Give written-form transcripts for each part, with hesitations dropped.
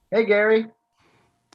Hey, Gary.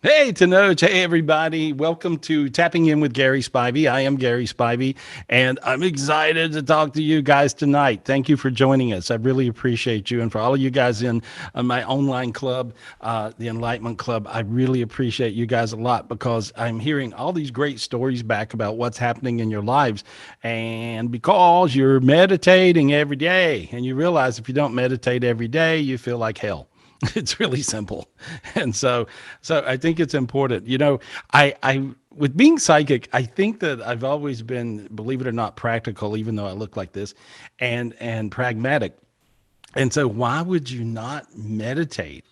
Hey, Tanoch. Hey, everybody. Welcome to Tapping In with Gary Spivey. I am Gary Spivey, and I'm excited to talk to you guys tonight. Thank you for joining us. I really appreciate you. And for all of you guys in my online club, the Enlightenment Club, I really appreciate you guys a lot because I'm hearing all these great stories back about what's happening in your lives. And because you're meditating every day, and you realize if you don't meditate every day, you feel like hell. It's really simple. And so I think it's important. I with being psychic, I think that I've always been, believe it or not, practical, even though I look like this, and pragmatic. And so why would you not meditate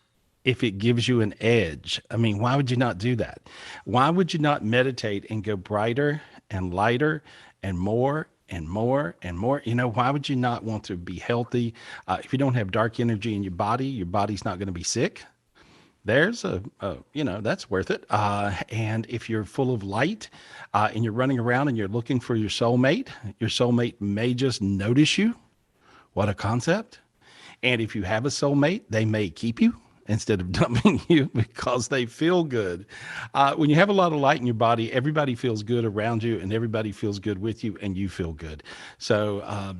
if it gives you an edge? I mean, why would you not do that? Why would you not meditate and go brighter and lighter and more and more and more? Why would you not want to be healthy? If you don't have dark energy in your body's not going to be sick. There's that's worth it. And if you're full of light and you're running around and you're looking for your soulmate may just notice you. What a concept. And if you have a soulmate, they may keep you instead of dumping you because they feel good. When you have a lot of light in your body, everybody feels good around you and everybody feels good with you and you feel good. So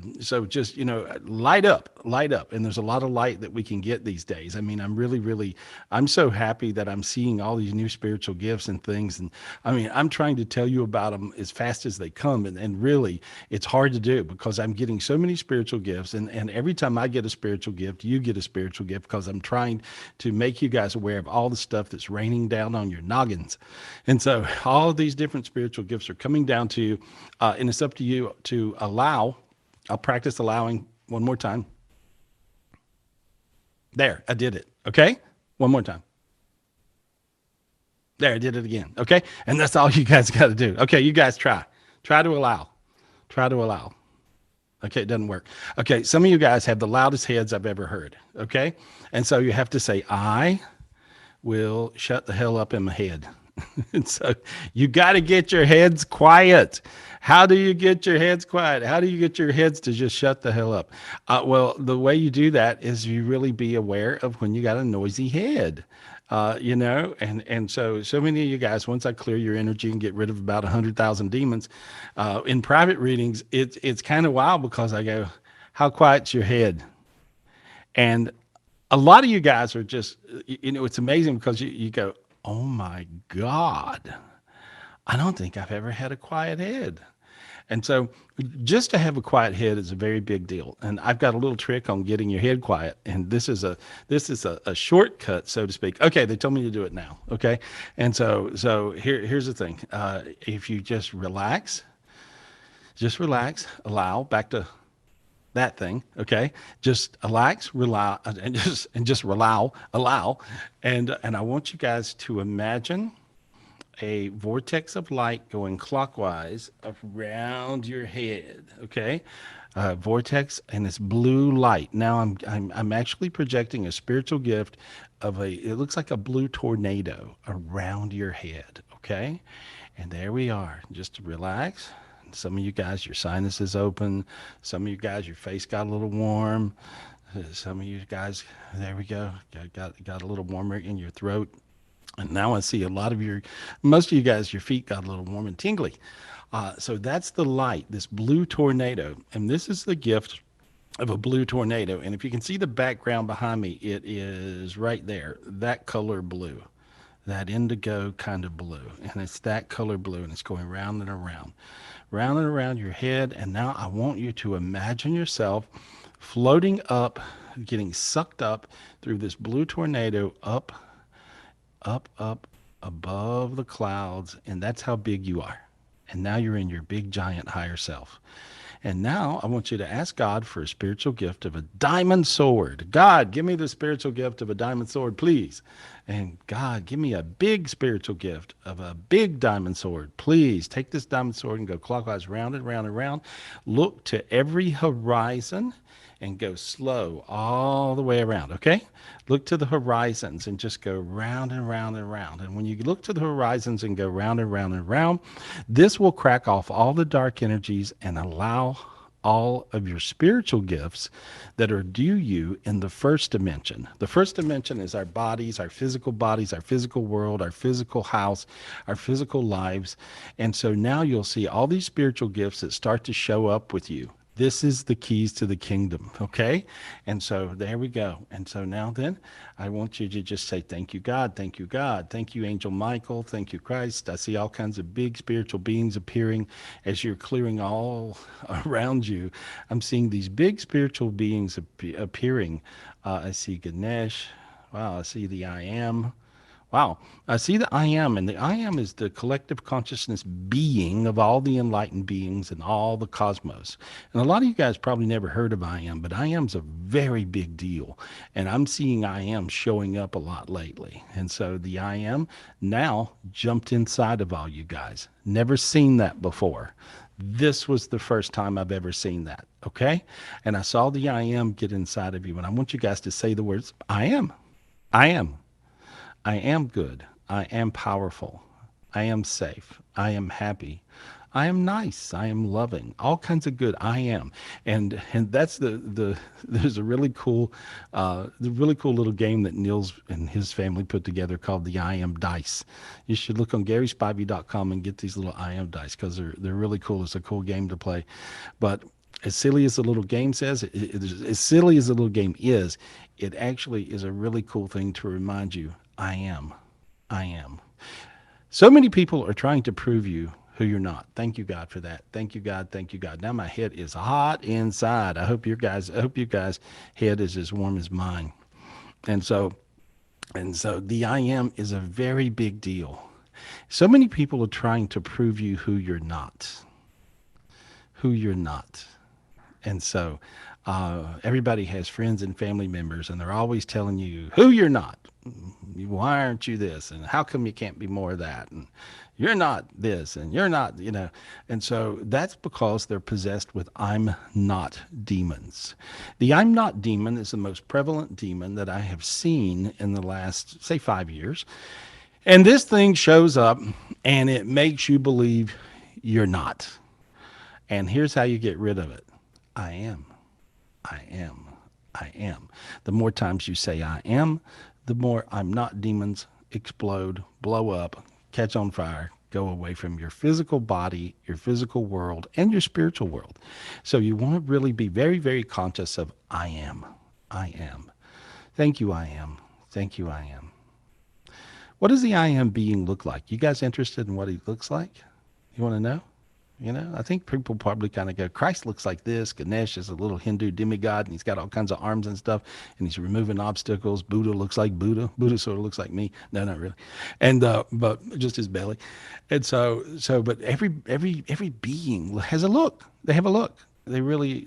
just, light up. And there's a lot of light that we can get these days. I mean, I'm so happy that I'm seeing all these new spiritual gifts and things. And I mean, I'm trying to tell you about them as fast as they come. And really, it's hard to do because I'm getting so many spiritual gifts. And every time I get a spiritual gift, you get a spiritual gift because I'm trying to make you guys aware of all the stuff that's raining down on your noggins. And so all of these different spiritual gifts are coming down to you. And it's up to you to allow. I'll practice allowing one more time. There, I did it. Okay. One more time. There, I did it again. Okay. And that's all you guys got to do. Okay. You guys try. Try to allow. Try to allow. Okay, it doesn't work. Okay, some of you guys have the loudest heads I've ever heard. Okay, and so you have to say, I will shut the hell up in my head. And so you got to get your heads quiet. How do you get your heads quiet? How do you get your heads to just shut the hell up? Well, the way you do that is you really be aware of when you got a noisy head. And so many of you guys, once I clear your energy and get rid of about 100,000 demons, in private readings, it's kind of wild because I go, how quiet's your head? And a lot of you guys are just, it's amazing because you go, oh my God, I don't think I've ever had a quiet head. And so just to have a quiet head is a very big deal. And I've got a little trick on getting your head quiet. And this is a shortcut, so to speak. Okay, they told me to do it now. Okay. And so here's the thing. If you just relax, allow back to that thing. Okay. Just relax, relax, and just allow. And I want you guys to imagine a vortex of light going clockwise around your head. Okay, vortex, and it's blue light. Now I'm actually projecting a spiritual gift of a. It looks like a blue tornado around your head. Okay, and there we are. Just relax. Some of you guys, your sinuses open. Some of you guys, your face got a little warm. Some of you guys, there we go. Got a little warmer in your throat. And now I see a lot of most of you guys, your feet got a little warm and tingly. So that's the light, this blue tornado. And this is the gift of a blue tornado. And if you can see the background behind me, it is right there, that color blue, that indigo kind of blue. And it's that color blue, and it's going round and around your head. And now I want you to imagine yourself floating up, getting sucked up through this blue tornado up above the clouds, and that's how big you are. And now you're in your big, giant, higher self. And now I want you to ask God for a spiritual gift of a diamond sword. God, give me the spiritual gift of a diamond sword, please. And God, give me a big spiritual gift of a big diamond sword, please. Take this diamond sword and go clockwise round and round and round. Look to every horizon and go slow all the way around, okay? Look to the horizons and just go round and round and round. And when you look to the horizons and go round and round and round, this will crack off all the dark energies and allow all of your spiritual gifts that are due you in the first dimension. The first dimension is our bodies, our physical world, our physical house, our physical lives. And so now you'll see all these spiritual gifts that start to show up with you. This is the keys to the kingdom, okay? And so there we go. And so now then, I want you to just say, thank you, God. Thank you, God. Thank you, Angel Michael. Thank you, Christ. I see all kinds of big spiritual beings appearing as you're clearing all around you. I'm seeing these big spiritual beings appearing. I see Ganesh. Wow, I see the I am. Wow. I see the I am, and the I am is the collective consciousness being of all the enlightened beings and all the cosmos. And a lot of you guys probably never heard of I am, but I am's a very big deal. And I'm seeing I am showing up a lot lately. And so the I am now jumped inside of all you guys. Never seen that before. This was the first time I've ever seen that. Okay. And I saw the I am get inside of you. And I want you guys to say the words, I am. I am. I am good. I am powerful. I am safe. I am happy. I am nice. I am loving. All kinds of good. I am, and that's the. There's a really cool, the really cool little game that Niels and his family put together called the I am dice. You should look on GarySpivey.com and get these little I am dice because they're really cool. It's a cool game to play, but as silly as the little game says, as silly as the little game is, it actually is a really cool thing to remind you, I am. I am. So many people are trying to prove you who you're not. Thank you, God, for that. Thank you, God. Thank you, God. Now my head is hot inside. I hope you guys' head is as warm as mine. And so, and so the I am is a very big deal. So many people are trying to prove you who you're not. Who you're not. And so everybody has friends and family members, and they're always telling you who you're not. Why aren't you this? And how come you can't be more of that? And you're not this, and you're not, you know. And so that's because they're possessed with I'm not demons. The I'm not demon is the most prevalent demon that I have seen in the last, say, 5 years. And this thing shows up and it makes you believe you're not. And here's how you get rid of it. I am. I am. I am. The more times you say I am, the more I'm not demons explode, blow up, catch on fire, go away from your physical body, your physical world, and your spiritual world. So you want to really be very, very conscious of I am. I am. Thank you, I am. Thank you, I am. What does the I am being look like? You guys interested in what he looks like? You want to know? You know, I think people probably kind of go, Christ looks like this. Ganesh is a little Hindu demigod, and he's got all kinds of arms and stuff, and he's removing obstacles. Buddha looks like Buddha. Buddha sort of looks like me. No, not really. And but just his belly. And but every being has a look. They have a look. They really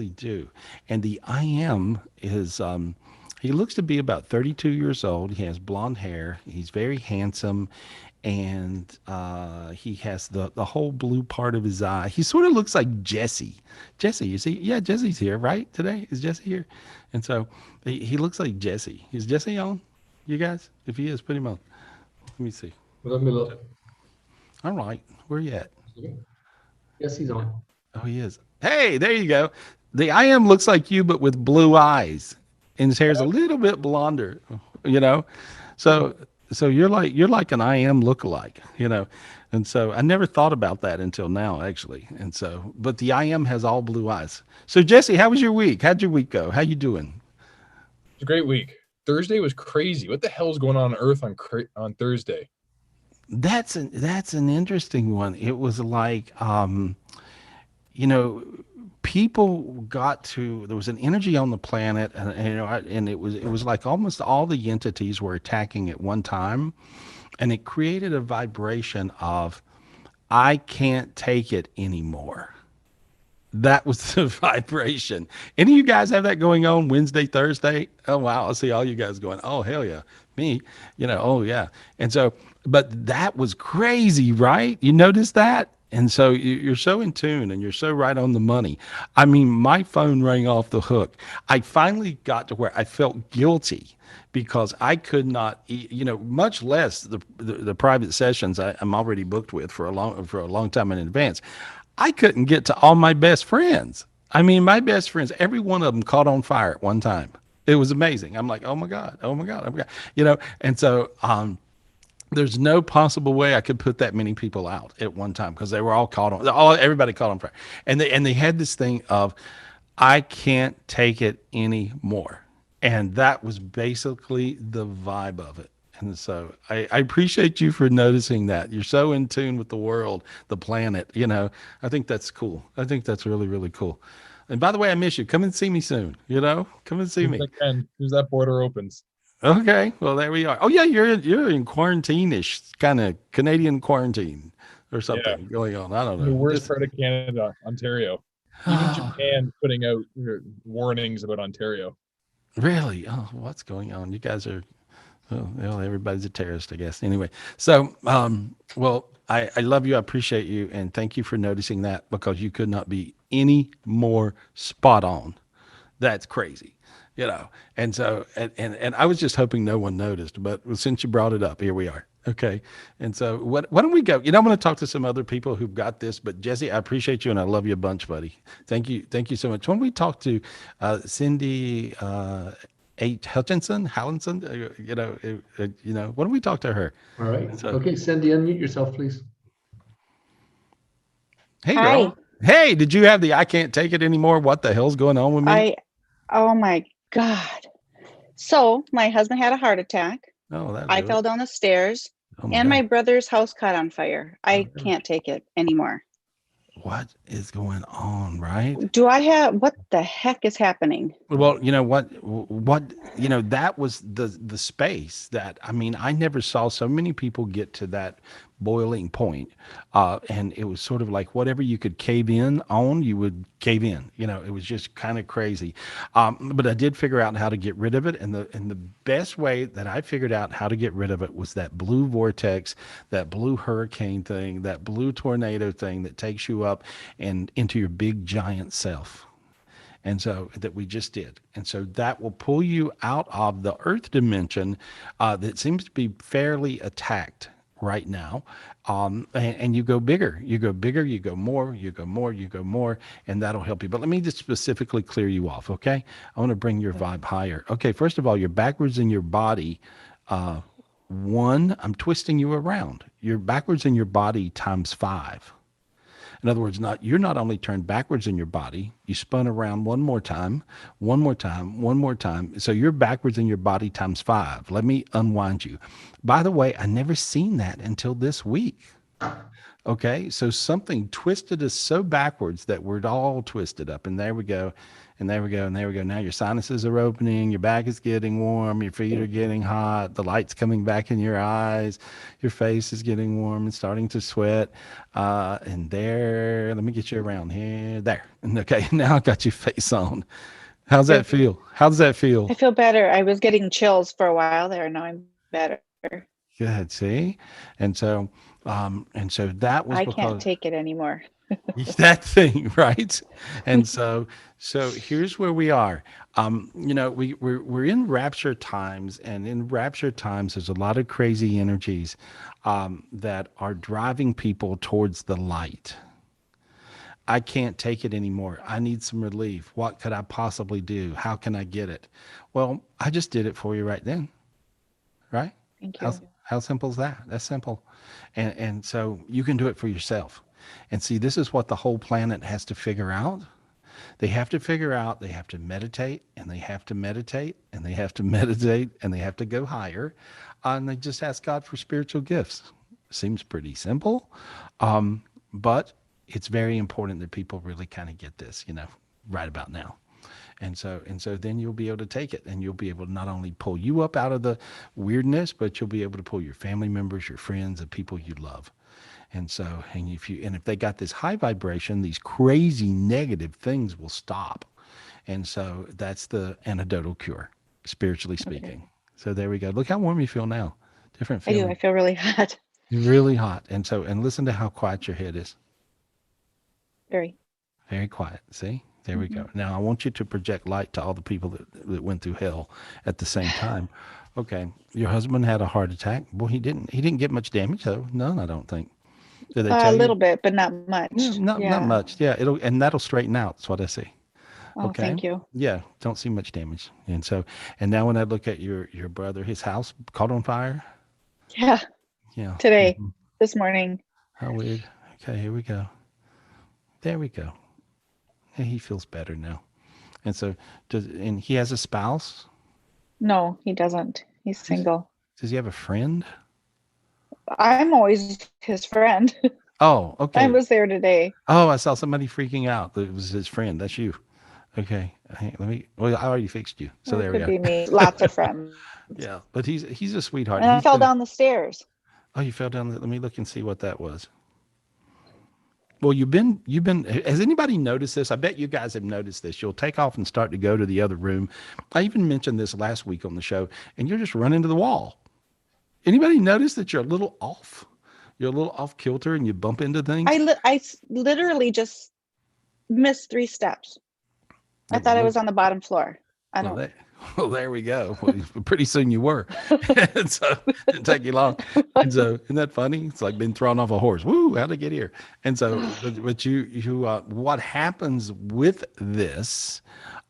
do. And the I am is he looks to be about 32 years old. He has blonde hair. He's very handsome, and he has the whole blue part of his eye. He sort of looks like Jesse. Jesse, you see? Yeah, Jesse's here, right? Today? Is Jesse here? And so he looks like Jesse. Is Jesse on? You guys? If he is, put him on. Let me see. Let me look. All right. Where you at? Yes, he's on. Oh, he is. Hey, there you go. The I am looks like you, but with blue eyes. And his hair's a little bit blonder, you know? So you're like an I am lookalike, you know. And so I never thought about that until now, actually. And so, but the I am has all blue eyes. So Jesse, how was your week? How'd your week go? How you doing? It's a great week. Thursday was crazy. What the hell is going on Earth on Thursday? That's an interesting one. It was like you know, people got to there was an energy on the planet, and you know, and it was like almost all the entities were attacking at one time, and it created a vibration of I can't take it anymore. That was the vibration. Any of you guys have that going on Wednesday, Thursday? Oh wow, I see all you guys going, oh hell yeah. Me, you know, oh yeah. And so, but that was crazy, right? You notice that? And so you're so in tune and you're so right on the money. I mean, my phone rang off the hook. I finally got to where I felt guilty because I could not, you know, much less the private sessions I'm already booked with for a long time in advance. I couldn't get to all my best friends. I mean, my best friends, every one of them caught on fire at one time. It was amazing. I'm like, oh my God, oh my God, oh my God, And so, there's no possible way I could put that many people out at one time because they were all caught on. Everybody caught on fire, and they had this thing of, I can't take it anymore, and that was basically the vibe of it. And so I appreciate you for noticing that. You're so in tune with the world, the planet. I think that's cool. I think that's really, really cool. And by the way, I miss you. Come and see me soon. Come and see As me. I can, as that border opens. Okay, well there we are. Oh yeah, you're in quarantine-ish, kind of Canadian quarantine or Yeah, something going on. I don't in the know. worst part of Canada, Ontario. Even Japan putting out warnings about Ontario. Really? Oh, what's going on? You guys are, well, everybody's a terrorist, I guess. Anyway, so well, I love you. I appreciate you, and thank you for noticing that because you could not be any more spot on. That's crazy, And so, and I was just hoping no one noticed, but since you brought it up, here we are. Okay. And so why don't we go? I'm going to talk to some other people who've got this, but Jesse, I appreciate you and I love you a bunch, buddy. Thank you. Thank you so much. Why don't we talk to Cindy Hallinson, why don't we talk to her? All right. So, Okay, Cindy, unmute yourself, please. hey Hi. girl. Hey, did you have the I can't take it anymore? What the hell's going on with me? Oh my God. So my husband had a heart attack. Oh, that I fell down the stairs Oh my and God. my brother's house caught on fire. I God. can't take it anymore. What is going on, right? What the heck is happening? Well, that was the space that, I mean, I never saw so many people get to that boiling point. And it was sort of like whatever you could cave in on, you would cave in. It was just kind of crazy. But I did figure out how to get rid of it. And the best way that I figured out how to get rid of it was that blue vortex, that blue hurricane thing, that blue tornado thing that takes you up and into your big giant self. And so that we just did. And so that will pull you out of the earth dimension that seems to be fairly attacked right now. And you go bigger, you go bigger, you go more, you go more, you go more, and that'll help you. But let me just specifically clear you off, okay? I want to bring your vibe higher. Okay, first of all, you're backwards in your body. I'm twisting you around. You're backwards in your body times 5. In other words, you're not only turned backwards in your body, you spun around one more time, one more time, one more time. So you're backwards in your body times 5. Let me unwind you. By the way, I never seen that until this week. Okay, so something twisted us so backwards that we're all twisted up. And there we go. And there we go. And there we go. Now your sinuses are opening. Your back is getting warm. Your feet are getting hot. The light's coming back in your eyes. Your face is getting warm and starting to sweat. And there, let me get you around here. There. And okay, now I got your face on. How's that feel? How does that feel? I feel better. I was getting chills for a while there. Now I'm better. Good. See? And so that was I because can't take it anymore. that thing, right? And so here's where we are. We're in rapture times, and in rapture times, there's a lot of crazy energies that are driving people towards the light. I can't take it anymore. I need some relief. What could I possibly do? How can I get it? Well, I just did it for you right then, right? Thank you. How simple is that? That's simple. And so you can do it for yourself. And see, this is what the whole planet has to figure out. They have to figure out, they have to meditate, and they have to meditate, and they have to meditate, and they have to go higher. And they just ask God for spiritual gifts. Seems pretty simple. But it's very important that people really kind of get this, right about now. And so then you'll be able to take it, and you'll be able to not only pull you up out of the weirdness, but you'll be able to pull your family members, your friends, the people you love. And so, if they got this high vibration, these crazy negative things will stop. And so that's the antidotal cure, spiritually speaking. Okay. So there we go. Look how warm you feel now. Different feeling. I do. I feel really hot. Really hot. And listen to how quiet your head is. Very. Very quiet. See? There we go. Now I want you to project light to all the people that went through hell at the same time. Okay. Your husband had a heart attack. Well, he didn't get much damage though. None, I don't think. Did they A tell you? little bit, but not much. Yeah, not Yeah. much. Yeah, that'll straighten out. That's what I see. Oh, Okay. thank you. Yeah, don't see much damage. And now when I look at your brother, his house caught on fire. Yeah. Yeah. Today, Mhm. this morning. How weird. Okay, here we go. There we go. Yeah, he feels better now. And so and he has a spouse? No, he doesn't. He's single. Does he have a friend? I'm always his friend. Oh, I okay. was there today. Oh, I saw somebody freaking out. That it was his friend. That's you. Okay. Hey, well, I already fixed you. So It there we could go. be me. Lots of friends. Yeah, but he's a sweetheart. And I He's fell been, down the stairs. oh, you fell down. Let me look and see what that was. Well, you've been, has anybody noticed this? I bet you guys have noticed this. You'll take off and start to go to the other room. I even mentioned this last week on the show, and you're just running to the wall. Anybody notice that you're a little off? You're a little off kilter and you bump into things? I literally just missed 3 steps. I thought I was on the bottom floor. I Well, don't. well, there we go. Well, pretty soon you were. And so it didn't take you long. And so, isn't that funny? It's like being thrown off a horse. Woo, how'd I get here? And so, but what happens with this,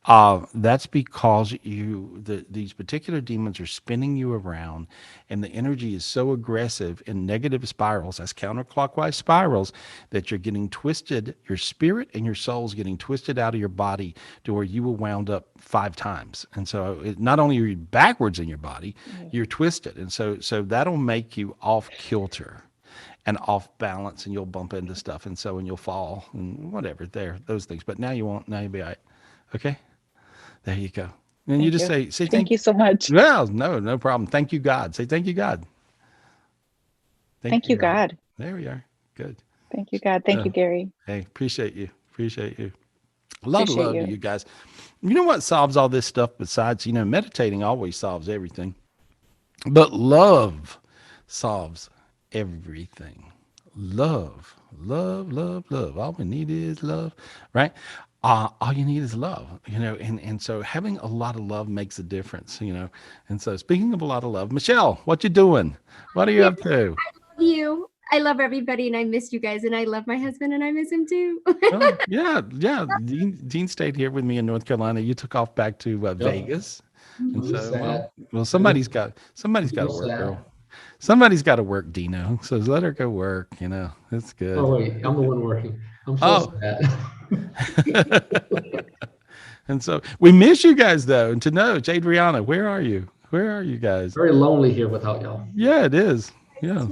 that's because these particular demons are spinning you around, and the energy is so aggressive in negative spirals, that's counterclockwise spirals, that you're getting twisted. Your spirit and your soul is getting twisted out of your body to where you will wound up 5 times. And so, not only are you backwards in your body, you're twisted, and so that'll make you off kilter and off balance, and you'll bump into stuff, and you'll fall and whatever those things. But now you won't. Now you'll be all right. Okay. There you go. And you just say Thank you so much. Well, no problem. Thank you, God. Say thank you, God. Thank you, God. There we are. Good. Thank you, God. Thank you, Gary. Hey, appreciate you. A lot of Appreciate love you. to you guys. You know what solves all this stuff besides, meditating always solves everything. But love solves everything. Love. All we need is love, right? All you need is love, and so having a lot of love makes a difference, And so speaking of a lot of love, Michelle, what you doing? What are you up to? I love you. I love everybody, and I miss you guys, and I love my husband, and I miss him too. Oh, yeah. Dean stayed here with me in North Carolina. You took off back to Vegas, and so somebody's got to work, girl. Somebody's got to work, Dino. So let her go work. It's good. Oh wait, I'm the one working. I'm so sad. And so we miss you guys though. And to know, Adriana, where are you? Where are you guys? Very lonely here without y'all. Yeah, it is. Yeah.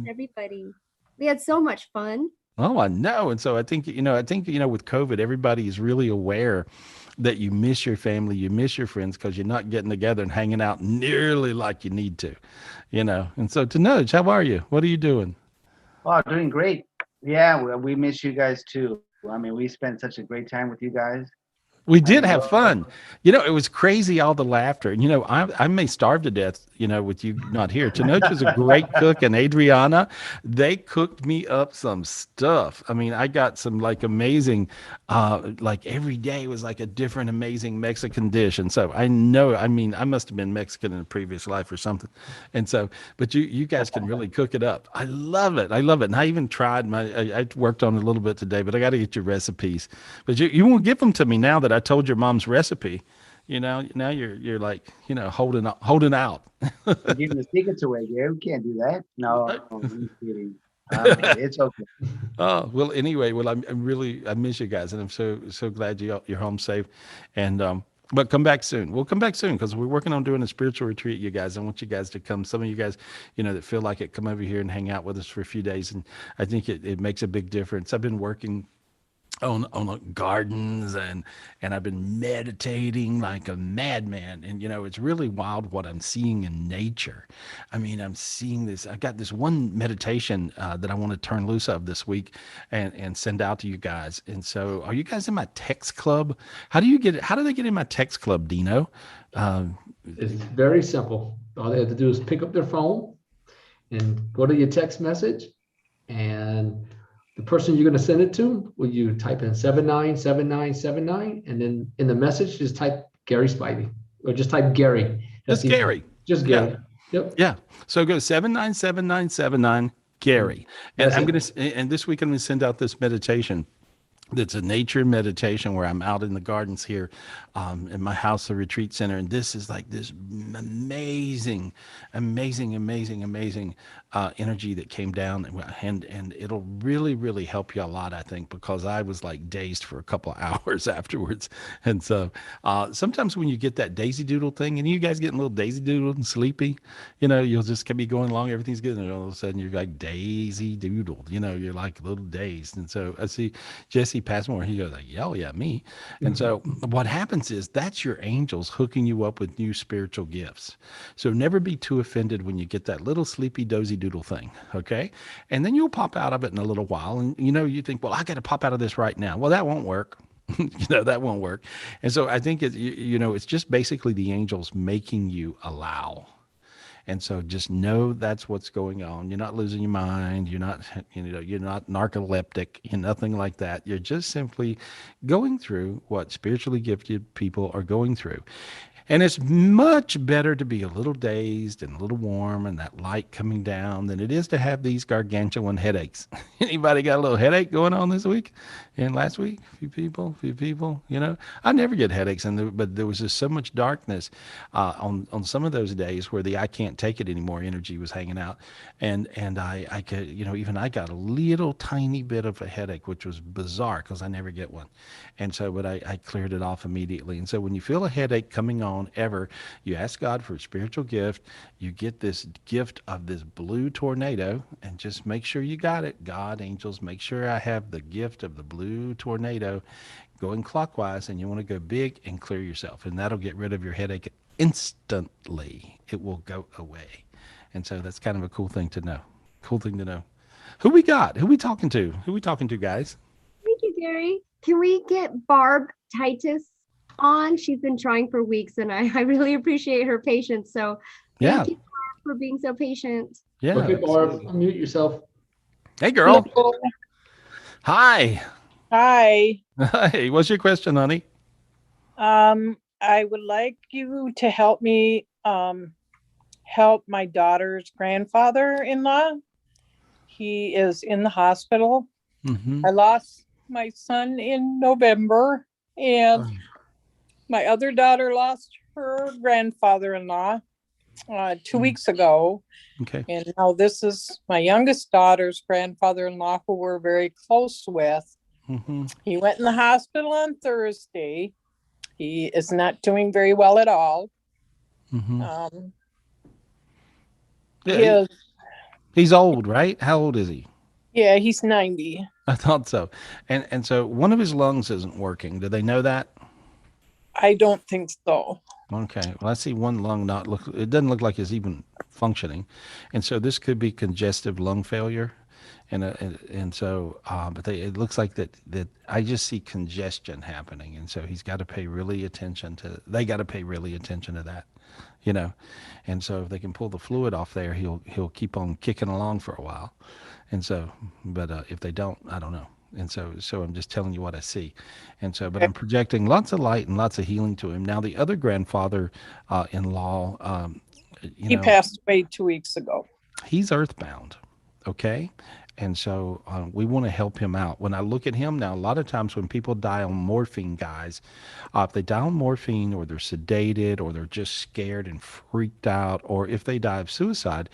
Everybody. We had so much fun. Oh, I know. And so I think, with COVID, everybody is really aware that you miss your family, you miss your friends because you're not getting together and hanging out nearly like you need to, And so to Nudge, how are you? What are you doing? Oh, doing great. Yeah, we miss you guys too. I mean, we spent such a great time with you guys. We did have fun. It was crazy, all the laughter. And, I may starve to death, with you not here. Tenoch was a great cook, and Adriana, they cooked me up some stuff. I mean, I got some amazing, every day was like a different amazing Mexican dish. And so I must have been Mexican in a previous life or something. And so, but you guys can really cook it up. I love it. And I even tried I worked on it a little bit today, but I got to get your recipes. But you won't give them to me now that I told your mom's recipe. Now you're holding out. Giving the secrets away, Gary. We can't do that. No, I'm kidding. It's okay. Oh, well, anyway, I miss you guys, and I'm so glad you're home safe. And but come back soon. We'll come back soon because we're working on doing a spiritual retreat, you guys. I want you guys to come. Some of you guys, that feel like it, come over here and hang out with us for a few days. And I think it makes a big difference. I've been working on gardens and I've been meditating like a madman, and it's really wild what I'm seeing in nature. I mean, I'm seeing this. I got this one meditation that I want to turn loose of this week and send out to you guys. And so, are you guys in my text club? How do they get in my text club, Dino? It's very simple. All they have to do is pick up their phone and go to your text message, and the person you're going to send it to, will you type in 797979, and then in the message just type Gary Spivey, or just type Gary. Just Gary. Just Gary. Yeah. Yep. Yeah. So go 797979. Gary. And That's I'm it. going to, and this week I'm going to send out this meditation. That's a nature meditation where I'm out in the gardens here in my house, the retreat center. And this is like this amazing, amazing energy that came down. And it'll really, really help you a lot, I think, because I was like dazed for a couple of hours afterwards. And so sometimes when you get that daisy doodle thing, and you guys getting a little daisy doodle and sleepy, you'll just be going along, everything's good. And all of a sudden you're like daisy doodled, you're like a little dazed. And so I see Jesse Passmore, he goes like, oh yeah, me. And so what happens is that's your angels hooking you up with new spiritual gifts. So never be too offended when you get that little sleepy dozy doodle thing. Okay. And then you'll pop out of it in a little while. And you think, well, I got to pop out of this right now. Well, that won't work. That won't work. And so I think it's just basically the angels making you allow. And so just know that's what's going on. You're not losing your mind. You're not, you're not narcoleptic, nothing like that. You're just simply going through what spiritually gifted people are going through. And it's much better to be a little dazed and a little warm and that light coming down than it is to have these gargantuan headaches. Anybody got a little headache going on this week and last week? Few people. I never get headaches, but there was just so much darkness on some of those days where the I can't take it anymore energy was hanging out. And I could, even I got a little tiny bit of a headache, which was bizarre because I never get one. And so, but I cleared it off immediately. And so when you feel a headache coming on, ever, you ask God for a spiritual gift, you get this gift of this blue tornado, and just make sure you got it. God, angels, make sure I have the gift of the blue tornado going clockwise, and you want to go big and clear yourself, and that'll get rid of your headache instantly. It will go away. And so that's kind of a cool thing to know. Who we got? Who we talking to? Guys? Thank you, Gary. Can we get Barb Titus on? She's been trying for weeks, and I really appreciate her patience. So Yeah. thank you, Barb, for being so patient. Yeah. Okay, Barb, Absolutely. unmute yourself. Hey, girl. Hello. Hi. Hi. Hey, what's your question, honey? I would like you to help me help my daughter's grandfather-in-law. He is in the hospital. Mm-hmm. I lost my son in November, and my other daughter lost her grandfather-in-law 2 weeks ago. Okay. And now this is my youngest daughter's grandfather-in-law, who we're very close with. Mm-hmm. He went in the hospital on Thursday. He is not doing very well at all. Mm-hmm. He's old, right? How old is he? Yeah, he's 90. I thought so. And so one of his lungs isn't working. Do they know that? I don't think so. Okay. Well, I see one lung it doesn't look like it's even functioning. And so this could be congestive lung failure. And so, but it looks like that I just see congestion happening. And so he's got to pay really attention to that, and so if they can pull the fluid off there, he'll keep on kicking along for a while. And so, but if they don't, I don't know. And so I'm just telling you what I see. And so, but I'm projecting lots of light and lots of healing to him. Now, the other grandfather in law, He passed away 2 weeks ago. He's earthbound. Okay. And so we want to help him out. When I look at him now, a lot of times when people die on morphine, guys, if they die on morphine, or they're sedated, or they're just scared and freaked out, or if they die of suicide,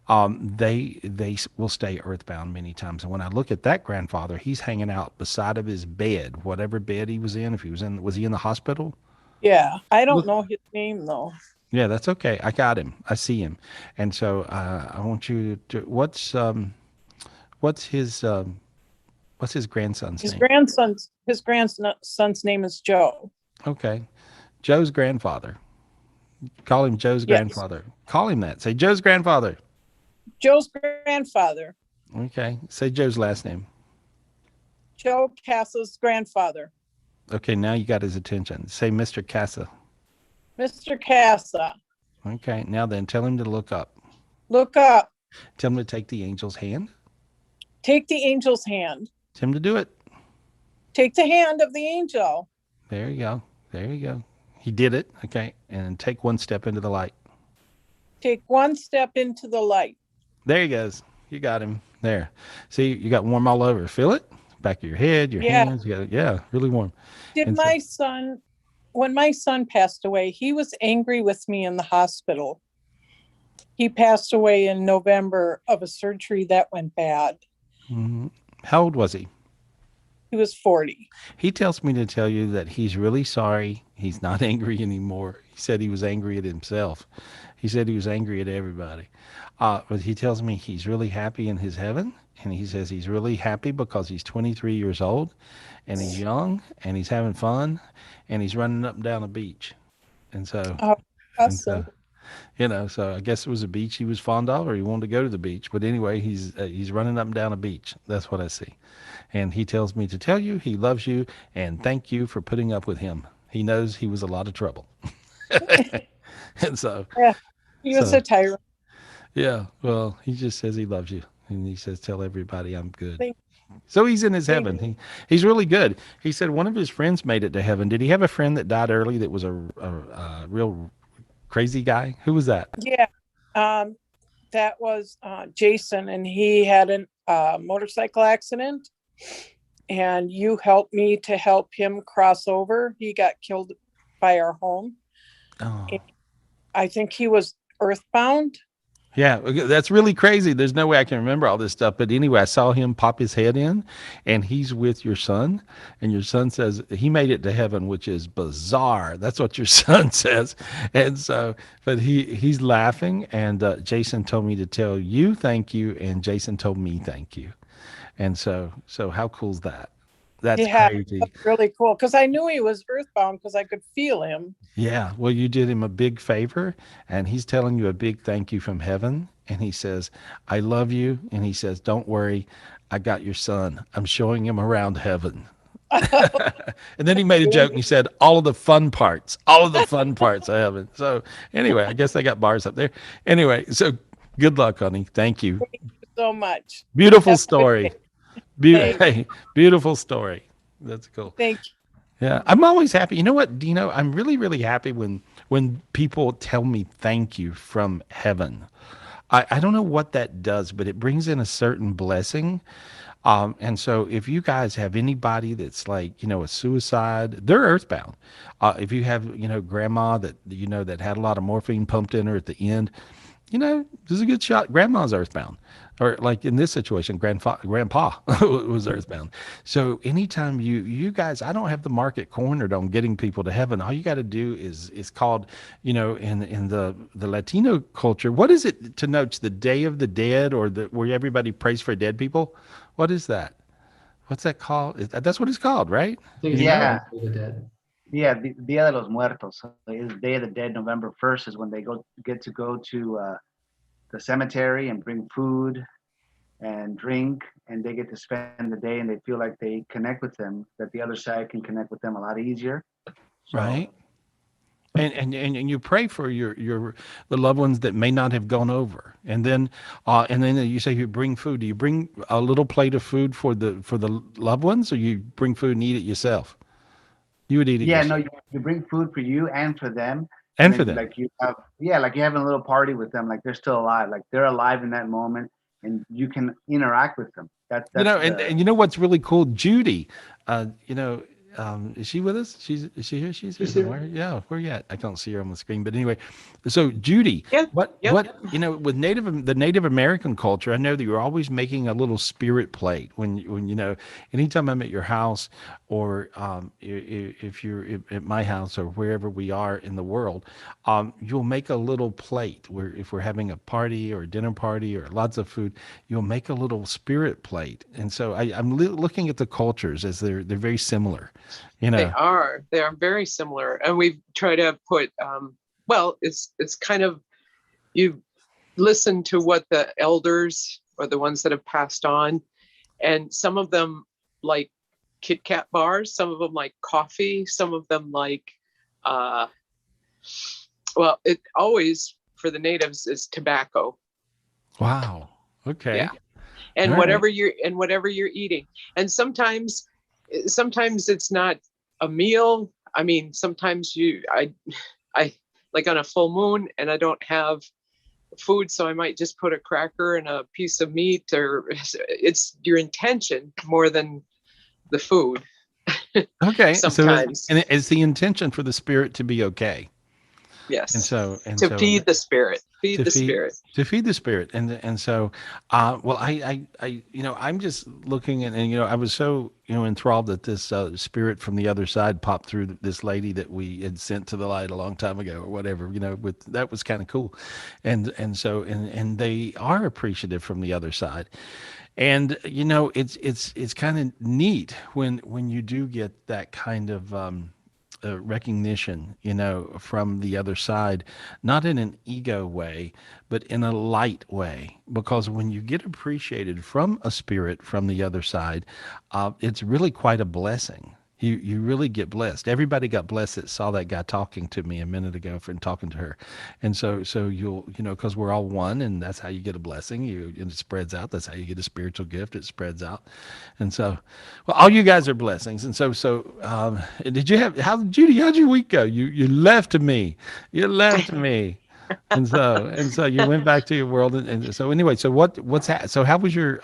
they will stay earthbound many times. And when I look at that grandfather, he's hanging out beside of his bed, whatever bed he was in. Was he in the hospital? Yeah, I don't know his name though. Yeah, that's okay. I got him. I see him. And so I want you to, what's his grandson's name? His grandson's name is Joe. Okay. Joe's grandfather. Call him Joe's grandfather. Call him that. Say Joe's grandfather. Joe's grandfather. Okay. Say Joe's last name. Joe Cassa's grandfather. Okay, now you got his attention. Say Mr. Cassa. Mr. Cassa. Okay, now then tell him to look up. Look up. Tell him to take the angel's hand. Take the angel's hand. Tell him to do it. Take the hand of the angel. There you go. There you go. He did it. Okay. And take one step into the light. Take one step into the light. There he goes. You got him. There. See, you got warm all over. Feel it? Back of your head, your Yeah. hands. You got, yeah, really warm. Did And so- my son, when my son passed away, he was angry with me in the hospital. He passed away in November of a surgery that went bad. Mhm. How old was he? He was 40. He tells me to tell you that he's really sorry. He's not angry anymore. He said he was angry at himself. He said he was angry at everybody. But he tells me he's really happy in his heaven. And he says he's really happy because he's 23 years old and he's young and he's having fun and he's running up and down a beach. And so, Oh, and so, awesome. you know, so I guess it was a beach he was fond of, or he wanted to go to the beach. But anyway, he's running up and down a beach. That's what I see. And he tells me to tell you he loves you and thank you for putting up with him. He knows he was a lot of trouble. And so, Yeah, he was So- a tyrant. yeah, well, he just says he loves you. And he says, tell everybody I'm good. Thank- So he's in his thank heaven. He's really good. He said one of his friends made it to heaven. Did he have a friend that died early that was a real crazy guy? Who was that? Yeah, that was Jason, and he had a motorcycle accident, and you helped me to help him cross over. He got killed by our home. Oh. I think he was earthbound. Yeah, that's really crazy. There's no way I can remember all this stuff. But anyway, I saw him pop his head in, and he's with your son. And your son says he made it to heaven, which is bizarre. That's what your son says. And so, but he's laughing. And Jason told me to tell you thank you, and Jason told me thank you. And so how cool is that? That's Yeah, crazy. that's really cool, because I knew he was earthbound because I could feel him. Yeah, well, you did him a big favor, and he's telling you a big thank you from heaven. And he says, I love you. And he says, don't worry, I got your son. I'm showing him around heaven. And then he made a joke and he said, all of the fun parts of heaven. So anyway, I guess they got bars up there. Anyway, so good luck, honey. Thank you. So much. Beautiful Have a good story. day. Thanks. Hey, beautiful story. That's cool. Thank you. Yeah, I'm always happy. You know what, Dino? I'm really, really happy when people tell me thank you from heaven. I don't know what that does, but it brings in a certain blessing. And so if you guys have anybody that's like, a suicide, they're earthbound. If you have, grandma that, that had a lot of morphine pumped in her at the end, there's a good shot. Grandma's earthbound. Or like in this situation, grandpa was earthbound. So anytime you guys, I don't have the market cornered on getting people to heaven. All you got to do is called, in the Latino culture, what is it to know? It's the Day of the Dead, or where everybody prays for dead people. What is that? What's that called? That's what it's called, right? I think it's Yeah. Day of the Dead. Yeah, Dia de los Muertos. So it's Day of the Dead. November 1st is when they get to go to the cemetery and bring food and drink, and they get to spend the day, and they feel like they connect with them, that the other side can connect with them a lot easier. So, Right. And you pray for the loved ones that may not have gone over, and then you say you bring food. Do you bring a little plate of food for the loved ones, or you bring food and eat it yourself? You would eat it. Yeah, yourself. no, you bring food for you and for them. And then for them. like you're having a little party with them, like they're still alive, like they're alive in that moment, and you can interact with them. That's and you know what's really cool, Judy. Is she with us? Is she here? She's here She's here. somewhere. Yeah, where you at? I can't see her on the screen. But anyway, so Judy, Yeah, what yep. with the Native American culture, I know that you're always making a little spirit plate when anytime I'm at your house, or if you're at my house or wherever we are in the world, you'll make a little plate where if we're having a party or a dinner party or lots of food, you'll make a little spirit plate. And so I'm looking at the cultures as they're very similar. They are very similar, and we try to put it's kind of, you listen to what the elders or the ones that have passed on, and some of them like Kit Kat bars, some of them like coffee, some of them like it always for the natives is tobacco. Wow. Okay. Yeah. And All whatever you're eating, and sometimes it's not a meal. I mean, sometimes I like on a full moon and I don't have food, so I might just put a cracker and a piece of meat, or it's your intention more than the food. Okay. Sometimes. And it's the intention for the spirit to be okay. Yes. To feed the spirit. Feed the spirit. To feed the spirit. And so, well, I'm just looking and I was so, enthralled that this spirit from the other side popped through this lady that we had sent to the light a long time ago or whatever, that was kind of cool. And so, and they are appreciative from the other side. And, it's kind of neat when you do get that kind of, recognition, from the other side, not in an ego way, but in a light way. Because when you get appreciated from a spirit from the other side, it's really quite a blessing. You really get blessed. Everybody got blessed that saw that guy talking to me a minute ago and talking to her. And so you'll, because we're all one, and that's how you get a blessing. And it spreads out. That's how you get a spiritual gift. It spreads out. And so, well, all you guys are blessings. And so, Judy, how'd your week go? You left me. You left me. And so you went back to your world. And so anyway, so so how was your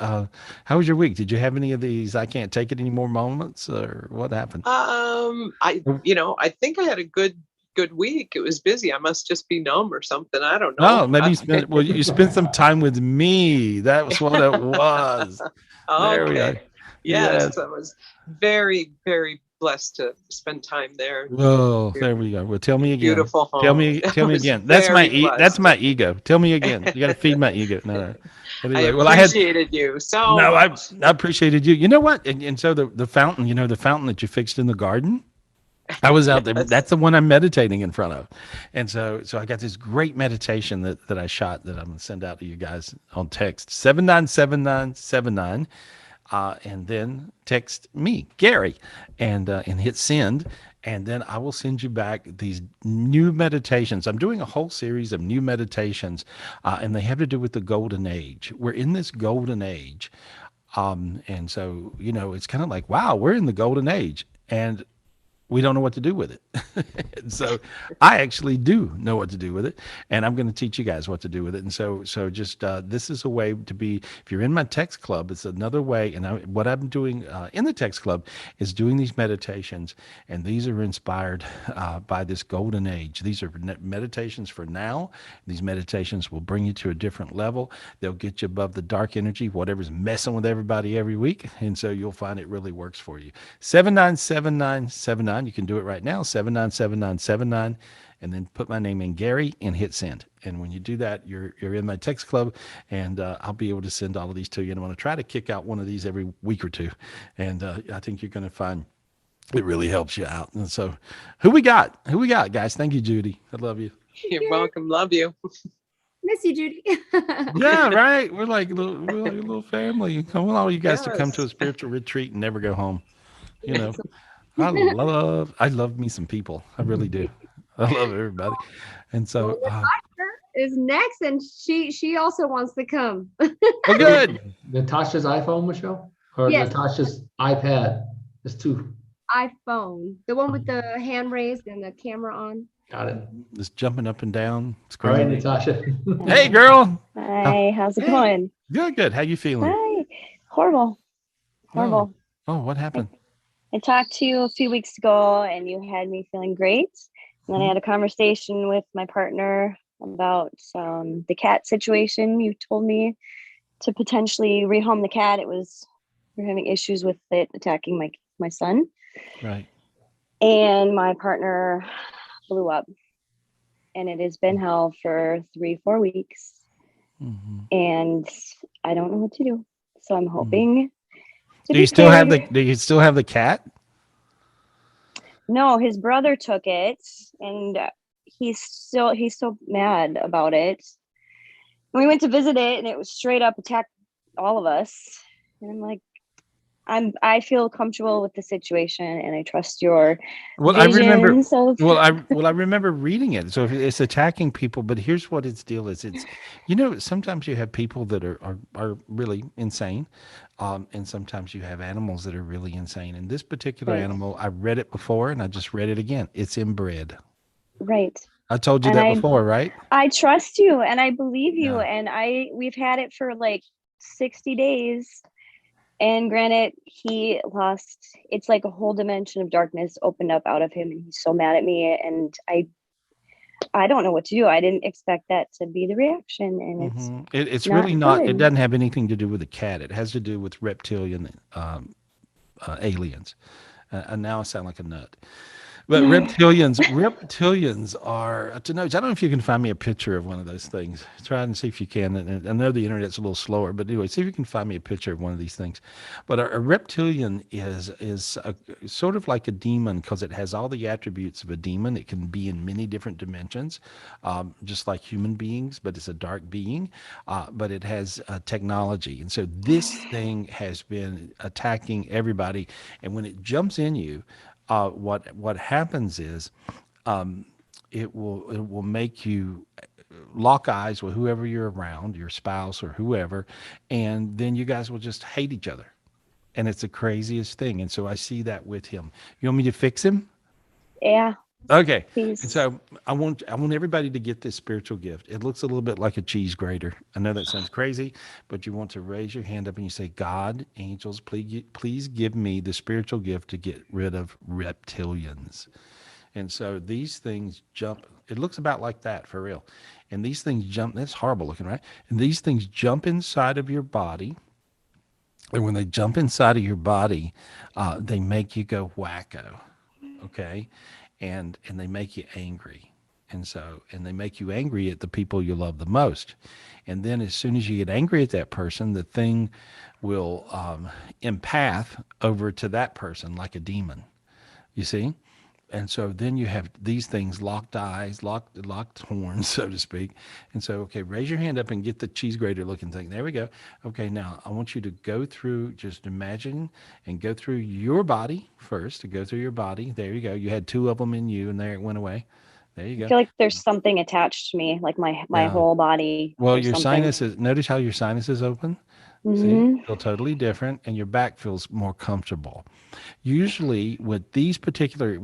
week? Did you have any of these I can't take it anymore moments, or what happened? I think I had a good week. It was busy. I must just be numb or something. I don't know. No, maybe you spent some time with me. That was what it was. There we are. Yes, I was very, very blessed to spend time there. Whoa, there we go. Well, tell me again. Beautiful home. Tell me again. That's my ego. Tell me again. You got to feed my ego. No. Anyway, I appreciated you so much. I appreciated you. You know what? And so the fountain, the fountain that you fixed in the garden, I was out there. That's the one I'm meditating in front of. And so I got this great meditation that I shot that I'm going to send out to you guys on text 797979. And then text me, Gary, and hit send. And then I will send you back these new meditations. I'm doing a whole series of new meditations, and they have to do with the golden age. We're in this golden age. And so, it's kind of like, wow, we're in the golden age. And we don't know what to do with it. And so I actually do know what to do with it, and I'm going to teach you guys what to do with it. And so just this is a way to be, if you're in my text club, it's another way. And what I'm doing in the text club is doing these meditations, and these are inspired by this golden age. These are meditations for now. These meditations will bring you to a different level. They'll get you above the dark energy, whatever's messing with everybody every week. And so you'll find it really works for you. 797979. You can do it right now, 797979, and then put my name in, Gary, and hit send. And when you do that, you're in my text club, and I'll be able to send all of these to you. And I'm going to try to kick out one of these every week or two. And I think you're going to find it really helps you out. And so who we got, guys? Thank you, Judy. I love you. You're welcome. Love you. Miss you, Judy. Yeah, right. We're like a little family. I want all you guys to come to a spiritual retreat and never go home. I love me some people. I really do. I love everybody. And so Natasha is next, and she also wants to come. well, good. Natasha's iPhone, Michelle? Or Yes. Natasha's iPad? There's two. iPhone, the one with the hand raised and the camera on. Got it. Just jumping up and down. All right, Screaming. Natasha. Hey, girl. Hi, how's it going? Good. How you feeling? Hi. Horrible. Oh, what happened? I talked to you a few weeks ago and you had me feeling great. And then I had a conversation with my partner about the cat situation. You told me to potentially rehome the cat. We're having issues with it attacking my son. Right. And my partner blew up. And it has been hell for 3-4 weeks. Mm-hmm. And I don't know what to do. So I'm hoping. Do you still have the cat? No, his brother took it, and he's so mad about it. And we went to visit it, and it was straight up attacked all of us. And I'm like, I feel comfortable with the situation, and I trust your vision. I remember reading it. So it's attacking people, but here's what its deal is. It's, sometimes you have people that are really insane, and sometimes you have animals that are really insane. And this particular animal, I read it before, and I just read it again. It's inbred. Right. I told you And that before, right? I trust you and I believe you. Yeah. And we've had it for like 60 days. And granted, it's like a whole dimension of darkness opened up out of him, and he's so mad at me. And I don't know what to do. I didn't expect that to be the reaction, and it's It's not really not. It good. doesn't have anything to do with the cat. It has to do with reptilian aliens. And now I sound like a nut. But reptilians are to know. I don't know if you can find me a picture of one of those things. Try and see if you can. And I know the internet's a little slower, but anyway, see if you can find me a picture of one of these things. But a reptilian is sort of like a demon because it has all the attributes of a demon. It can be in many different dimensions, just like human beings, but it's a dark being. But it has technology, and so this thing has been attacking everybody. And when it jumps in you, what happens is it will make you lock eyes with whoever you're around, your spouse or whoever, and then you guys will just hate each other. And it's the craziest thing. And so I see that with him. You want me to fix him? Yeah. Okay. Please. And so I want everybody to get this spiritual gift. It looks a little bit like a cheese grater. I know that sounds crazy, but you want to raise your hand up and you say, God, angels, please give me the spiritual gift to get rid of reptilians. And so these things jump. It looks about like that for real. And these things jump. That's horrible looking, right? And these things jump inside of your body. And when they jump inside of your body, they make you go wacko. Okay. And they make you angry. And they make you angry at the people you love the most. And then as soon as you get angry at that person, the thing will empath over to that person like a demon. You see? And so then you have these things, locked eyes, locked horns, so to speak. And so, okay, raise your hand up and get the cheese grater looking thing. There we go. Okay, now I want you to go through, just imagine and go through your body first, to go through your body. There you go. You had two of them in you, and there it went away. There you go. I feel like there's something attached to me, like my Yeah. whole body. Well, There's your something. sinuses, notice how your sinuses open? Mhm. See, feel totally different, and your back feels more comfortable. Usually, when these particular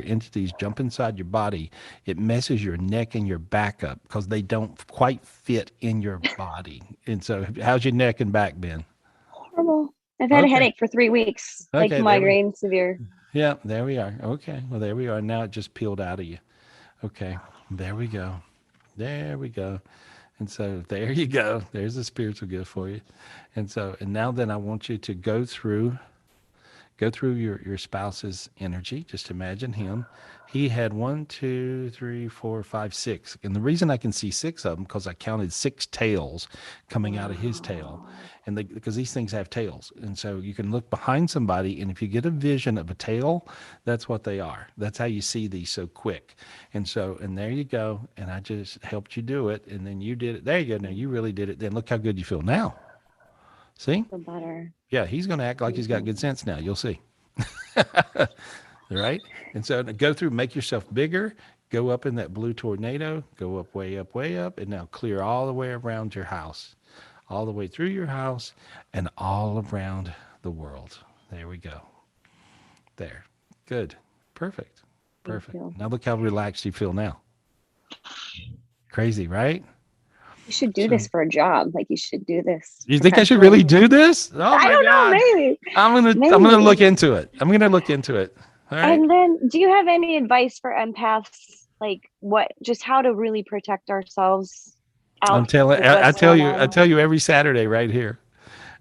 entities jump inside your body, it messes your neck and your back up because they don't quite fit in your body. And so, how's your neck and back been? Horrible. I've had a Okay. headache for 3 weeks, like Okay, there we- migraine, severe. Yeah, there we are. Okay, well, there we are. Now it just peeled out of you. Okay, there we go. There we go. And so there you go. There's a spiritual gift for you. And now then I want you to go through your spouse's energy. Just imagine him. He had 1, 2, 3, 4, 5, 6. And the reason I can see 6 of them, because I counted 6 tails coming out of his tail. And because these things have tails. And so you can look behind somebody, and if you get a vision of a tail, that's what they are. That's how you see these so quick. And there you go. And I just helped you do it. And then you did it. There you go. Now you really did it. Then look how good you feel now. See? Feel better. Yeah, he's going to act like he's got good sense now. You'll see. Right? And so go through, make yourself bigger, go up in that blue tornado, go up, way up, and now clear all the way around your house, all the way through your house and all around the world. There we go. There. Good. Perfect. you. Now look how relaxed you feel now. Crazy, right? You should do this for a job. Like you should do this. You think I should really do this? Oh I my don't God. know, maybe. I'm gonna look into it. I'm gonna look into it. All right. And then do you have any advice for empaths? Like just how to really protect ourselves? I tell you every Saturday right here.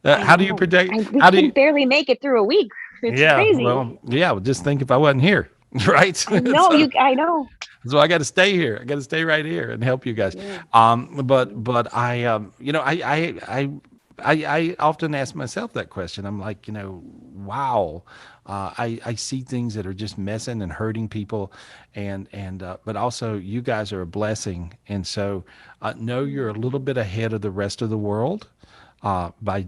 How do you protect? We can barely make it through a week. It's crazy. Well, just think if I wasn't here, right? I know. I know. So I got to stay here. I got to stay right here and help you guys. Yeah. But I often ask myself that question. I'm like, wow, I see things that are just messing and hurting people, but also you guys are a blessing, and so know you're a little bit ahead of the rest of the world by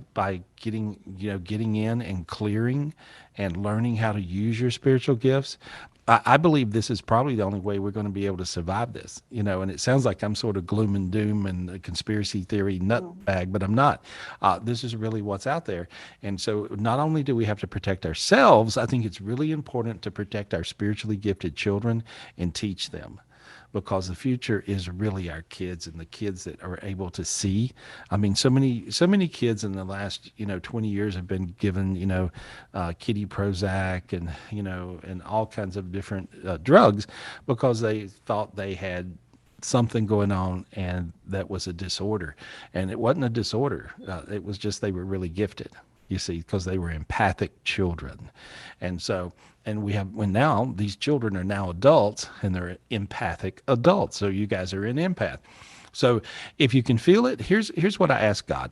getting in and clearing and learning how to use your spiritual gifts. I believe this is probably the only way we're going to be able to survive this, and it sounds like I'm sort of gloom and doom and a conspiracy theory nutbag, but I'm not. This is really what's out there. And so not only do we have to protect ourselves, I think it's really important to protect our spiritually gifted children and teach them. because the future is really our kids and the kids that are able to see. I mean, so many kids in the last 20 years have been given kiddie Prozac and and all kinds of different drugs because they thought they had something going on and that was a disorder, and it wasn't a disorder. It was just they were really gifted, you see, because they were empathic children. And so, and when now these children are now adults and they're empathic adults. So you guys are an empath. So if you can feel it, here's what I ask God.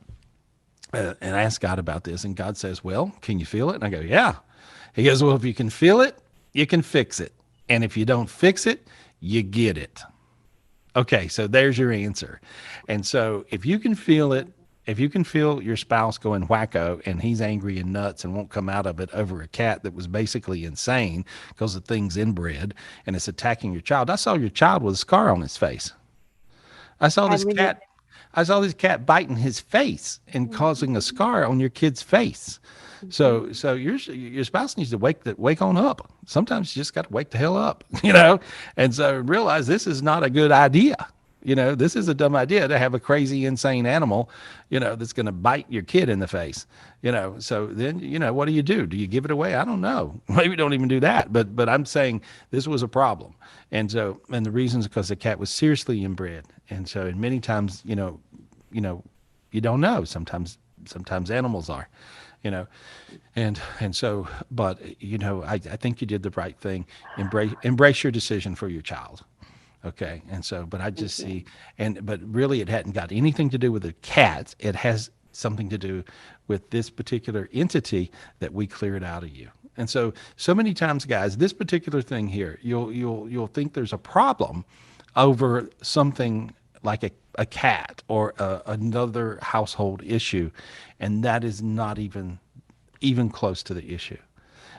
And I asked God about this, and God says, well, can you feel it? And I go, yeah. He goes, well, if you can feel it, you can fix it. And if you don't fix it, you get it. Okay, so there's your answer. And so if you can feel it, if you can feel your spouse going wacko and he's angry and nuts and won't come out of it over a cat that was basically insane because the thing's inbred and it's attacking your child. I saw your child with a scar on his face. I saw this cat biting his face and causing a scar on your kid's face. So your spouse needs to wake on up. Sometimes you just got to wake the hell up, and so realize this is not a good idea. This is a dumb idea to have a crazy, insane animal, that's going to bite your kid in the face, so then, what do you do? Do you give it away? I don't know. Maybe don't even do that. But I'm saying this was a problem. And the reason is because the cat was seriously inbred. And so, and many times, you don't know. Sometimes animals are, and so, but, I think you did the right thing. Embrace your decision for your child. Okay. And so, but I just see, but really it hadn't got anything to do with the cats. It has something to do with this particular entity that we cleared out of you. And so many times, guys, this particular thing here, you'll think there's a problem over something like a cat or another household issue. And that is not even close to the issue.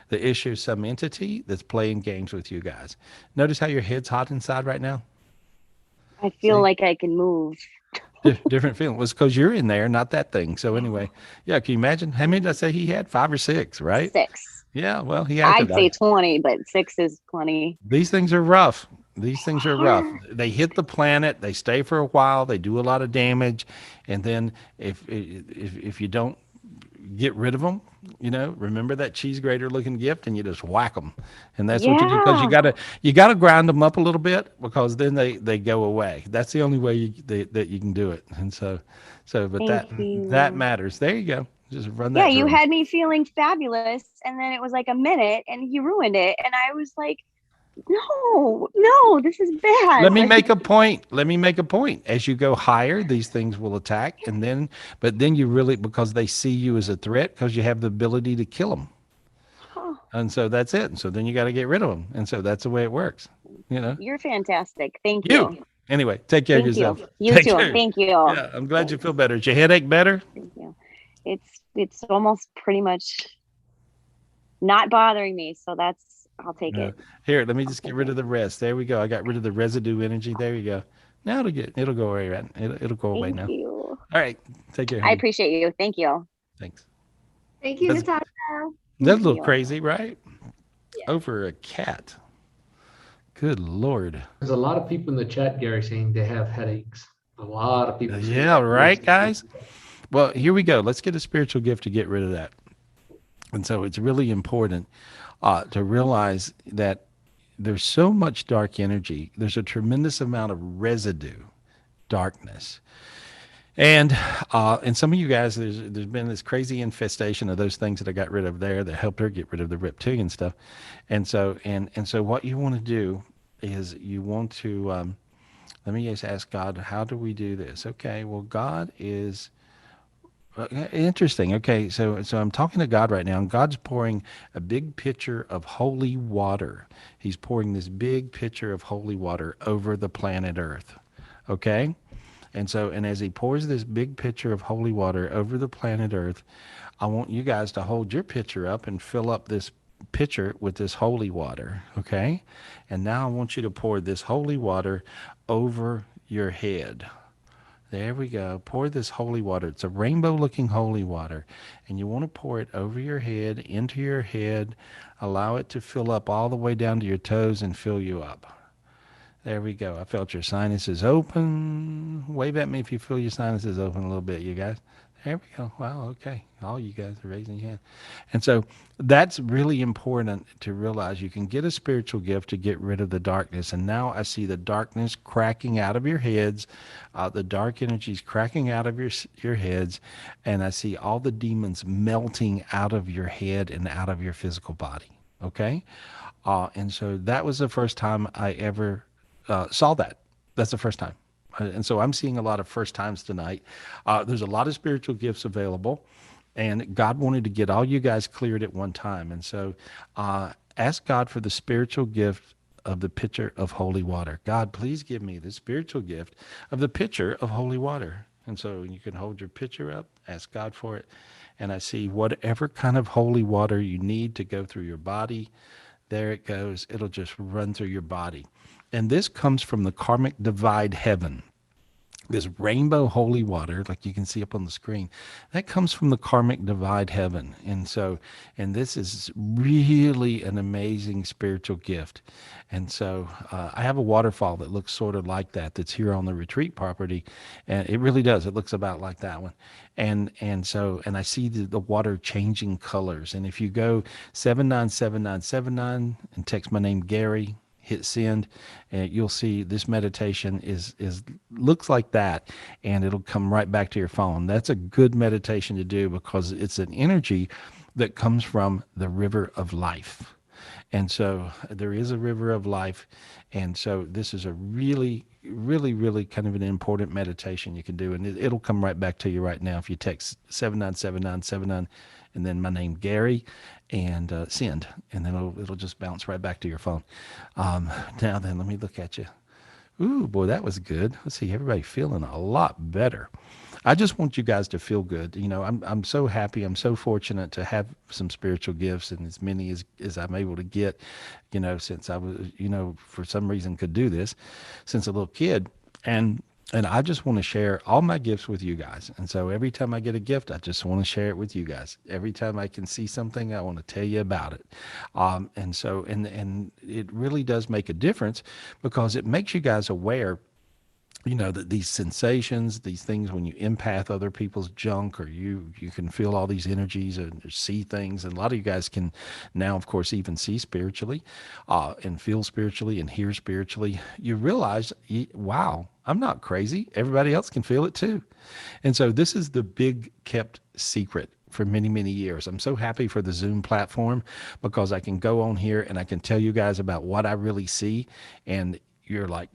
The issue is some entity that's playing games with you guys. Notice how your head's hot inside right now? I feel like I can move. Different feeling. It was because you're in there, not that thing. So anyway, yeah, can you imagine? How many did I say he had? 5 or 6, right? 6. Yeah, well, I'd say 20, but 6 is plenty. These things are rough. They hit the planet. They stay for a while. They do a lot of damage. And then if you don't get rid of them, remember that cheese grater looking gift, and you just whack them. And that's what you do, because you gotta grind them up a little bit, because then they go away. That's the only way that you can do it. And so but that matters. There you go. Just run that. Yeah, you had me feeling fabulous, and then it was like a minute and you ruined it, and I was like, no, this is bad. Let me make a point. As you go higher, these things will attack, but then you really, because they see you as a threat, because you have the ability to kill them. And so that's it. And so then you got to get rid of them. And so that's the way it works. You're fantastic. Thank you. Anyway, take care of yourself. You too. Thank you. Yeah, I'm glad you feel better. Is your headache better? Thank you. It's almost pretty much not bothering me. So I'll take it. Here, let me just get rid of the rest. There we go. I got rid of the residue energy. There you go. Now it'll go away. Right? It'll go away now. Thank you. All right. Take care. I appreciate you. Thank you. Thanks. Thank you, Natasha. That's a little crazy, right? Yeah. Over a cat. Good Lord. There's a lot of people in the chat, Gary, saying they have headaches. A lot of people. Yeah, right, guys? Well, here we go. Let's get a spiritual gift to get rid of that. And so it's really important to realize that there's so much dark energy. There's a tremendous amount of residue, darkness. And some of you guys, there's been this crazy infestation of those things that I got rid of there that helped her get rid of the reptilian stuff. And so what you want to do is you want to, let me just ask God, how do we do this? Okay, well, God is interesting. Okay, so I'm talking to God right now, and God's pouring a big pitcher of holy water. He's pouring this big pitcher of holy water over the planet Earth. Okay? And as he pours this big pitcher of holy water over the planet Earth, I want you guys to hold your pitcher up and fill up this pitcher with this holy water, okay? And now I want you to pour this holy water over your head. There we go. Pour this holy water. It's a rainbow-looking holy water. And you want to pour it over your head, into your head. Allow it to fill up all the way down to your toes and fill you up. There we go. I felt your sinuses open. Wave at me if you feel your sinuses open a little bit, you guys. There we go. Wow, okay. All you guys are raising your hand. And so that's really important to realize. You can get a spiritual gift to get rid of the darkness. And now I see the darkness cracking out of your heads, the dark energies cracking out of your heads, and I see all the demons melting out of your head and out of your physical body. Okay? And so that was the first time I ever saw that. That's the first time. And so I'm seeing a lot of first times tonight. There's a lot of spiritual gifts available, and God wanted to get all you guys cleared at one time. And so ask God for the spiritual gift of the pitcher of holy water. God, please give me the spiritual gift of the pitcher of holy water. And so you can hold your pitcher up, ask God for it. And I see whatever kind of holy water you need to go through your body, there it goes. It'll just run through your body. And this comes from the karmic divide heaven. This rainbow holy water, like you can see up on the screen, that comes from the karmic divide heaven. And this is really an amazing spiritual gift. And so I have a waterfall that looks sort of like that, that's here on the retreat property. And it really does. It looks about like that one. And I see the water changing colors. And if you go 797979 and text my name, Gary, hit send, and you'll see this meditation is looks like that, and it'll come right back to your phone. That's a good meditation to do because it's an energy that comes from the river of life. And so there is a river of life. And so this is a really, really, really kind of an important meditation you can do. And it'll come right back to you right now if you text 797979 and then my name, Gary, and send. And then it'll just bounce right back to your phone. Now then, let me look at you. Ooh, boy, that was good. Let's see, everybody feeling a lot better. I just want you guys to feel good. You know, I'm so happy. I'm so fortunate to have some spiritual gifts, and as many as I'm able to get, you know, since I was, you know, for some reason could do this since a little kid. And I just want to share all my gifts with you guys. And so every time I get a gift, I just want to share it with you guys. Every time I can see something, I want to tell you about it. And it really does make a difference because it makes you guys aware, you know, that these sensations, these things, when you empath other people's junk, or you can feel all these energies and see things. And a lot of you guys can now, of course, even see spiritually, and feel spiritually and hear spiritually. You realize, wow, I'm not crazy. Everybody else can feel it too. And so this is the big kept secret for many, many years. I'm so happy for the Zoom platform because I can go on here and I can tell you guys about what I really see. And you're like,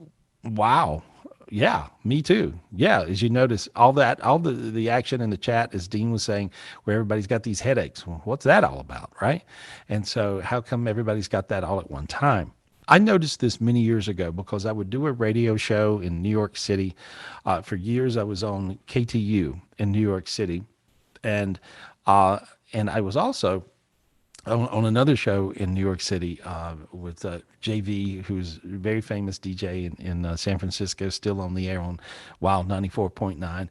wow. Yeah, me too. Yeah, as you notice, all the action in the chat, as Dean was saying, where everybody's got these headaches. Well, what's that all about, right? And so how come everybody's got that all at one time? I noticed this many years ago because I would do a radio show in New York City. For years, I was on KTU in New York City, and I was also on another show in New York City with JV, who's a very famous DJ in San Francisco, still on the air on Wild 94.9.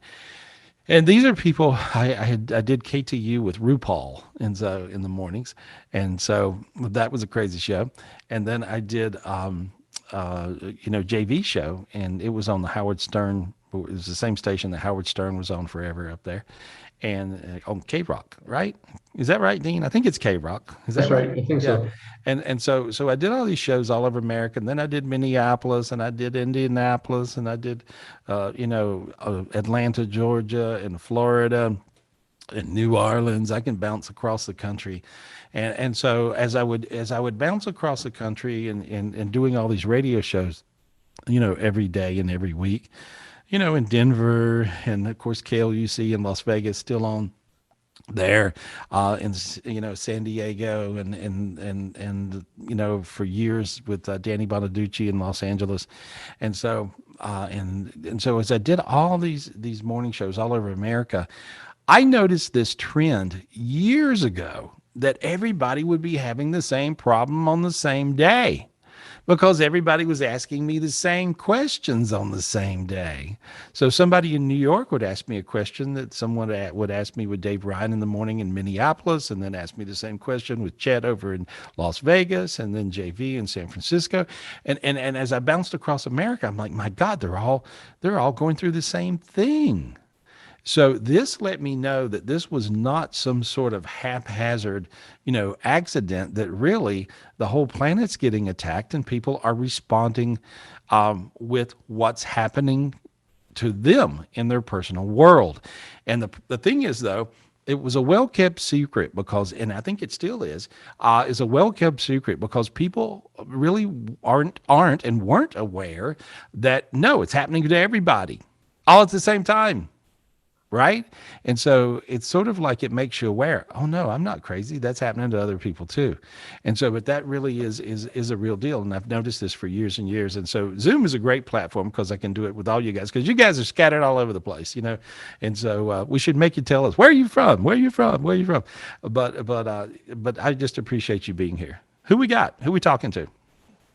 And these are people, I did KTU with RuPaul in the mornings. And so that was a crazy show. And then I did, JV show, and it was on the Howard Stern. It was the same station that Howard Stern was on forever up there. And on K-Rock, right? Is that right, Dean? I think it's K-Rock. Is that That's right. I think so. And so I did all these shows all over America. And then I did Minneapolis, and I did Indianapolis, and I did, Atlanta, Georgia, and Florida, and New Orleans. I can bounce across the country. And so as I would bounce across the country and doing all these radio shows, you know, every day and every week, you know, in Denver, and of course KLUC in Las Vegas, still on there, in, you know, San Diego, and you know, for years with Danny Bonaducci in Los Angeles. And so and so as I did all these morning shows all over America, I noticed this trend years ago that everybody would be having the same problem on the same day. Because everybody was asking me the same questions on the same day. So somebody in New York would ask me a question that someone would ask me with Dave Ryan in the morning in Minneapolis, and then ask me the same question with Chet over in Las Vegas, and then JV in San Francisco. And as I bounced across America, I'm like, my God, they're all going through the same thing. So this let me know that this was not some sort of haphazard, accident, that really the whole planet's getting attacked and people are responding with what's happening to them in their personal world. And the thing is, though, it was a well-kept secret because, and I think it still is a well-kept secret because people really aren't and weren't aware that, no, it's happening to everybody all at the same time. Right. And so it's sort of like it makes you aware. Oh, no, I'm not crazy. That's happening to other people, too. And so but that really is a real deal. And I've noticed this for years and years. And so Zoom is a great platform because I can do it with all you guys, because you guys are scattered all over the place, And so we should make you tell us, where are you from? Where are you from? Where are you from? But I just appreciate you being here. Who we got? Who we talking to?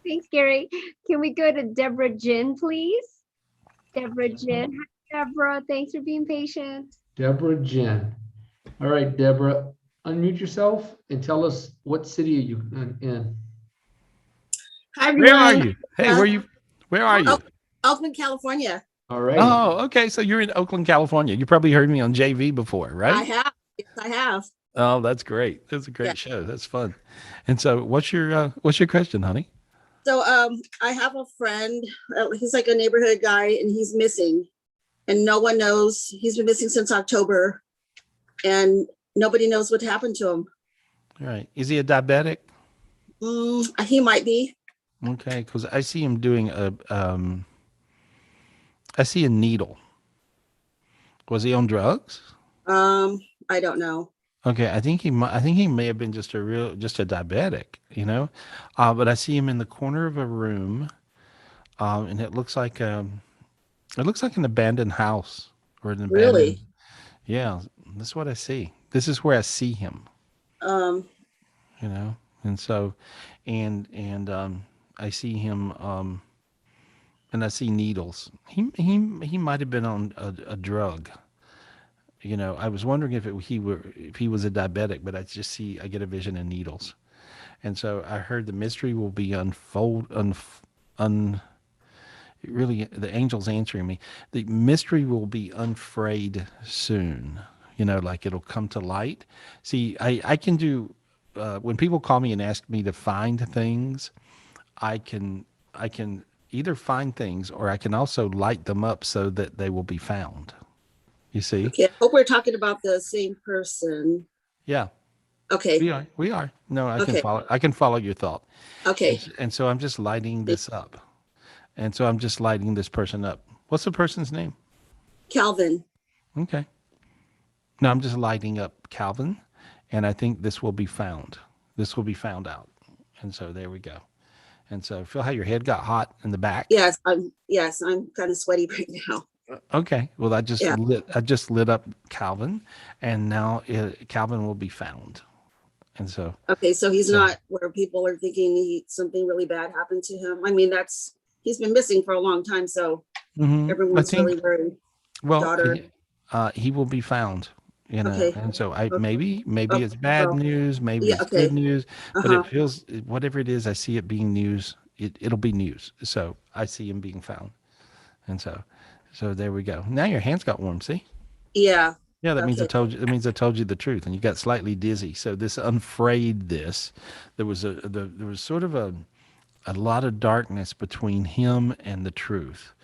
Thanks, Gary. Can we go to Deborah Jin, please? Deborah Jin. Hi, Deborah, thanks for being patient. Deborah Jen. All right, Deborah, unmute yourself and tell us what city are you in? Hi, everyone. Where are you? Hey, where are you? Oakland, California. All right. Oh, okay. So you're in Oakland, California. You probably heard me on JV before, right? I have. Yes, I have. Oh, that's great. That's a great show. That's fun. And so what's your question, honey? So I have a friend. He's like a neighborhood guy, and he's missing. And no one knows. He's been missing since October, and nobody knows what happened to him. All right. Is he a diabetic? He might be. Okay, because I see him doing I see a needle. Was he on drugs? I don't know. Okay, I think he may have been just a diabetic, but I see him in the corner of a room, and it looks like an abandoned house or an abandoned. Really? Yeah, that's what I see. This is where I see him. And so, and I see him, and I see needles. He might have been on a drug. I was wondering if he was a diabetic, but I get a vision of needles. And so I heard the mystery will be really, the angel's answering me. The mystery will be unfrayed soon, like it'll come to light. See, I can do, when people call me and ask me to find things, I can either find things or I can also light them up so that they will be found. You see? Okay, I hope we're talking about the same person. Yeah. Okay. We are. No, I Okay. can follow your thought. Okay. And so I'm just lighting this up. And so I'm just lighting this person up. What's the person's name? Calvin. Okay. No, I'm just lighting up Calvin, and I think this will be found. This will be found out. And so there we go. And so feel how your head got hot in the back? Yes, I'm kind of sweaty right now. Okay. Well, I just lit up Calvin, and now Calvin will be found. And so. Okay, so he's not where people are thinking something really bad happened to him. I mean, he's been missing for a long time, so everyone's really worried. Well, he will be found. Okay. And so maybe it's bad news, maybe it's good news, but it feels, whatever it is, I see it being news. It'll be news. So I see him being found. And so there we go. Now your hands got warm, see? Yeah. Yeah, that means I told you. That means I told you the truth, and you got slightly dizzy. So this unfrayed this. There was sort of a lot of darkness between him and the truth,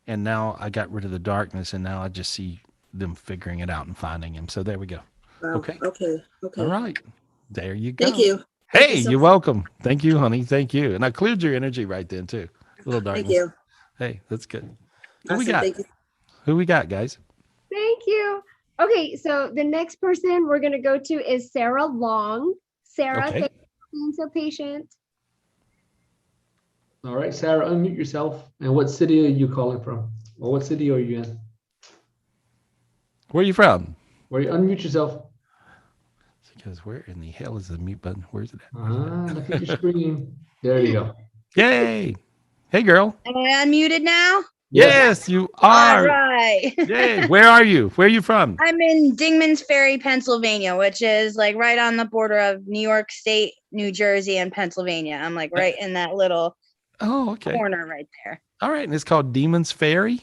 and now I got rid of the darkness, and now I just see them figuring it out and finding him. So there we go. Wow. Okay. Okay. All right. There you go. Thank you. Hey, you're welcome. Thank you, honey. Thank you. And I cleared your energy right then too. A little darkness. Thank you. Hey, that's good. Awesome. We got? Thank you. Who we got, guys? Thank you. Okay, so the next person we're going to go to is Sarah Long. Sarah, Okay. thank you for being so patient. All right, Sarah, unmute yourself. And what city are you calling from? Or what city are you in? Where are you from? Where you unmute yourself. Because where in the hell is the mute button? Where's it at? Look at your screen. There you go. Yay. Hey, girl. Am I unmuted now? Yes, you All are. right. Yay. Where are you? Where are you from? I'm in Dingman's Ferry, Pennsylvania, which is like right on the border of New York State, New Jersey, and Pennsylvania. I'm like right in that little corner right there. All right. And it's called Demon's Ferry?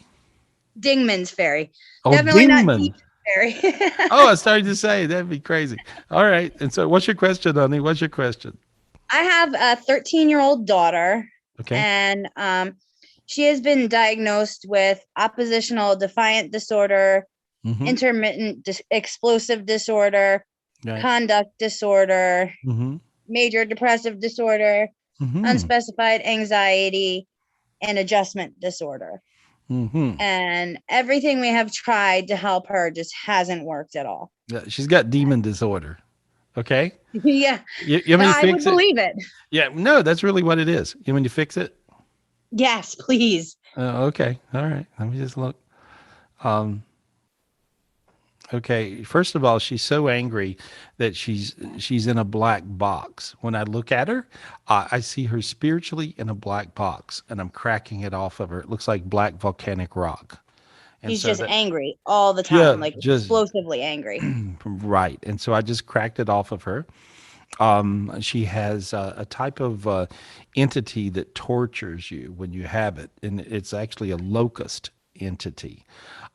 Dingman's Ferry. Oh, Definitely not Dingman. Deep Ferry. Oh, I started to say that'd be crazy. All right. And so what's your question, honey? What's your question? I have a 13-year-old daughter. Okay. And she has been diagnosed with oppositional defiant disorder, intermittent explosive disorder, conduct disorder, major depressive disorder, unspecified anxiety, and adjustment disorder. And everything we have tried to help her just hasn't worked at all. Yeah, she's got demon disorder. Okay. Yeah. You want me to I fix would it? believe it. Yeah. No, that's really what it is. You want me to fix it? Yes, please. Okay. All right. Let me just look. Okay. First of all, she's so angry that she's in a black box. When I look at her, I see her spiritually in a black box, and I'm cracking it off of her. It looks like black volcanic rock. And She's so just angry all the time, Yeah, like just- explosively angry. Right. And so I just cracked it off of her. She has a type of entity that tortures you when you have it, and it's actually a locust entity.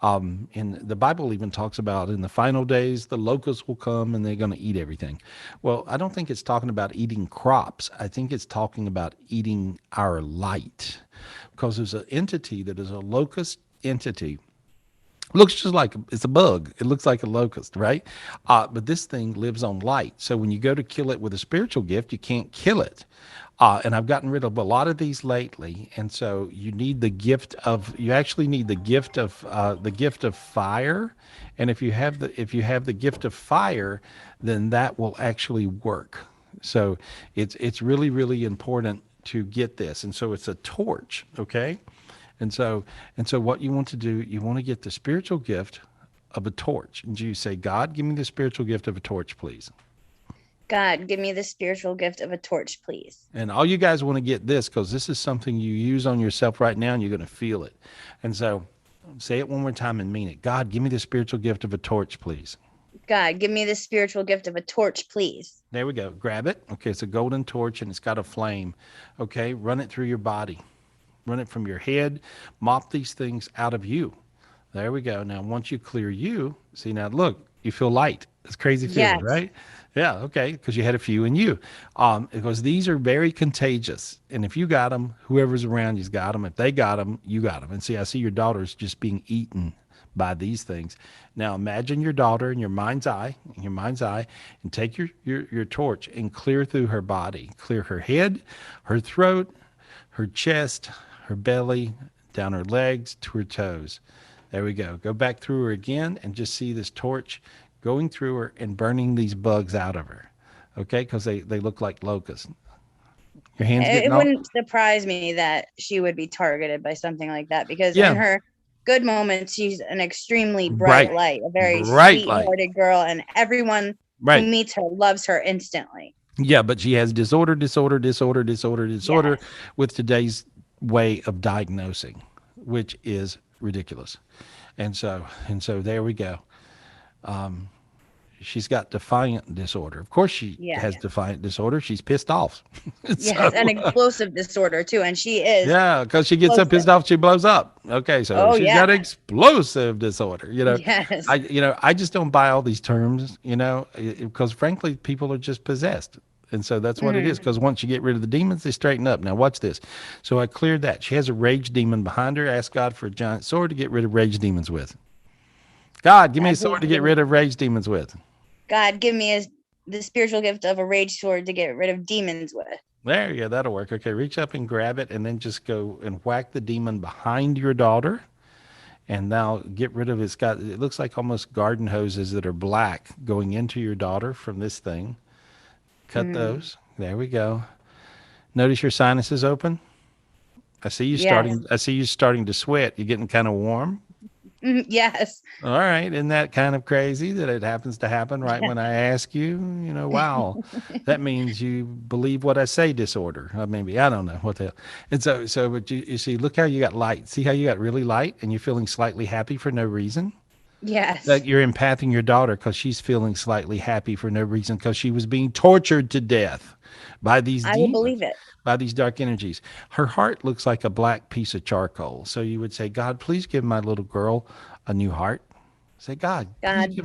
And the Bible even talks about in the final days, the locusts will come and they're going to eat everything. Well, I don't think it's talking about eating crops. I think it's talking about eating our light, because there's an entity that is a locust entity. Looks just like it's a bug. It looks like a locust, right? But this thing lives on light. So when you go to kill it with a spiritual gift, you can't kill it. And I've gotten rid of a lot of these lately. And so you need the gift of. You actually need the gift of fire. And if you have the gift of fire, then that will actually work. So it's really, really important to get this. And so it's a torch, okay? And so what you want to do, you want to get the spiritual gift of a torch. And you say, God, give me the spiritual gift of a torch, please. God, give me the spiritual gift of a torch, please. And all you guys want to get this, because this is something you use on yourself right now, and you're going to feel it. And so say it one more time and mean it. God, give me the spiritual gift of a torch, please. God, give me the spiritual gift of a torch, please. There we go. Grab it. Okay, it's a golden torch, and it's got a flame. Okay, run it through your body. Run it from your head, mop these things out of you. There we go. Now, once you clear you, see now, look, you feel light. It's crazy feeling, Yes. right? Yeah, okay, because you had a few in you. Because these are very contagious. And if you got them, whoever's around you's got them. If they got them, you got them. And see, I see your daughter's just being eaten by these things. Now, imagine your daughter in your mind's eye, and take your torch and clear through her body. Clear her head, her throat, her chest, her belly, down her legs to her toes. There we go. Go back through her again and just see this torch going through her and burning these bugs out of her. Okay? Because they look like locusts. Your hands It getting all... wouldn't surprise me that she would be targeted by something like that, because Yeah. in her good moments, she's an extremely bright light, a very Bright light. sweet-hearted girl, and everyone Right. who meets her loves her instantly. Yeah, but she has disorder with today's way of diagnosing, which is ridiculous. And so there we go. She's got defiant disorder. Of course she has defiant disorder. She's pissed off. Yes, and explosive disorder too, and she is. Yeah, because she gets so pissed off, she blows up. Okay, so she's got explosive disorder. Yes. I just don't buy all these terms, because frankly, people are just possessed. And so that's what it is, because once you get rid of the demons, they straighten up. Now, watch this. So I cleared that. She has a rage demon behind her. Ask God for a giant sword to get rid of rage demons with. God, give me a sword to get rid of rage demons with. God, give me the spiritual gift of a rage sword to get rid of demons with. There you go. That'll work. Okay, reach up and grab it, and then just go and whack the demon behind your daughter. And now get rid of it. It looks like almost garden hoses that are black going into your daughter from this thing. Cut those. There we go. Notice your sinuses open. I see you starting to sweat. You're getting kind of warm. Yes. All right. Isn't that kind of crazy that it happens to happen right when I ask you? Wow. That means you believe what I say disorder. Maybe. I don't know what the hell. And but you see, look how you got light. See how you got really light and you're feeling slightly happy for no reason? Yes. That you're empathing your daughter because she's feeling slightly happy for no reason because she was being tortured to death by these I will demons, believe it. by these dark energies. Her heart looks like a black piece of charcoal. So you would say, God, please give my little girl a new heart. Say, God,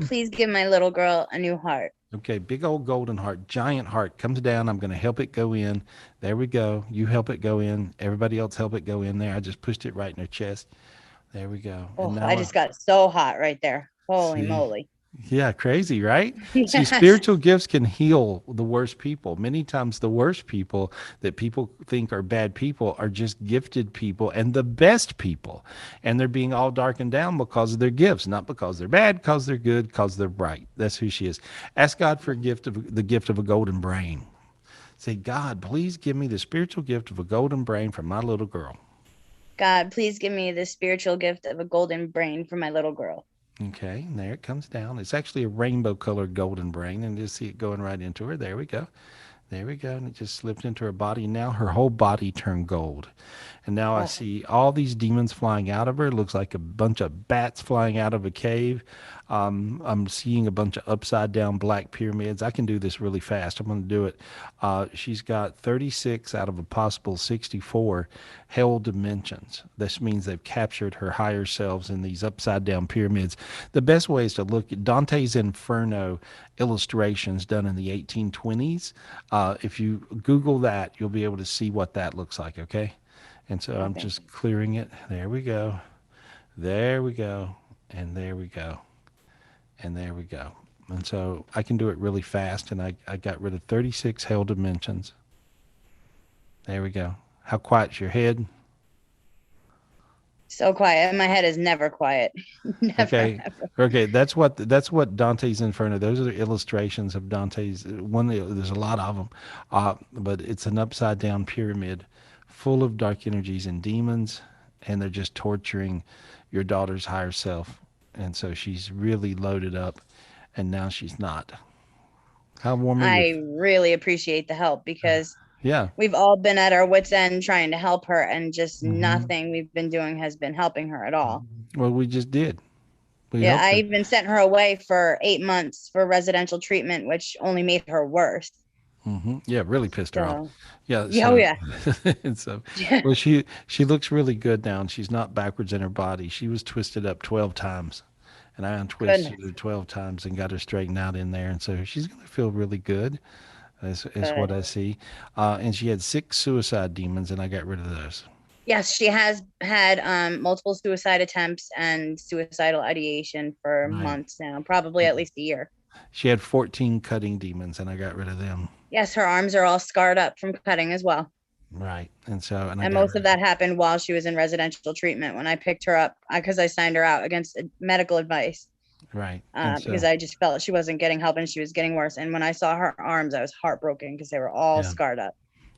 please give my little girl a new heart. Okay, big old golden heart, giant heart comes down. I'm going to help it go in. There we go. You help it go in. Everybody else help it go in there. I just pushed it right in her chest. There we go. Oh, I just got so hot right there. Holy moly. Yeah, crazy, right? Yes. See, spiritual gifts can heal the worst people. Many times the worst people that people think are bad people are just gifted people and the best people. And they're being all darkened down because of their gifts, not because they're bad, because they're good, because they're bright. That's who she is. Ask God for the gift of a golden brain. Say, God, please give me the spiritual gift of a golden brain for my little girl. God, please give me the spiritual gift of a golden brain for my little girl. Okay, and there it comes down. It's actually a rainbow colored golden brain, and just see it going right into her. There we go. There we go. And it just slipped into her body. Now her whole body turned gold. And now I see all these demons flying out of her. It looks like a bunch of bats flying out of a cave. I'm seeing a bunch of upside down black pyramids. I can do this really fast. I'm going to do it. She's got 36 out of a possible 64 hell dimensions. This means they've captured her higher selves in these upside down pyramids. The best way is to look at Dante's Inferno illustrations done in the 1820s. If you Google that, you'll be able to see what that looks like, okay? And so I'm just clearing it. There we go. There we go. And there we go. And there we go. And so I can do it really fast, and I got rid of 36 hell dimensions. There we go. How quiet's your head? So quiet. My head is never quiet. Never, okay. Ever. Okay. That's what Dante's Inferno. Those are the illustrations of Dante's. There's a lot of them, but it's an upside down pyramid full of dark energies and demons, and they're just torturing your daughter's higher self. And so she's really loaded up, and now she's not. How warm are you? I really appreciate the help because yeah, we've all been at our wits' end trying to help her, and just nothing we've been doing has been helping her at all. Well, we just did. I even sent her away for 8 months for residential treatment, which only made her worse. Yeah, really pissed her off. Yeah. Oh yeah. And so, well, she looks really good now, and she's not backwards in her body. She was twisted up 12 times, and I untwisted her 12 times and got her straightened out in there. And so she's going to feel really good. Is what I see. And she had 6 suicide demons, and I got rid of those. Yes, she has had multiple suicide attempts and suicidal ideation for months now, probably at least a year. She had 14 cutting demons, and I got rid of them. Yes, her arms are all scarred up from cutting as well. Right. And so, and most of that happened while she was in residential treatment when I picked her up because I signed her out against medical advice. Right. Because I just felt she wasn't getting help and she was getting worse. And when I saw her arms, I was heartbroken because they were all scarred up.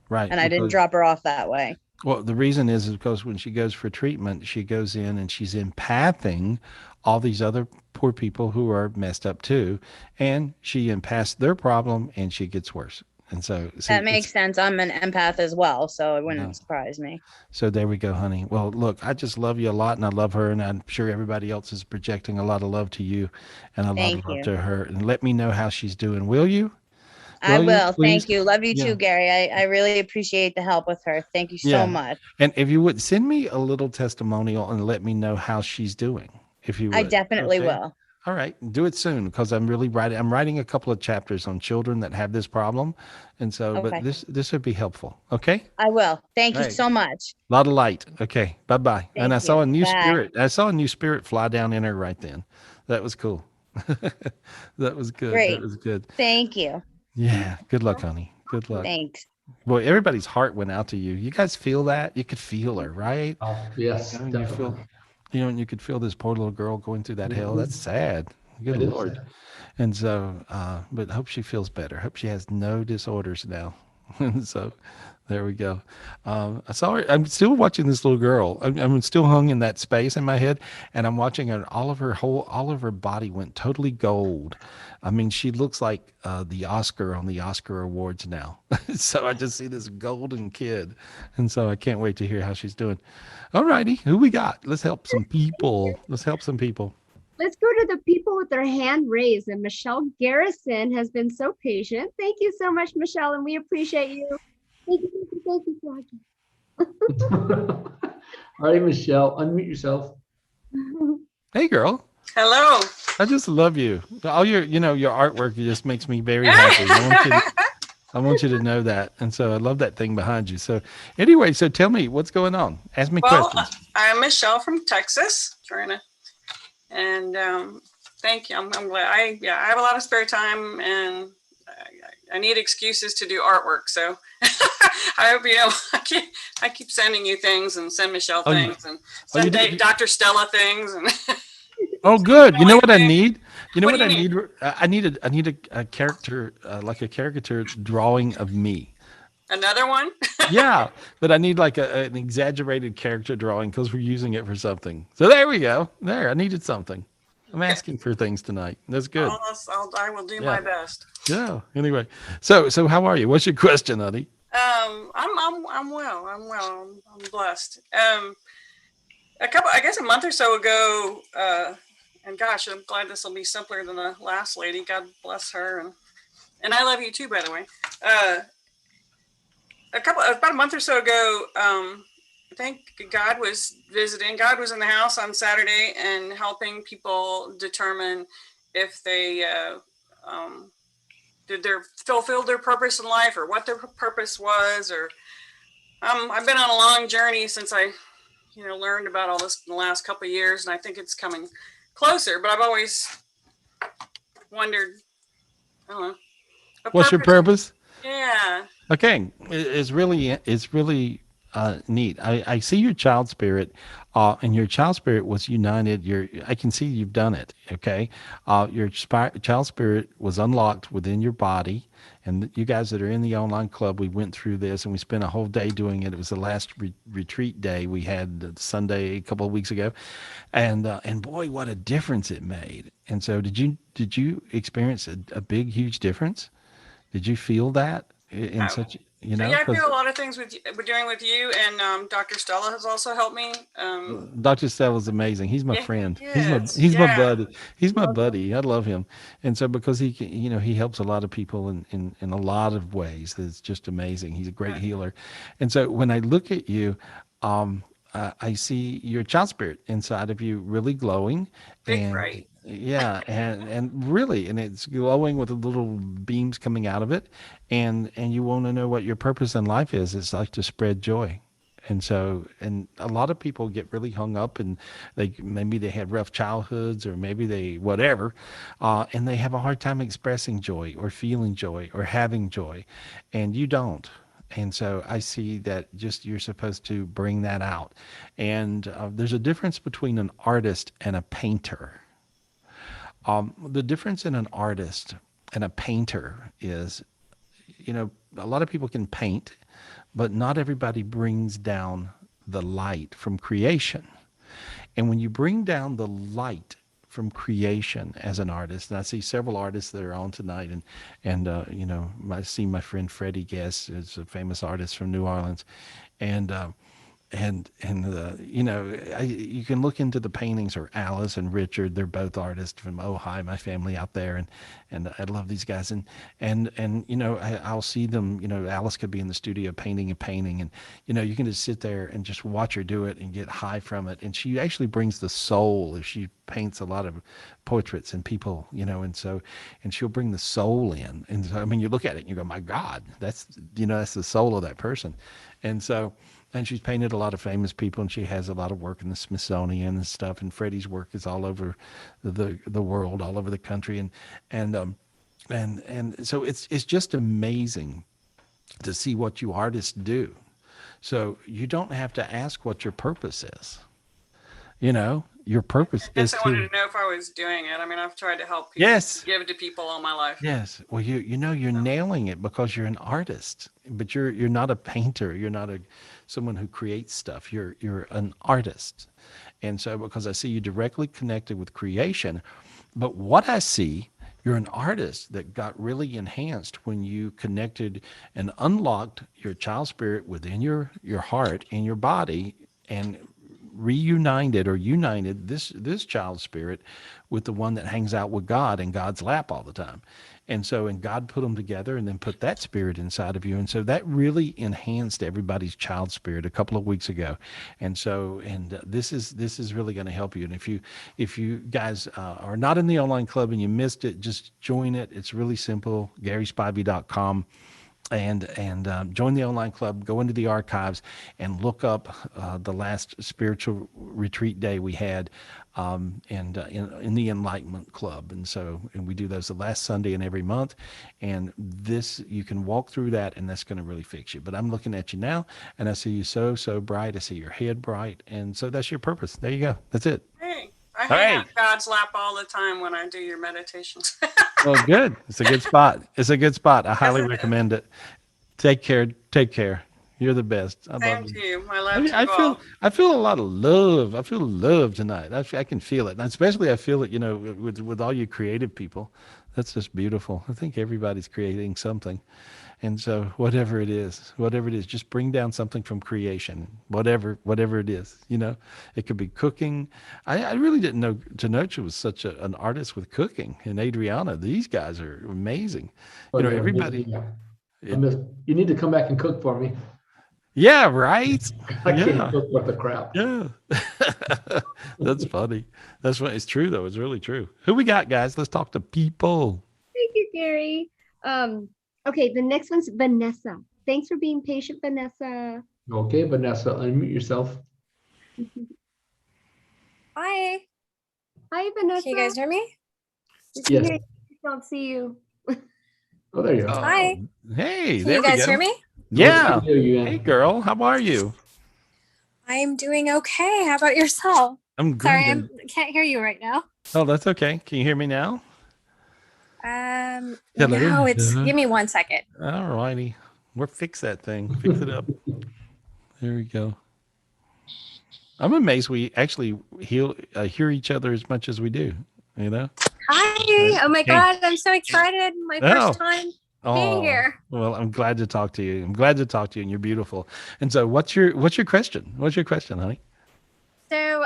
Right. And I didn't drop her off that way. Well, the reason is because when she goes for treatment, she goes in and she's empathing all these other poor people who are messed up too. And she empaths their problem and she gets worse. And so that makes sense. I'm an empath as well, so it wouldn't surprise me. So there we go, honey. Well, look, I just love you a lot, and I love her, and I'm sure everybody else is projecting a lot of love to you and a lot of love to her. And let me know how she's doing, will you? I will. Thank you. Love you too, Gary. I really appreciate the help with her. Thank you so much. And if you would send me a little testimonial and let me know how she's doing, if you would. I definitely will. All right, do it soon because I'm writing a couple of chapters on children that have this problem, and so but this would be helpful. Okay. I will. Thank you so much. A lot of light. Okay. Bye. And I saw a new spirit. I saw a new spirit fly down in her right then. That was cool. That was good. Great. That was good. Thank you. Yeah. Good luck, honey. Good luck. Thanks. Boy, everybody's heart went out to you. You guys feel that? You could feel her, right? Oh, yes. And you could feel this poor little girl going through that hell. That's sad. Good Lord. Sad. And so, but hope she feels better. Hope she has no disorders now. And so There we go. I saw her. I'm still watching this little girl. I'm still hung in that space in my head, and I'm watching her. All of her body went totally gold. I mean, she looks like the Oscar on the Oscar Awards now. So I just see this golden kid, and so I can't wait to hear how she's doing. All righty, who we got? Let's help some people. Let's help some people. Let's go to the people with their hand raised. And Michelle Garrison has been so patient. Thank you so much, Michelle, and we appreciate you. Thank you, All right, Michelle, unmute yourself. Hey, girl. Hello. I just love you. All your artwork just makes me very happy. I want you to know that. And so I love that thing behind you. So anyway, so tell me what's going on. Ask me questions. I'm Michelle from Texas, and thank you. I'm glad. I have a lot of spare time, and I need excuses to do artwork. So I hope I keep sending you things and send Michelle things and send Dr. Stella things and. Oh, good. You know what I need? You know what I need? I need a character, like a caricature drawing of me. Another one? Yeah, but I need like an exaggerated character drawing because we're using it for something. So there we go. There, I needed something. I'm asking for things tonight. That's good. I will do my best. Yeah. Anyway, so how are you? What's your question, honey? I'm well. I'm blessed. A month or so ago, and gosh, I'm glad this will be simpler than the last lady. God bless her, and I love you too, by the way. About a month or so ago, I think God was visiting. God was in the house on Saturday and helping people determine if they did fulfill their purpose in life, or what their purpose was. Or I've been on a long journey since I learned about all this in the last couple of years, and I think it's coming closer, but I've always wondered, I don't know. What's your purpose? Yeah. Okay. It's really neat. I see your child spirit, and your child spirit was united. I can see you've done it. Okay. Your child spirit was unlocked within your body. And you guys that are in the online club, we went through this and we spent a whole day doing it. It was the last retreat day we had Sunday a couple of weeks ago, and boy, what a difference it made. And so, did you experience a big, huge difference? Did you feel that in such? Yeah, I feel a lot of things we're doing with you, and Dr. Stella has also helped me. Dr. Stella's amazing. He's my friend. He's my buddy. He's my buddy. I love him. And so because he helps a lot of people in a lot of ways. That's just amazing. He's a great healer. And so when I look at you, I see your child spirit inside of you really glowing. Big bright. Yeah, and really, and it's glowing with the little beams coming out of it, and you want to know what your purpose in life is. It's like to spread joy. And so, and a lot of people get really hung up, and maybe they had rough childhoods, or maybe they whatever, and they have a hard time expressing joy or feeling joy or having joy, and you don't. And so I see that just you're supposed to bring that out. And there's a difference between an artist and a painter. The difference in an artist and a painter is, a lot of people can paint, but not everybody brings down the light from creation. And when you bring down the light from creation as an artist, and I see several artists that are on tonight, and I see my friend Freddie Guest is a famous artist from New Orleans, and you can look into the paintings, or Alice and Richard. They're both artists from Ojai, my family out there, and I love these guys. And I'll see them. Alice could be in the studio painting a painting, and you can just sit there and just watch her do it and get high from it. And she actually brings the soul. If she paints a lot of portraits and people, and she'll bring the soul in. And so, you look at it and you go, my God, that's the soul of that person. And so. And she's painted a lot of famous people, and she has a lot of work in the Smithsonian and stuff. And Freddie's work is all over the world, all over the country, and so it's just amazing to see what you artists do. So you don't have to ask what your purpose is. You know, your purpose I is guess I wanted to. to know if I was doing it. I mean, I've tried to help people, Yes. give to people all my life. Yes. Well, you know you're nailing it because you're an artist, but you're not a painter. You're not someone who creates stuff. You're an artist. And so because I see you directly connected with creation, but what I see, you're an artist that got really enhanced when you connected and unlocked your child spirit within your heart and your body and reunited or united this child spirit with the one that hangs out with God in God's lap all the time. And God put them together and then put that spirit inside of you. And so that really enhanced everybody's child spirit a couple of weeks ago. This is really going to help you. And if you guys are not in the online club and you missed it, just join it. It's really simple. GarySpivey.com. And join the online club, go into the archives and look up the last spiritual retreat day we had in the Enlightenment Club. And we do those the last Sunday in every month. And this, you can walk through that and that's going to really fix you. But I'm looking at you now and I see you so bright. I see your head bright. And so that's your purpose. There you go. That's it. Hey, I hang out in God's lap all the time when I do your meditations. Well, good. It's a good spot. It's a good spot. I highly recommend it. Take care. Take care. You're the best. I Same love to you. you. I love you all. I feel a lot of love. I feel love tonight. I can feel it. And especially I feel it, you know, with all you creative people. That's just beautiful. I think everybody's creating something. And so whatever it is, just bring down something from creation, whatever it is, you know, it could be cooking. I really didn't know Tenocha was such an artist with cooking, and Adriana, these guys are amazing. You know, everybody. You need to come back and cook for me. Yeah, right. I can't cook worth the crap. Yeah. That's funny. That's what it's true though. It's really true. Who we got, guys? Let's talk to people. Thank you, Gary. Okay, the next one's Vanessa. Thanks for being patient, Vanessa. Okay, Vanessa, unmute yourself. Hi. Hi, Vanessa. Can you guys hear me? Yes. I don't see you. Oh, there you go. Hi. Hey, Can there you we guys go. hear me? Yeah. Good to hear you, Hey, girl. How are you? I'm doing okay. How about yourself? I'm good. Sorry, I can't hear you right now. Oh, that's okay. Can you hear me now? Hello. No, give me 1 second. All righty. We'll fix that thing. Fix it up. There we go. I'm amazed we actually hear each other as much as we do, you know? Hi. Oh my God. I'm so excited. My first time being here. Well, I'm glad to talk to you. And you're beautiful. And so what's your question? What's your question, honey? So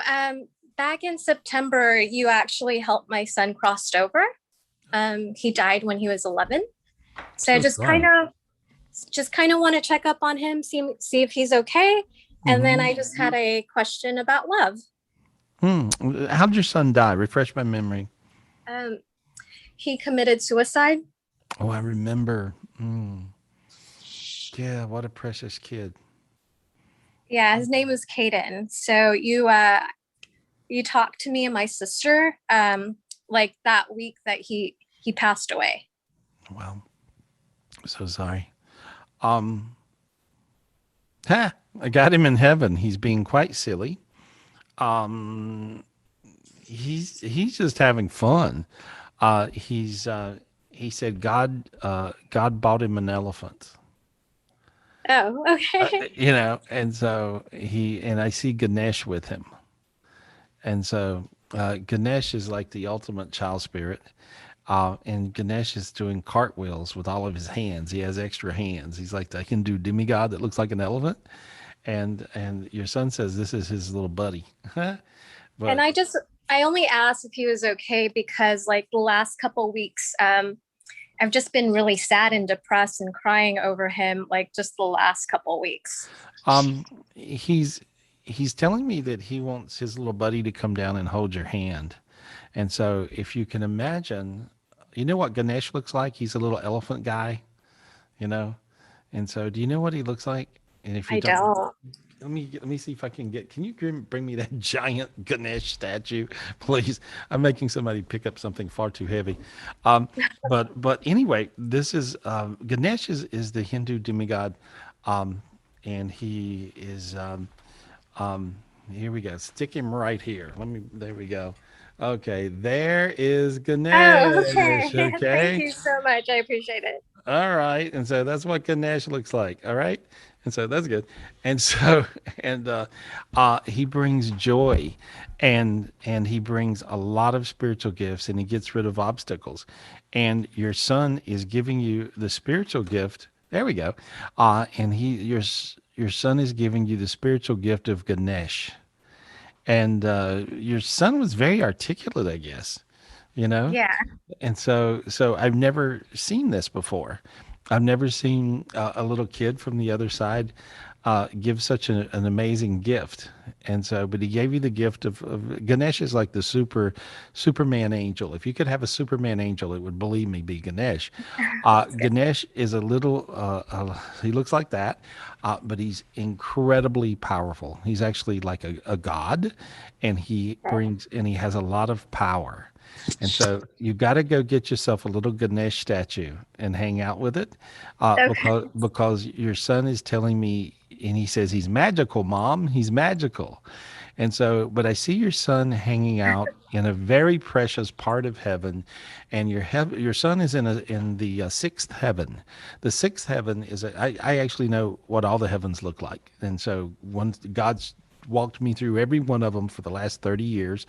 back in September, you actually helped my son cross over. He died when he was 11. So just kind of want to check up on him, see if he's okay. And then I just had a question about love. How did your son die? Refresh my memory. He committed suicide. Oh, I remember. Yeah, what a precious kid. Yeah, his name was Caden. So you talked to me and my sister like that week that he passed away. Wow. So sorry. I got him in heaven. He's being quite silly. He's just having fun. He said God bought him an elephant. Oh, okay. You know, and so I see Ganesh with him. And so Ganesh is like the ultimate child spirit. And Ganesh is doing cartwheels with all of his hands. He has extra hands. He's like the Hindu demigod that looks like an elephant. And your son says this is his little buddy. But, and I only asked if he was okay because like the last couple of weeks, I've just been really sad and depressed and crying over him, like just the last couple of weeks. He's telling me that he wants his little buddy to come down and hold your hand. And so if you can imagine, you know what Ganesh looks like? He's a little elephant guy, you know? And so do you know what he looks like? And if you don't. Let me see if I can you bring me that giant Ganesh statue, please? I'm making somebody pick up something far too heavy. But anyway, this is Ganesh is the Hindu demigod, and he is Here we go. Stick him right here. There we go. Okay, there is Oh, Ganesh. okay. Thank Okay. you so much. I appreciate it. All right. And so that's what Ganesh looks like. All right. And so that's good. And so, and he brings joy, and he brings a lot of spiritual gifts, and he gets rid of obstacles. And your son is giving you the spiritual gift. There we go. And your son is giving you the spiritual gift of Ganesh. And your son was very articulate, I guess, you know? Yeah. And so I've never seen this before. I've never seen a little kid from the other side give such an amazing gift. And so, but he gave you the gift of Ganesh is like the Superman angel. If you could have a Superman angel, it would, believe me, be Ganesh. Ganesh is a little, he looks like that, but he's incredibly powerful. He's actually like a god, and he has a lot of power. And so you got to go get yourself a little Ganesh statue and hang out with it, because your son is telling me, and he says he's magical, Mom. He's magical. And so, but I see your son hanging out in a very precious part of heaven, and your son is in the sixth heaven. The sixth heaven is I actually know what all the heavens look like, and so God's walked me through every one of them for the last 30 years.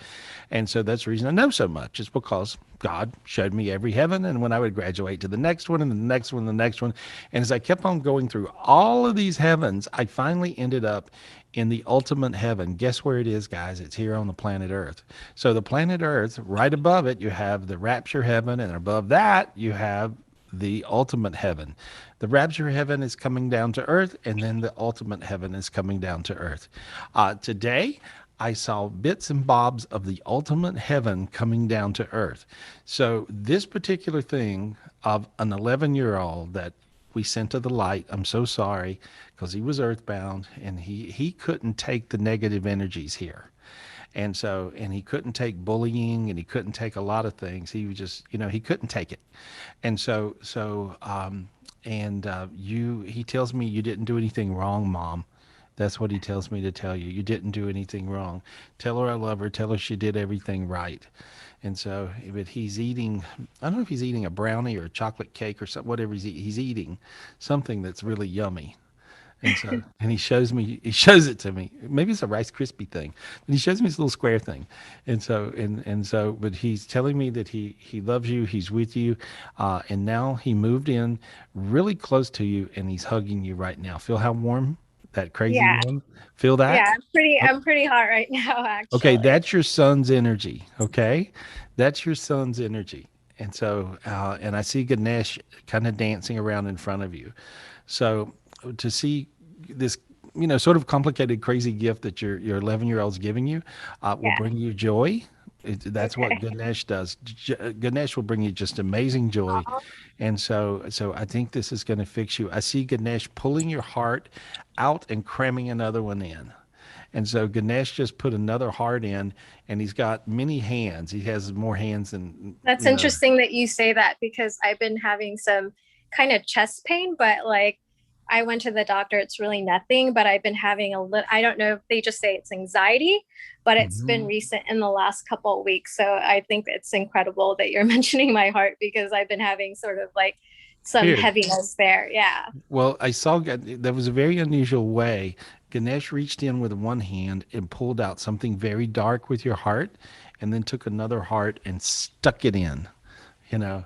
And so that's the reason I know so much, is because God showed me every heaven. And when I would graduate to the next one and the next one, and the next one. And as I kept on going through all of these heavens, I finally ended up in the ultimate heaven. Guess where it is, guys? It's here on the planet Earth. So the planet Earth, right above it, you have the rapture heaven. And above that, you have the ultimate heaven. The rapture heaven is coming down to earth, and then the ultimate heaven is coming down to earth. Today, I saw bits and bobs of the ultimate heaven coming down to earth. So this particular thing of an 11-year-old that we sent to the light, I'm so sorry, because he was earthbound, and he couldn't take the negative energies here. And so, and he couldn't take bullying, and he couldn't take a lot of things. He was just, he couldn't take it. And he tells me, you didn't do anything wrong, Mom. That's what he tells me to tell you. You didn't do anything wrong. Tell her I love her. Tell her she did everything right. And so, but he's eating, I don't know if he's eating a brownie or a chocolate cake or something, whatever he's eating something that's really yummy. And so, and he shows it to me. Maybe it's a Rice Krispie thing. And he shows me this little square thing. And so, but he's telling me that he loves you, he's with you. And now he moved in really close to you, and he's hugging you right now. Feel how warm that crazy warm? Feel that? Yeah, I'm pretty hot right now, actually. Okay, that's your son's energy. Okay, that's your son's energy. And so, and I see Ganesh kind of dancing around in front of you. So to see this, sort of complicated, crazy gift that your 11-year-old's giving you will bring you joy. That's what Ganesh does. Ganesh will bring you just amazing joy. And so I think this is going to fix you. I see Ganesh pulling your heart out and cramming another one in. And so Ganesh just put another heart in, and he's got many hands. He has more hands than. That's interesting that you say that, because I've been having some kind of chest pain, but I went to the doctor. It's really nothing, but I've been having I don't know if they just say it's anxiety, but it's been recent in the last couple of weeks. So I think it's incredible that you're mentioning my heart, because I've been having sort of some heaviness there. Yeah. Well, I saw that was a very unusual way. Ganesh reached in with one hand and pulled out something very dark with your heart, and then took another heart and stuck it in, and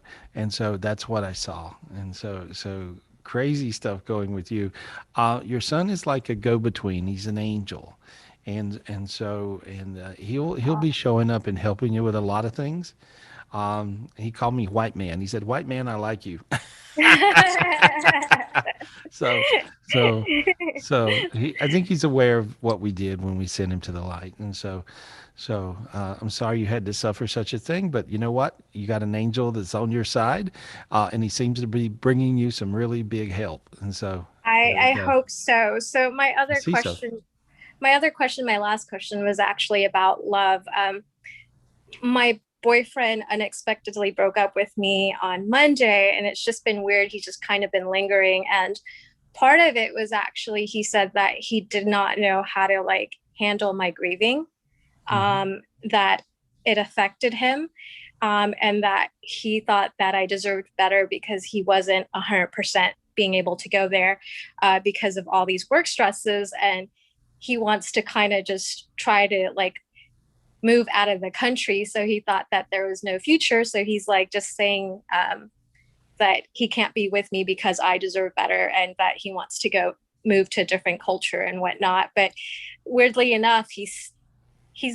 so that's what I saw. And so crazy stuff going with you. Your son is like a go-between. He's an angel. And he'll be showing up and helping you with a lot of things. He called me white man. He said, "White man, I like you." So I think he's aware of what we did when we sent him to the light. And so I'm sorry you had to suffer such a thing, but you know what? You got an angel that's on your side, and he seems to be bringing you some really big help. And so I hope so. So my last question was actually about love. My boyfriend unexpectedly broke up with me on Monday, and it's just been weird. He's just kind of been lingering, and part of it was actually, he said that he did not know how to handle my grieving, that it affected him, and that he thought that I deserved better because he wasn't 100% being able to go there because of all these work stresses. And he wants to kind of just try to like move out of the country. So he thought that there was no future. So he's like just saying that he can't be with me because I deserve better, and that he wants to go move to a different culture and whatnot. But weirdly enough, he's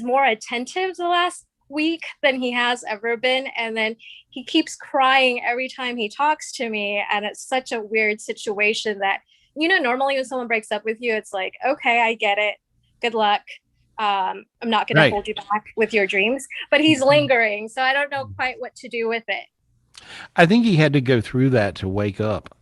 more attentive the last week than he has ever been. And then he keeps crying every time he talks to me. And it's such a weird situation that, you know, normally when someone breaks up with you, it's like, okay, I get it. Good luck. I'm not going to hold you back with your dreams, but he's lingering. So I don't know quite what to do with it. I think he had to go through that to wake up.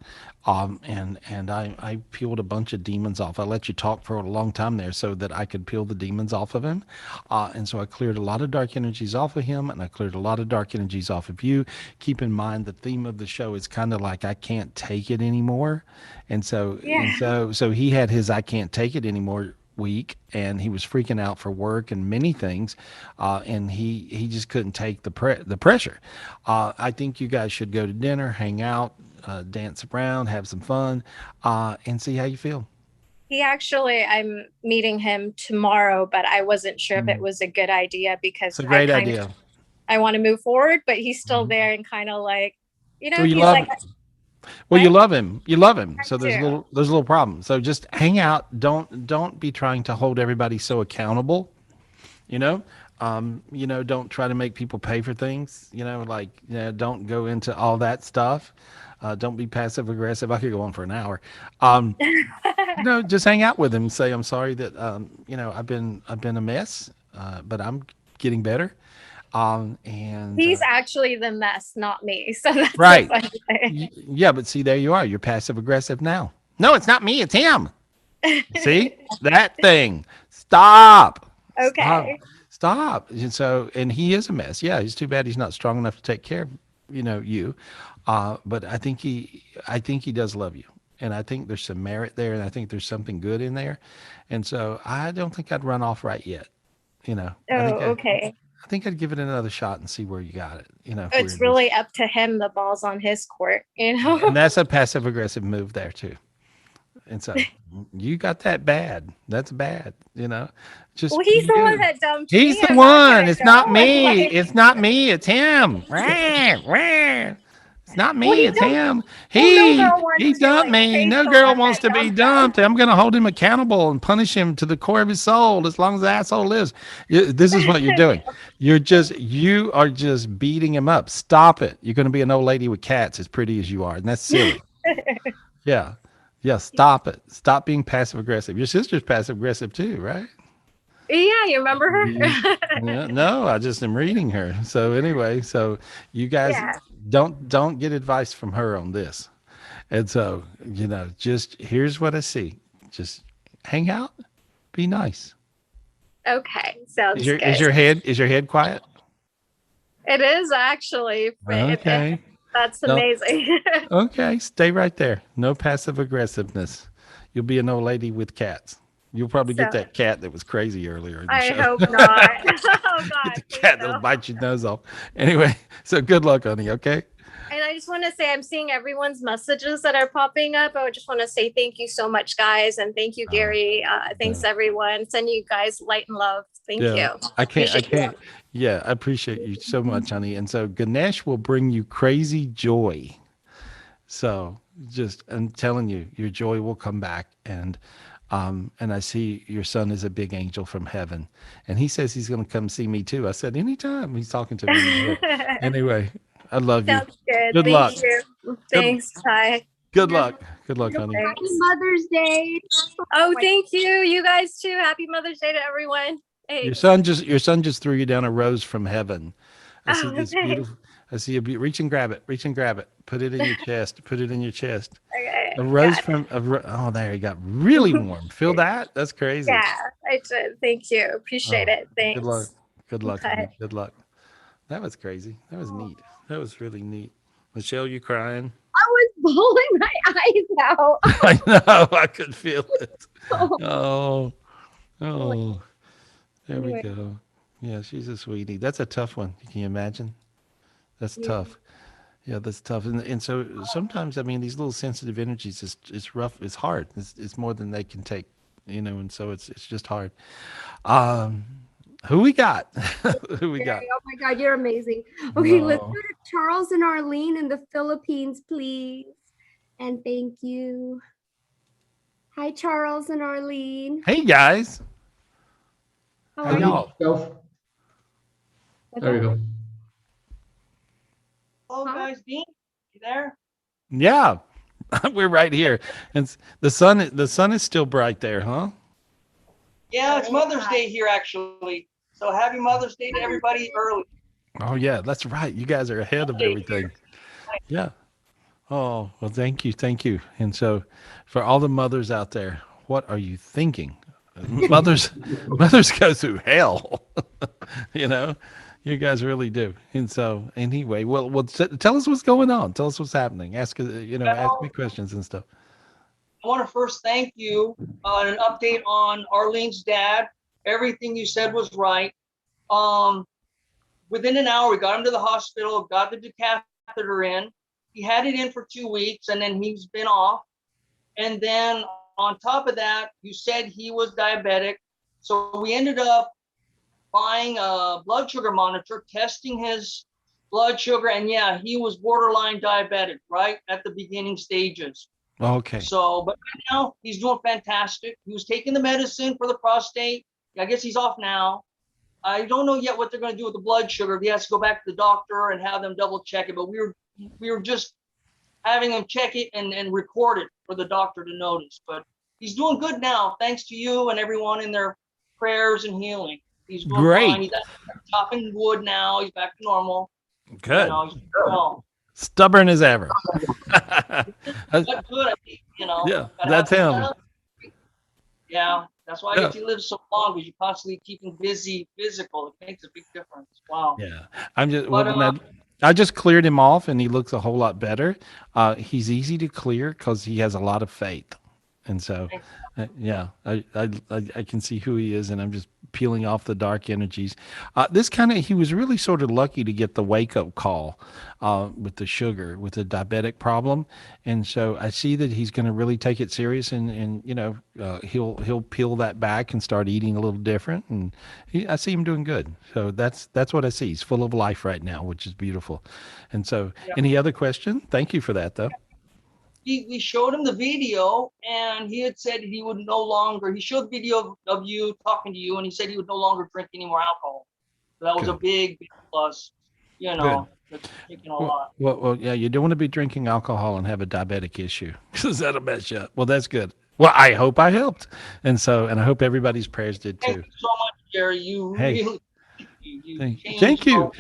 And I peeled a bunch of demons off. I let you talk for a long time there so that I could peel the demons off of him. And so I cleared a lot of dark energies off of him, and I cleared a lot of dark energies off of you. Keep in mind, the theme of the show is kind of like, I can't take it anymore. And so, so he had his, I can't take it anymore week, and he was freaking out for work and many things. And he just couldn't take the pressure. I think you guys should go to dinner, hang out, dance around, have some fun, and see how you feel. I'm meeting him tomorrow, but I wasn't sure if it was a good idea because it's a great idea. I want to move forward, but he's still there and kind of like, you know, well, you he's love like, you love him. So there's a little problem. So just hang out. Don't be trying to hold everybody so accountable. Don't try to make people pay for things. Don't go into all that stuff. Don't be passive aggressive. I could go on for an hour. Just hang out with him. Say, I'm sorry that I've been a mess, but I'm getting better. And he's actually the mess, not me. So that's right. Yeah, but see, there you are. You're passive aggressive now. No, it's not me. It's him. See that thing? Stop. Okay. Stop. And he is a mess. Yeah, he's too bad he's not strong enough to take care of you. But I think he does love you, and I think there's some merit there, and I think there's something good in there, and so I don't think I'd run off right yet. Okay. I think I'd give it another shot and see where you got it. It's really up to him. The ball's on his court. And that's a passive aggressive move there too. And so you got that bad. That's bad. Just he's the one that dumped me. He's the one. It's not me. It's not me. It's him. It's not me. It's him. He dumped me. No girl wants to be dumped. I'm going to hold him accountable and punish him to the core of his soul as long as the asshole lives. This is what you're doing. You are just beating him up. Stop it. You're going to be an old lady with cats as pretty as you are, and that's silly. Yeah. Stop it. Stop being passive aggressive. Your sister's passive aggressive too, right? Yeah, you remember her? Yeah, no, I just am reading her. So anyway, you guys don't get advice from her on this. And so, just here's what I see. Just hang out, be nice. Okay, sounds good. Is your head quiet? It is actually. Okay. That's amazing. Okay, stay right there. No passive aggressiveness. You'll be an old lady with cats. You'll probably get that cat that was crazy earlier in the show. I hope not. Oh God. Get the cat that'll bite your nose off. Anyway, so good luck, honey. Okay. And I just want to say, I'm seeing everyone's messages that are popping up. I just want to say thank you so much, guys, and thank you, Gary. Thanks, everyone. Send you guys light and love. Thank you. I can't. Yeah, I appreciate you so much, honey. And so Ganesh will bring you crazy joy. So I'm telling you, your joy will come back. And I see your son is a big angel from heaven. And he says he's going to come see me too. I said, anytime. He's talking to me. Anyway, I love you. Sounds good. Good luck. You. Thanks. Bye. Good luck. Good luck, honey. Happy Mother's Day. Oh, thank you. You guys too. Happy Mother's Day to everyone. Hey. Your son just threw you down a rose from heaven. I see this beautiful. I see you reach and grab it. Put it in your chest. Put it in your chest. Okay. A rose oh, there you got really warm. Feel that? That's crazy. Yeah, I did. Thank you. Appreciate it. Thanks. Good luck. Good luck. Okay. Good luck. That was crazy. That was neat. That was really neat. Michelle, you crying? I was bawling my eyes out. I know. I could feel it. Oh. There we Anyway. go. Yeah, she's a sweetie. That's a tough one. Can you imagine? That's tough. Yeah, that's tough. And so sometimes, I mean, these little sensitive energies, it's rough. It's hard. It's more than they can take, and so it's just hard. Um, who we got? Who we got? Oh my God, you're amazing. Okay, let's go No. to Charles and Arlene in the Philippines, please. And thank you. Hi, Charles and Arlene. Hey guys. How How are you? y'all? There we go. Hello, guys. Dean, you there? Yeah, we're right here. And the sun is still bright there, huh? Yeah, it's Mother's Day here, actually. So happy Mother's Day to everybody early. Oh yeah, that's right. You guys are ahead of everything. Yeah. Oh, well, thank you. And so for all the mothers out there, what are you thinking? Mothers go through hell. You guys really do. And so anyway, well, tell us what's going on. Tell us what's happening. Ask me questions and stuff. I want to first thank you on an update on Arlene's dad. Everything you said was right. Within an hour, we got him to the hospital, got the catheter in. He had it in for 2 weeks, and then he's been off. And then on top of that, you said he was diabetic. So we ended up buying a blood sugar monitor, testing his blood sugar. And yeah, he was borderline diabetic, right at the beginning stages. Okay. So, but right now he's doing fantastic. He was taking the medicine for the prostate. I guess he's off now. I don't know yet what they're going to do with the blood sugar. He has to go back to the doctor and have them double check it. But we were just having him check it and record it for the doctor to notice. But he's doing good now, thanks to you and everyone in their prayers and healing. He's doing Great. fine. He's chopping wood now. He's back to normal. Good. He's well. Stubborn as ever. But good, I think, Yeah, that's him. Yeah, that's why I guess he lives so long, because you constantly keep him busy, physical. It makes a big difference. Wow. Yeah, I just cleared him off, and he looks a whole lot better. He's easy to clear because he has a lot of faith, and so I can see who he is, and I'm just peeling off the dark energies. He was really sort of lucky to get the wake up call with the sugar, with the diabetic problem, and so I see that he's going to really take it serious, and he'll peel that back and start eating a little different, and I see him doing good. So that's what I see. He's full of life right now, which is beautiful. And so, any other question? Thank you for that, though. We showed him the video, and he had said he would no longer. He showed the video of you talking to you, and he said he would no longer drink any more alcohol. So that was a big plus. That's taking a lot. Well, yeah, you don't want to be drinking alcohol and have a diabetic issue, because that'll mess you up. Well, that's good. Well, I hope I helped, and I hope everybody's prayers did too. Thank you so much, Jerry. You really. Thank you.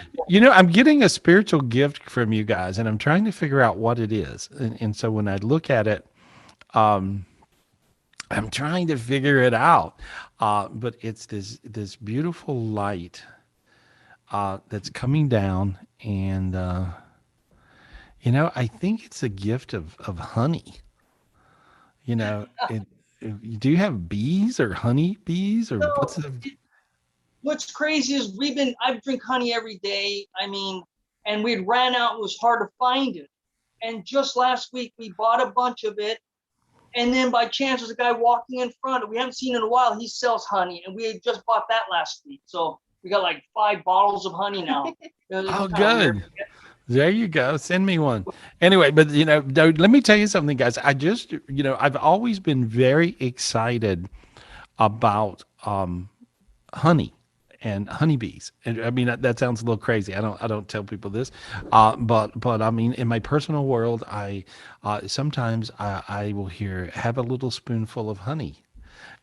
I'm getting a spiritual gift from you guys, and I'm trying to figure out what it is. And so when I look at it, I'm trying to figure it out. But it's this beautiful light that's coming down, and I think it's a gift of honey. Do you have bees or honey bees, or what's the? What's crazy is I drink honey every day. And we ran out. It was hard to find it. And just last week, we bought a bunch of it. And then by chance, there's a guy walking in front. We haven't seen in a while. He sells honey. And we had just bought that last week. So we got like 5 bottles of honey now. Oh, good. There you go. Send me one. Anyway, but, let me tell you something, guys. I just, I've always been very excited about honey and honeybees. And I mean, that sounds a little crazy. I don't tell people this, but I mean, in my personal world, sometimes I will hear, have a little spoonful of honey.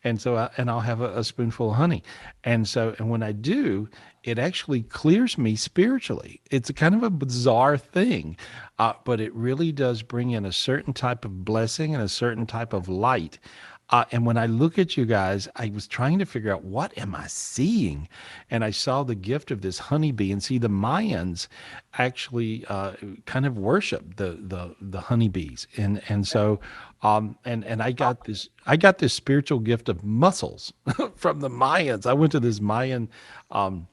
And so, I'll have a spoonful of honey. And when I do, it actually clears me spiritually. It's a kind of a bizarre thing, but it really does bring in a certain type of blessing and a certain type of light. And when I look at you guys, I was trying to figure out, what am I seeing? And I saw the gift of this honeybee, and see, the Mayans actually kind of worship the honeybees. And so and I got this spiritual gift of mussels from the Mayans. I went to this Mayan ruin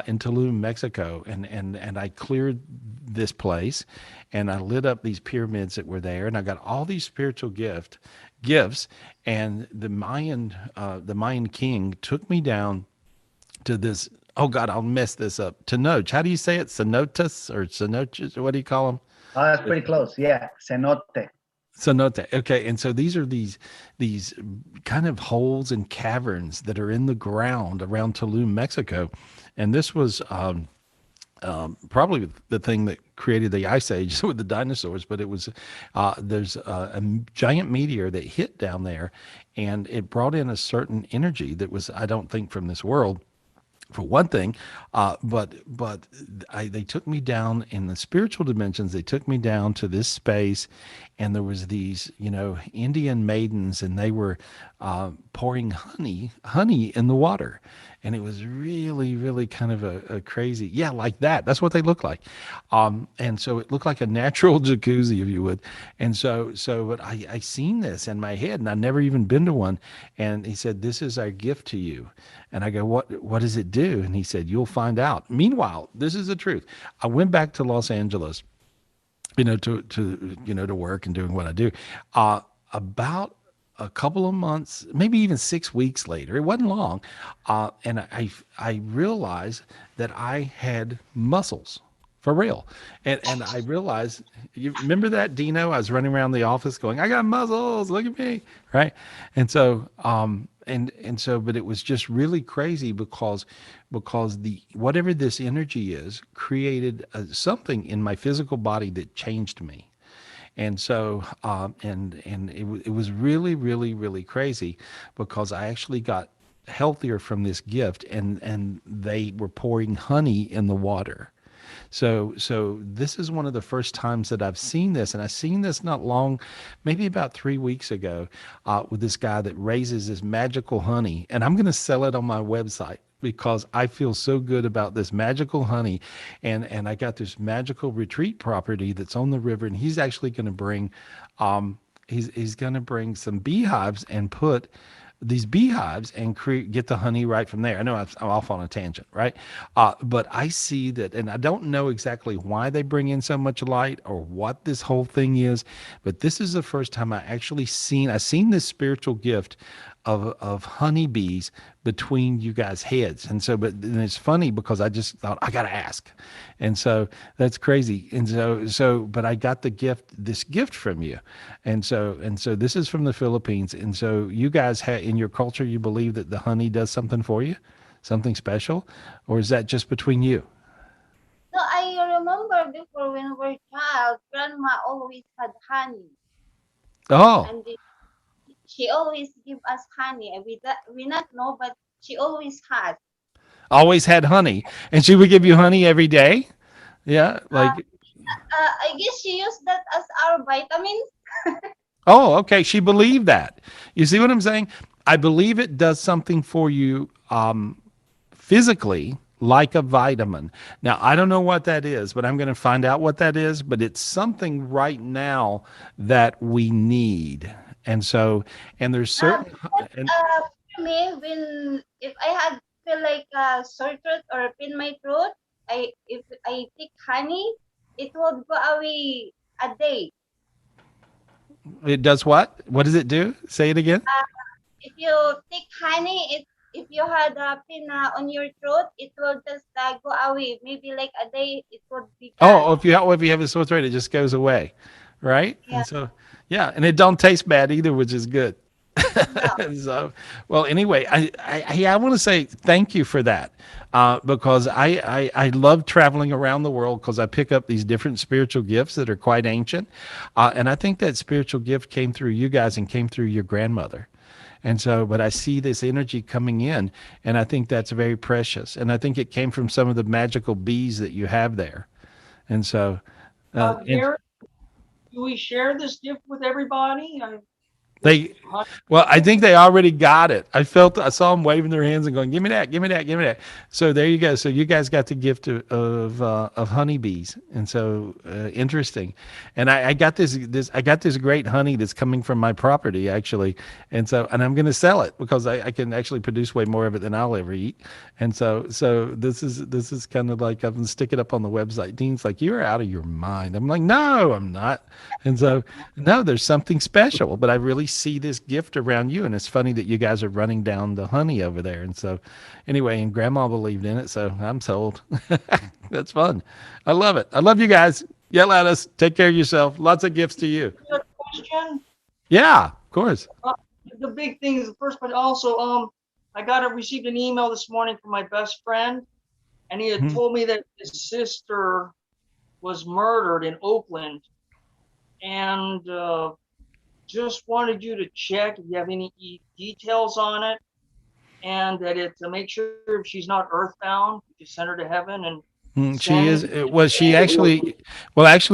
in Tulum, Mexico, and I cleared this place, and I lit up these pyramids that were there, and I got all these spiritual gifts, and the Mayan king took me down to this. Oh God, I'll mess this up. Tenoch. How do you say it? Cenotes or cenotes? What do you call them? Oh, that's pretty close. Yeah, cenote. Cenote. Okay, and so these are these kind of holes and caverns that are in the ground around Tulum, Mexico, and this was probably the thing that created the ice age with the dinosaurs. But it was there's a giant meteor that hit down there, and it brought in a certain energy that was, I don't think, from this world, for one thing, but they took me down in the spiritual dimensions. They took me down to this space, and there was these, Indian maidens, and they were pouring honey in the water, and it was really, really kind of a crazy, yeah, like that. That's what they look like, and so it looked like a natural jacuzzi, if you would. And but I seen this in my head, and I'd never even been to one. And he said, "This is our gift to you." And I go, what does it do? And he said, "You'll find out." Meanwhile, this is the truth. I went back to Los Angeles, to work and doing what I do. About a couple of months, maybe even 6 weeks later, it wasn't long, and I realized that I had muscles. For real. And I realized, you remember that, Dino? I was running around the office going, "I got muscles, look at me." Right. And so, but it was just really crazy because whatever this energy is created something in my physical body that changed me. And so, it was really, really, really crazy, because I actually got healthier from this gift, and they were pouring honey in the water. So this is one of the first times that I've seen this, and I seen this not long, maybe about 3 weeks ago, with this guy that raises this magical honey, and I'm going to sell it on my website, because I feel so good about this magical honey, and I got this magical retreat property that's on the river, and he's actually going to bring, he's going to bring some beehives and put these beehives and get the honey right from there. I know I'm off on a tangent, right? But I see that, and I don't know exactly why they bring in so much light or what this whole thing is, but this is the first time I actually seen this spiritual gift of honeybees between you guys' heads. And so, but and it's funny because I just thought, I got to ask. And so that's crazy. And but I got this gift from you. And so this is from the Philippines. And so you guys in your culture, you believe that the honey does something for you, something special, or is that just between you? No, I remember before when we were child, grandma always had honey. Oh. And she always give us honey. We not know, but she always had. Always had honey, and she would give you honey every day. Yeah, like. I guess she used that as our vitamins. Oh, okay. She believed that. You see what I'm saying? I believe it does something for you physically, like a vitamin. Now, I don't know what that is, but I'm going to find out what that is. But it's something right now that we need. And so, and there's certain. For me, if I had feel like a sore throat or in my throat, if I take honey, it will go away a day. It does what? What does it do? Say it again. If you take honey, if you had a pain on your throat, it will just go away. Maybe like a day, it would be gone. Oh, if you have a sore throat, it just goes away, right? Yeah. And so, yeah, and it don't taste bad either, which is good. No. So, well, anyway, I want to say thank you for that, because I love traveling around the world, because I pick up these different spiritual gifts that are quite ancient, and I think that spiritual gift came through you guys and came through your grandmother. And so, but I see this energy coming in, and I think that's very precious. And I think it came from some of the magical bees that you have there. And so, Gary, do we share this gift with everybody? Well, I think they already got it. I saw them waving their hands and going, "Give me that, give me that, give me that." So there you go. So you guys got the gift of honeybees, and so interesting. And I got this great honey that's coming from my property actually, and I'm going to sell it because I can actually produce way more of it than I'll ever eat. And so this is kind of like I'm going to stick it up on the website. Dean's like, "You're out of your mind." I'm like, "No, I'm not." And so no, there's something special, but I really see this gift around you, and it's funny that you guys are running down the honey over there. And so anyway, and grandma believed in it, so I'm sold. That's fun. I love it. I love you guys. Yell at us. Take care of yourself. Lots of gifts to you. Question. Yeah, of course. The big thing is the first, but also I received an email this morning from my best friend, and he had told me that his sister was murdered in Oakland, and just wanted you to check if you have any details on it, and that to make sure if she's not earthbound, you send her to heaven. And she is. Actually,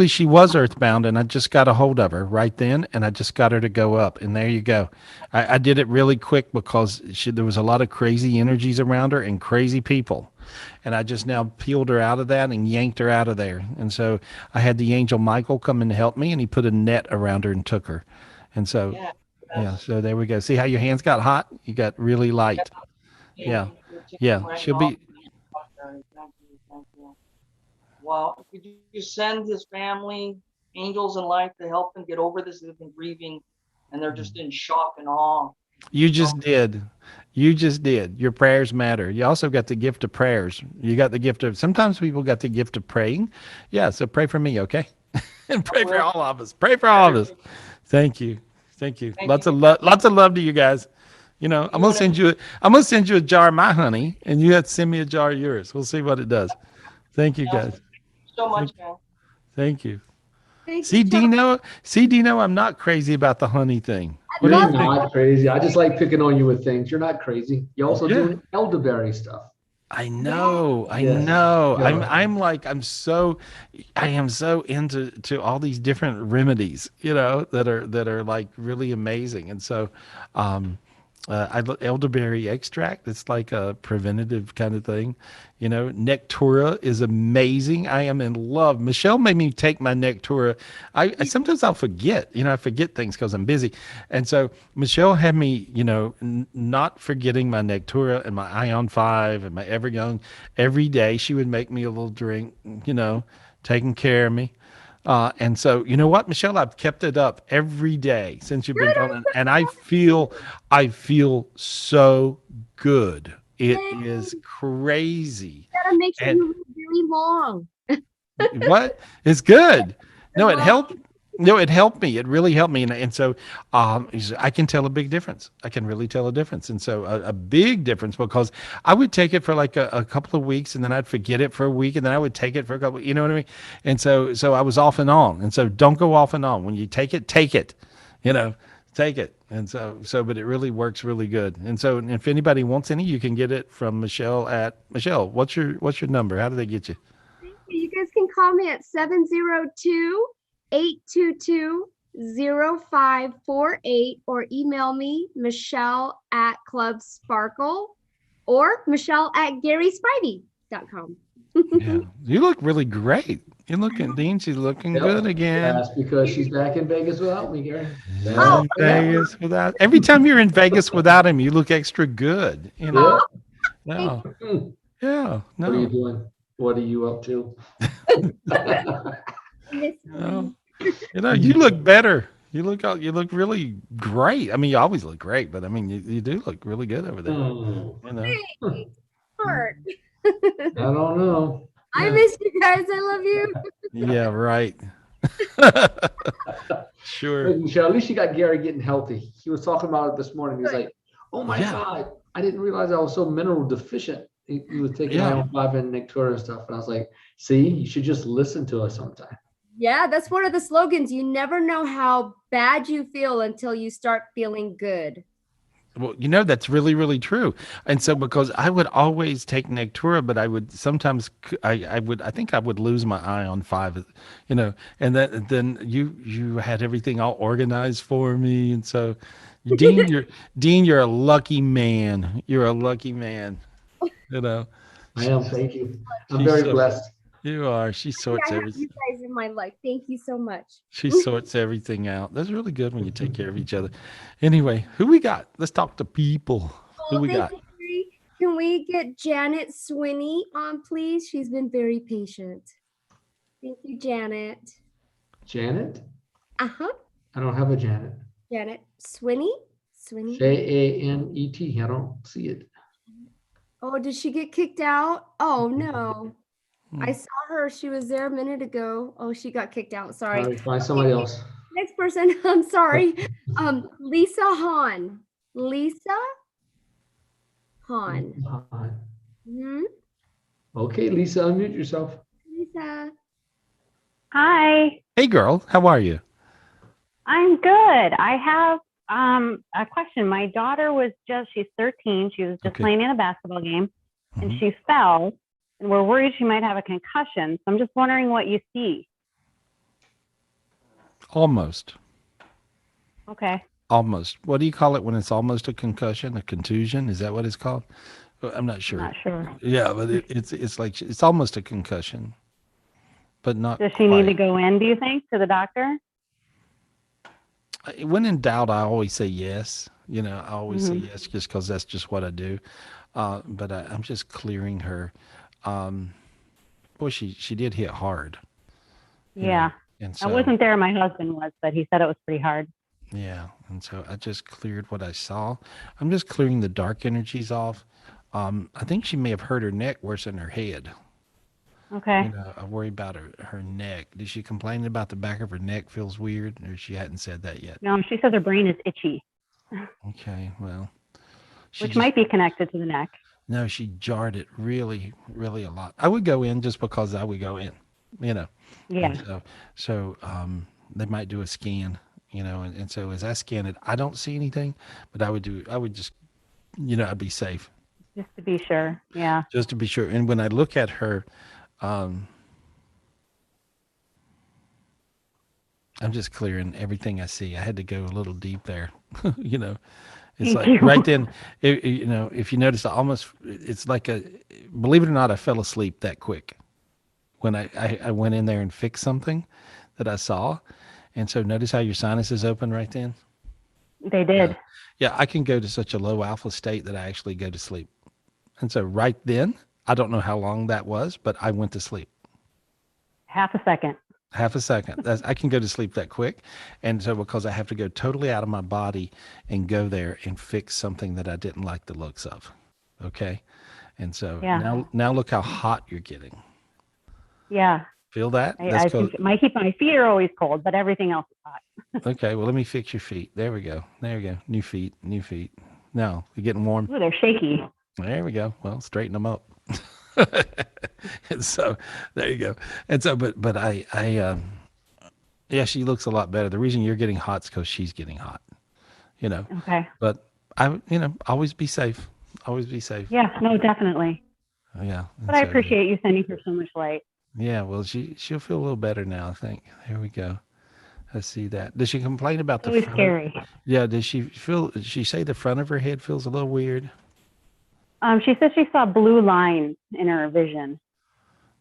she was earthbound, and I just got a hold of her right then, and I just got her to go up. And there you go. I did it really quick because there was a lot of crazy energies around her and crazy people. And I just now peeled her out of that and yanked her out of there. And so I had the angel Michael come in to help me, and he put a net around her and took her. And so, so there we go. See how your hands got hot? You got really light. Yeah. She'll be. Wow. Could you send his family angels and light to help them get over this? They've been grieving, and they're just in shock and awe. You just did. You just did. Your prayers matter. You also got the gift of prayers. You got the gift of, sometimes people got the gift of praying. Yeah. So pray for me. Okay. And pray for all of us. Pray for all of us. Thank you. Thank you. Lots of love to you guys. You know, I'm going to send you a jar of my honey, and you have to send me a jar of yours. We'll see what it does. Thank you guys. So much, man. Thank you. See, Dino, I'm not crazy about the honey thing. You're not crazy. I just like picking on you with things. You're not crazy. You're also doing elderberry stuff. I know. Yeah. I am so into all these different remedies, you know, that are like really amazing. And so, elderberry extract, it's like a preventative kind of thing. You know, Nectura is amazing. I am in love. Michelle made me take my Nectura. I sometimes I'll forget, I forget things because I'm busy. And so Michelle had me, not forgetting my Nectura and my Ion 5 and my Everyoung. Every day she would make me a little drink, taking care of me. And so, you know what, Michelle, I've kept it up every day since you've been gone, and I feel so good. It is crazy. That makes you really long. What? It's good. No, it helped. No, it helped me. It really helped me. And so I can tell a big difference. I can really tell a difference. And so a big difference, because I would take it for like a couple of weeks, and then I'd forget it for a week, and then I would take it for a couple, you know what I mean? And so I was off and on. And so don't go off and on. When you take it, take it, take it. And so, but it really works really good. And so if anybody wants any, you can get it from Michelle Michelle, what's your number? How do they get you? Thank you. You guys can call me at 702-822-0548 or email me, Michelle@Club or Michelle@GarySpivey.com. Yeah, you look really great. You're looking, Dean. She's looking good again. That's because she's back in Vegas without me, Gary. Vegas without. Every time you're in Vegas without him, you look extra good. No. Yeah. No. What are you doing? What are you up to? No. You look better. You look really great. I mean, you always look great, but I mean, you do look really good over there. Heart. I don't know. I miss you guys. I love you. Yeah, right. Sure. Michelle, at least you got Gary getting healthy. He was talking about it this morning. He was like, "Oh my God, I didn't realize I was so mineral deficient." He was taking Ion 5 and Nectura and stuff, and I was like, "See, you should just listen to us sometime." Yeah, that's one of the slogans. You never know how bad you feel until you start feeling good. Well, that's really, really true. And so, because I would always take Nectura, but I would sometimes, I think I would lose my eye on 5, and then you had everything all organized for me. And so, Dean, you're a lucky man. You're a lucky man. I am. Thank you. I'm She's very blessed. You are. She sorts I have everything. you guys in my life. Thank you so much. She sorts everything out. That's really good when you take care of each other. Anyway, who we got? Let's talk to people. Who we got? You, Gary. Can we get Janet Swinney on, please? She's been very patient. Thank you, Janet. Janet? Uh-huh. I don't have a Janet. Janet Swinney? Swinney? Janet. I don't see it. Oh, did she get kicked out? Oh, no. I saw her. She was there a minute ago. Oh, she got kicked out. Sorry. All right, find somebody else. Next person. I'm sorry. Lisa Hahn. Lisa Hahn. Mm-hmm. Okay, Lisa, unmute yourself. Lisa. Hi. Hey, girl. How are you? I'm good. I have a question. My daughter she's 13. She was just playing in a basketball game and she fell, and we're worried she might have a concussion. So I'm just wondering what you see. Almost. Okay. Almost. What do you call it when it's almost a concussion? A contusion? Is that what it's called? I'm not sure. Not sure. Yeah, but it's like it's almost a concussion, but not. Does she need to go in, do you think, to the doctor? When in doubt, I always say yes. I always say yes just because that's just what I do. But I'm just clearing her. Boy, she did hit hard. Yeah. And so, I wasn't there. My husband was, but he said it was pretty hard. Yeah. And so I just cleared what I saw. I'm just clearing the dark energies off. I think she may have hurt her neck worse than her head. Okay. I worry about her neck. Did she complain about the back of her neck feels weird, or she hadn't said that yet? No, she says her brain is itchy. Okay, well. Which might be connected to the neck. No, she jarred it really, really a lot. I would go in just because I would go in, Yeah. And so they might do a scan, and so as I scan it, I don't see anything, but I would just, I'd be safe. Just to be sure. Yeah. Just to be sure. And when I look at her, I'm just clearing everything I see. I had to go a little deep there, It's like right then, if you notice, it's like believe it or not, I fell asleep that quick when I went in there and fixed something that I saw. And so notice how your sinuses open right then? They did. Yeah, I can go to such a low alpha state that I actually go to sleep. And so right then, I don't know how long that was, but I went to sleep. Half a second. I can go to sleep that quick. And so because I have to go totally out of my body and go there and fix something that I didn't like the looks of. Okay. And so now look how hot you're getting. Yeah. Feel that? I think my feet are always cold, but everything else is hot. Okay. Well, let me fix your feet. There we go. New feet. Now you're getting warm. Ooh, they're shaky. There we go. Well, straighten them up. And so there you go. And so, but she looks a lot better. The reason you're getting hot is because she's getting hot, Okay. But always be safe. Always be safe. Yeah, no, definitely. Yeah. But I appreciate you sending her so much light. Yeah. Well, she'll feel a little better now, I think. There we go. I see that. Does she complain about the front? It was scary. Yeah. Does she say the front of her head feels a little weird? She said she saw blue lines in her vision.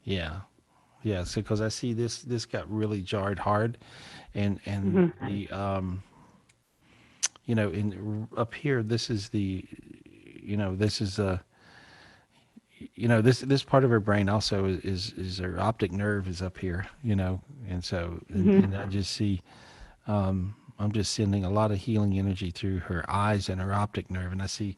Yeah. So because I see this got really jarred hard, and the in up here, this is the, this is this part of her brain also is her optic nerve is up here, and so and I just see, I'm just sending a lot of healing energy through her eyes and her optic nerve, and I see,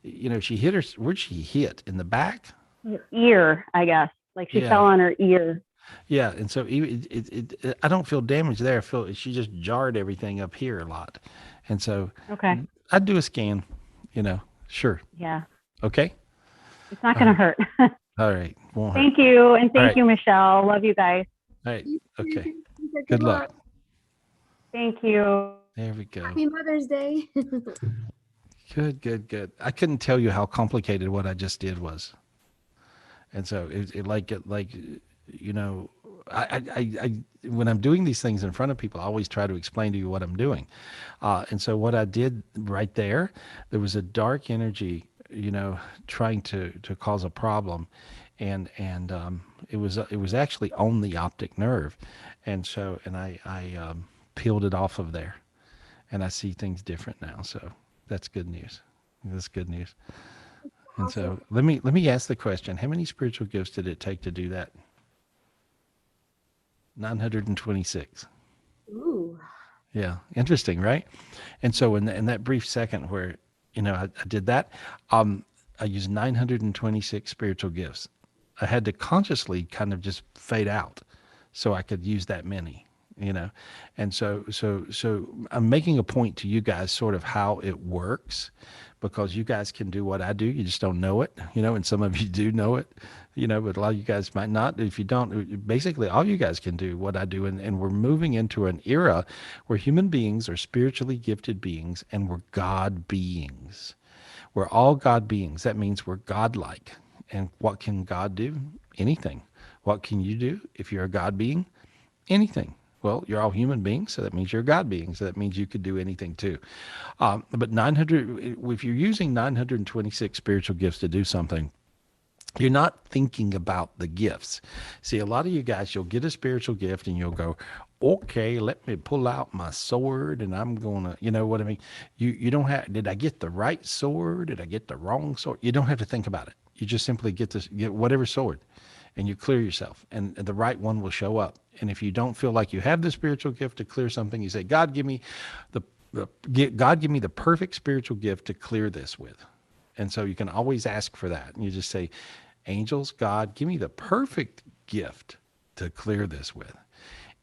she hit her. Where'd she hit? In the back? Her ear, I guess. Like she fell on her ear. Yeah, and so I don't feel damage there. I feel she just jarred everything up here a lot, and so I'd do a scan. Sure. Yeah. Okay. It's not going to hurt. All right. Won't hurt. Thank you, and thank you, Michelle. Love you guys. All right. Okay. Good luck. Thank you. There we go. Happy Mother's Day. Good. I couldn't tell you how complicated what I just did was. And so you know, I when I'm doing these things in front of people, I always try to explain to you what I'm doing. And so what I did right there was a dark energy, you know, trying to cause a problem. And it was actually on the optic nerve. And so, I peeled it off of there, and I see things different now. So that's good news. That's good news. And so let me ask the question: how many spiritual gifts did it take to do that? 926. Ooh. Yeah, interesting, right? And so in that brief second where, you know, I did that, I used 926 spiritual gifts. I had to consciously kind of just fade out so I could use that many, you know. And so I'm making a point to you guys sort of how it works, because you guys can do what I do. You just don't know it, you know, and some of you do know it, you know, but a lot of you guys might not. If you don't, basically all you guys can do what I do. And we're moving into an era where human beings are spiritually gifted beings, and we're God beings. We're all God beings. That means we're godlike. And what can God do? Anything. What can you do if you're a God being? Anything. Well, you're all human beings, so that means you're a God being. So that means you could do anything too. But 900, if you're using 926 spiritual gifts to do something, you're not thinking about the gifts. See, a lot of you guys, you'll get a spiritual gift and you'll go, okay, let me pull out my sword and I'm going to, you know what I mean? You don't have, did I get the right sword? Did I get the wrong sword? You don't have to think about it. You just simply get whatever sword, and you clear yourself, and the right one will show up. And if you don't feel like you have the spiritual gift to clear something, you say, God, give me the perfect spiritual gift to clear this with. And so you can always ask for that. And you just say, angels, God, give me the perfect gift to clear this with.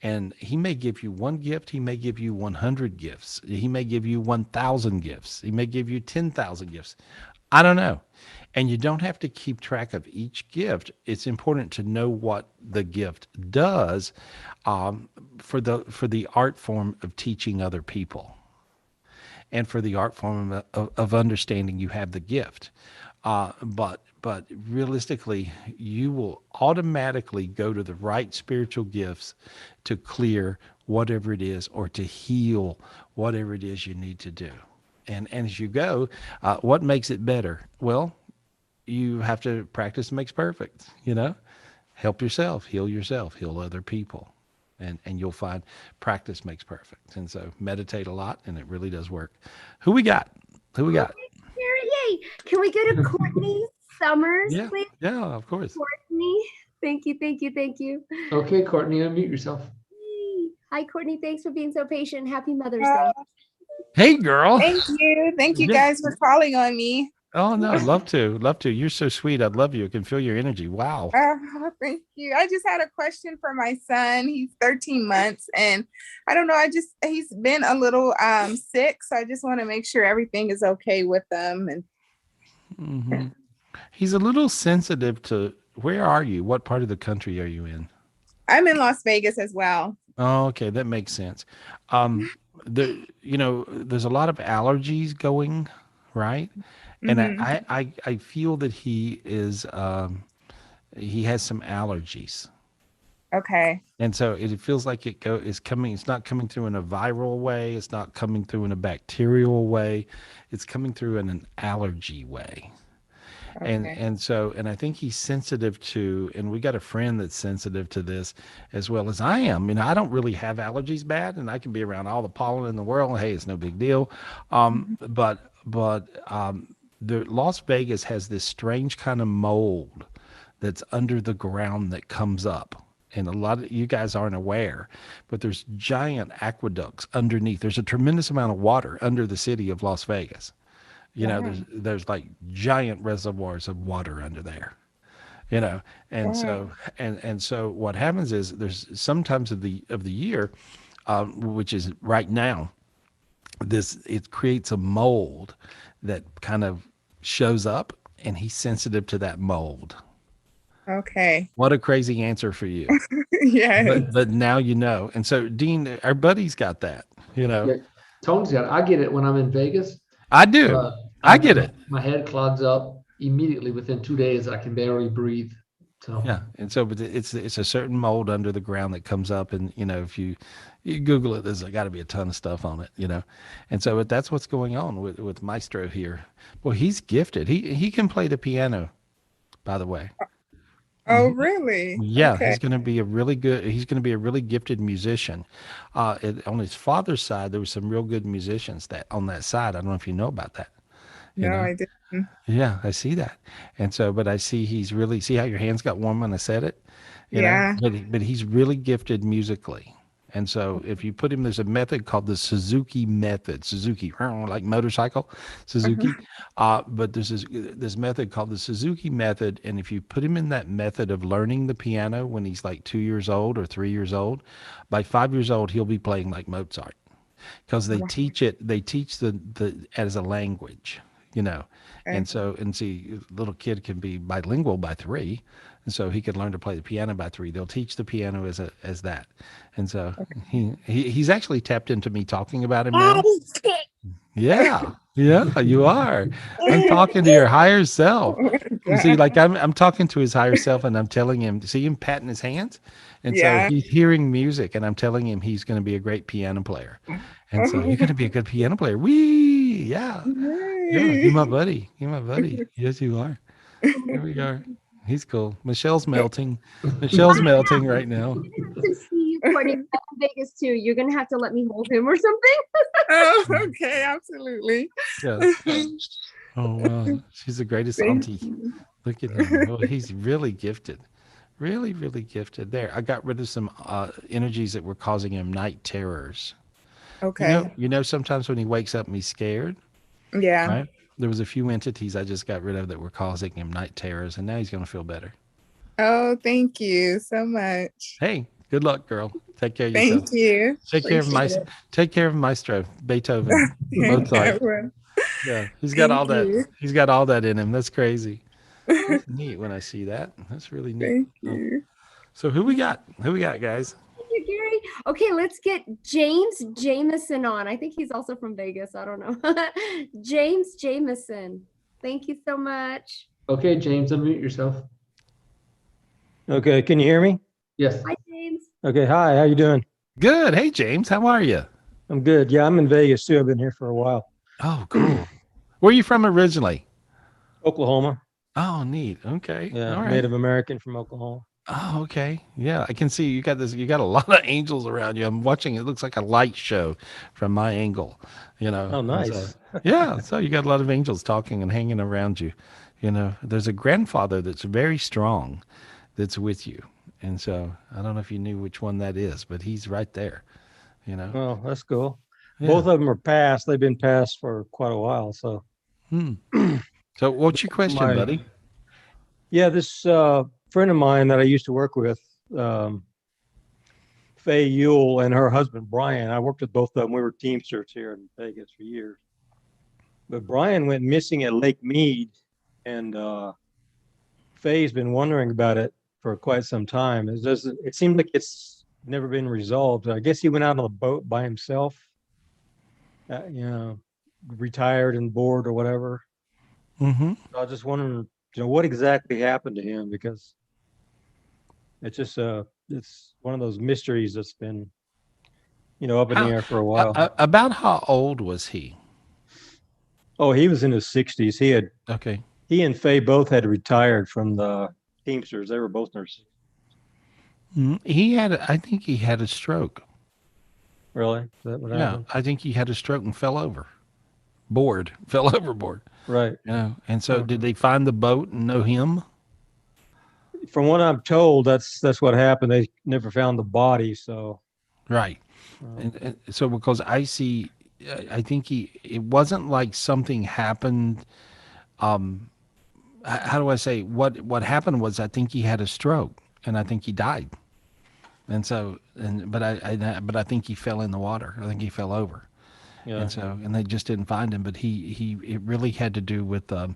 And he may give you one gift. He may give you 100 gifts. He may give you 1,000 gifts. He may give you 10,000 gifts. I don't know. And you don't have to keep track of each gift. It's important to know what the gift does for the art form of teaching other people, and for the art form of understanding you have the gift. But realistically, you will automatically go to the right spiritual gifts to clear whatever it is, or to heal whatever it is you need to do. And as you go, what makes it better? Well, you have to practice makes perfect, you know. Help yourself, heal other people. And you'll find practice makes perfect. And so meditate a lot, and it really does work. Who we got? Yay! Can we go to Courtney Summers, please? Yeah, of course. Courtney, thank you. Okay, Courtney, unmute yourself. Hi, Courtney. Thanks for being so patient. Happy Mother's Day. Hey, girl. Thank you. Thank you Yeah. guys for calling on me. Oh, no, love to. You're so sweet. I love you. I can feel your energy. Wow. Thank you. I just had a question for my son. He's 13 months, and I don't know. He's been a little sick, so I just want to make sure everything is okay with him. And Mm-hmm. He's a little sensitive to, where are you? What part of the country are you in? I'm in Las Vegas as well. Oh, okay. That makes sense. There's a lot of allergies going, right? And I feel that he has some allergies. Okay. And so it feels like it's not coming through in a viral way. It's not coming through in a bacterial way. It's coming through in an allergy way. Okay. And I think he's sensitive to, and we got a friend that's sensitive to this as well as I am. You know, I don't really have allergies bad, and I can be around all the pollen in the world. Hey, it's no big deal. But the Las Vegas has this strange kind of mold that's under the ground that comes up. And a lot of you guys aren't aware, but there's giant aqueducts underneath. There's a tremendous amount of water under the city of Las Vegas. You know, there's like giant reservoirs of water under there, you know. And so what happens is there's sometimes of the year, which is right now, it creates a mold that kind of shows up, and he's sensitive to that mold. Okay. What a crazy answer for you. Yeah. But now you know. And so Dean, our buddy's got that, you know. Yeah, Tony's got it. I get it when I'm in Vegas. I do. I get it. My head clogs up immediately within 2 days. I can barely breathe. So Yeah, and so but it's a certain mold under the ground that comes up, and if you Google it, there's got to be a ton of stuff on it, and so but that's what's going on with Maestro here. Well, he's gifted. He can play the piano, by the way. Oh, really? Yeah, Okay. he's going to be a really gifted musician. On his father's side, there were some real good musicians that on that side. I don't know if you know about that. No, I didn't. Yeah, I see that. And so, but I see see how your hands got warm when I said it? Yeah. But he's really gifted musically. And so if you put him, there's a method called the Suzuki method. Suzuki, like motorcycle, Suzuki. But there's this method called the Suzuki method. And if you put him in that method of learning the piano when he's like 2 years old or 3 years old, by 5 years old, he'll be playing like Mozart. Because they teach the as a language. And so, see, little kid can be bilingual by 3, and so he could learn to play the piano by 3. They'll teach the piano as that, and so he's actually tapped into me talking about him now. Yeah, you are. I'm talking to your higher self. You see, like I'm talking to his higher self, and I'm telling him, see him patting his hands, and so he's hearing music, and I'm telling him he's going to be a great piano player, and so you're going to be a good piano player. Wee, yeah, you're my buddy. You're my buddy. Yes, you are. Here we are. He's cool. Michelle's melting. Michelle's melting right now. To see you recording in Vegas too. You're gonna have to let me hold him or something. Oh, okay, absolutely. Yeah. Oh wow, she's the greatest auntie. Look at him. Oh, he's really gifted. Really, really gifted. There, I got rid of some energies that were causing him night terrors. Okay. Sometimes when he wakes up and he's scared. Yeah. Right. There was a few entities I just got rid of that were causing him night terrors, and now he's going to feel better. Oh, thank you so much. Hey, good luck, girl. Take care of yourself. Thank you. Take care of Maestro, Beethoven, Mozart. Yeah, he's got all that. He's got all that in him. That's crazy. That's neat when I see that. That's really neat. Thank you. So who we got? Who we got, guys? Thank you, Gary. Okay, let's get James Jameson on. I think he's also from Vegas. I don't know. James Jameson. Thank you so much. Okay, James, unmute yourself. Okay, can you hear me? Yes. Hi, James. Okay, hi, how you doing? Good. Hey, James, how are you? I'm good. Yeah, I'm in Vegas too. I've been here for a while. Oh, cool. Where are you from originally? Oklahoma. Oh, neat. Okay. Yeah, All right. Native American from Oklahoma. Oh, okay. Yeah, I can see you got this. You got a lot of angels around you. I'm watching. It looks like a light show from my angle. Oh, nice. So, yeah. So you got a lot of angels talking and hanging around you. There's a grandfather that's very strong, that's with you. And so I don't know if you knew which one that is, but he's right there. Oh, that's cool. Yeah. Both of them are passed. They've been passed for quite a while. So. So what's your question, buddy? Yeah, this friend of mine that I used to work with, Faye Ewell and her husband, Brian. I worked with both of them. We were Teamsters here in Vegas for years. But Brian went missing at Lake Mead, and Faye's been wondering about it for quite some time. It seems like it's never been resolved. I guess he went out on a boat by himself, retired and bored or whatever. Mm-hmm. So I was just wondering, what exactly happened to him, because it's just it's one of those mysteries that's been, up in the air for a while. About how old was he? Oh, he was in his 60s. He and Faye both had retired from the Teamsters. They were both in their 60s. I think he had a stroke. Really? Is that what happened? I think he had a stroke and fell overboard. Right. And so did they find the boat and know him? From what I'm told, that's what happened. They never found the body. So. Right. And so because I think it wasn't like something happened. How do I say what happened was, I think he had a stroke and I think he died. And so, but I think he fell in the water. I think he fell over. Yeah. And so, and they just didn't find him, but it really had to do with, it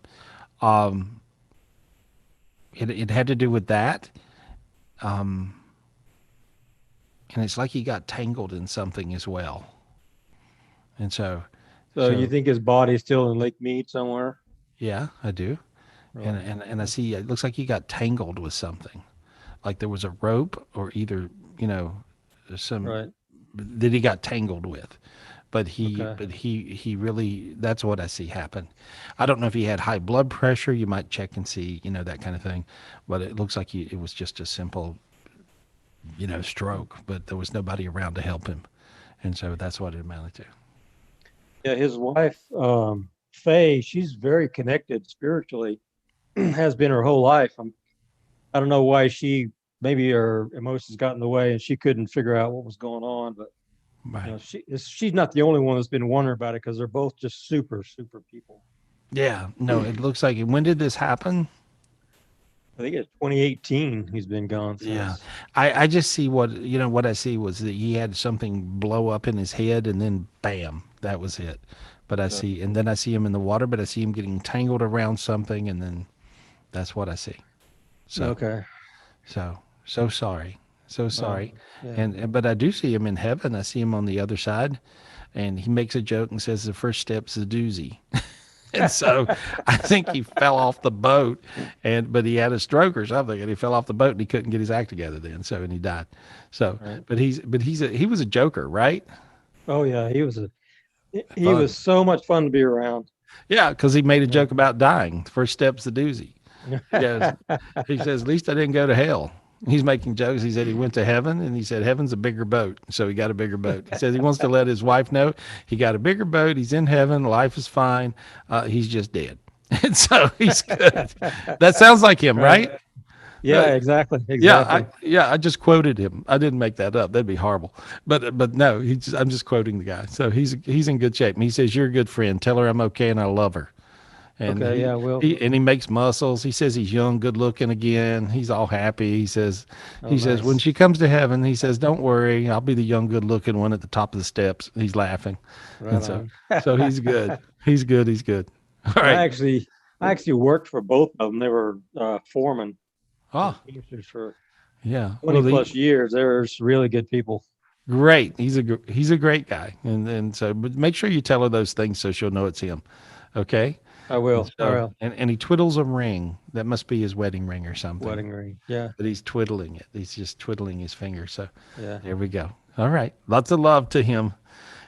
had to do with that. And it's like he got tangled in something as well. And so So you think his body's still in Lake Mead somewhere? Yeah, I do. Right. And I see it looks like he got tangled with something. Like there was a rope or either, some that he got tangled with. But he really, that's what I see happen. I don't know if he had high blood pressure. You might check and see, that kind of thing. But it looks like it was just a simple, stroke, but there was nobody around to help him. And so that's what it amounted to. Yeah, his wife, Faye, she's very connected spiritually, has been her whole life. I don't know why maybe her emotions got in the way and she couldn't figure out what was going on, but she's not the only one that's been wondering about it because they're both just super, super people. Yeah, no, it looks like when did this happen? I think it's 2018 he's been gone since. Yeah. I just see what I see was that he had something blow up in his head and then bam, that was it. But I see him in the water, but I see him getting tangled around something and then that's what I see. So so sorry. So sorry. But I do see him in heaven. I see him on the other side and he makes a joke and says the first step's a doozy. And so I think he fell off the boat but he had a stroke or something and he fell off the boat and he couldn't get his act together then. And he died. So, but he was a joker, right? Oh yeah. He was so much fun to be around. Yeah. Cause he made a joke about dying. The first step's the doozy. He says, at least I didn't go to hell. He's making jokes. He said he went to heaven and he said, heaven's a bigger boat. So he got a bigger boat. He says he wants to let his wife know he got a bigger boat. He's in heaven. Life is fine. He's just dead. And so he's good. That sounds like him, right? Yeah, exactly. Yeah. I just quoted him. I didn't make that up. That'd be horrible. But no, I'm just quoting the guy. So he's in good shape. And he says, you're a good friend. Tell her I'm okay and I love her. And he makes muscles. He says he's young, good looking again. He's all happy. He says when she comes to heaven, he says, don't worry, I'll be the young, good looking one at the top of the steps. He's laughing. Right and so he's good. He's good. All right. I actually worked for both of them. They were foremen. Oh, for 20 plus years. They're really good people. Great. He's a great guy. And so, but make sure you tell her those things so she'll know it's him. Okay. I will. And he twiddles a ring. That must be his wedding ring or something. Wedding ring. Yeah. But he's twiddling it. He's just twiddling his finger. So there we go. All right. Lots of love to him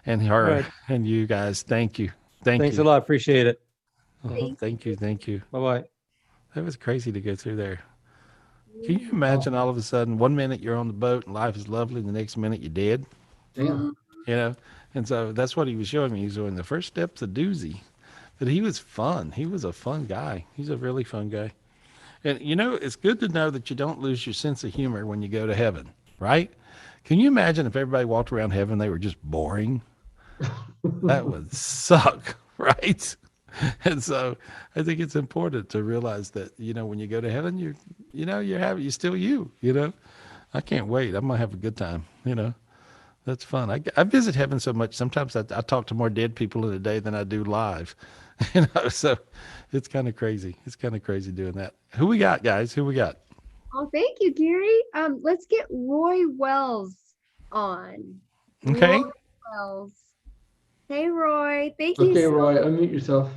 and her and you guys. Thank you. Thanks a lot. Appreciate it. Thank you. Bye-bye. That was crazy to go through there. Can you imagine all of a sudden, 1 minute you're on the boat and life is lovely, the next minute you're dead? Damn. And so that's what he was showing me. He was doing the first step's a doozy. But he was fun. He was a fun guy. He's a really fun guy. And, it's good to know that you don't lose your sense of humor when you go to heaven, right? Can you imagine if everybody walked around heaven, they were just boring? That would suck, right? And so I think it's important to realize that, when you go to heaven, you're still you, I can't wait. I'm going to have a good time, That's fun. I visit heaven so much. Sometimes I talk to more dead people in a day than I do live. So it's kind of crazy. It's kind of crazy doing that. Who we got, guys? Who we got? Oh, thank you, Gary. Let's get Roy Wells on. Okay. Roy Wells. Hey, Roy. Thank you. Okay, Roy, unmute yourself.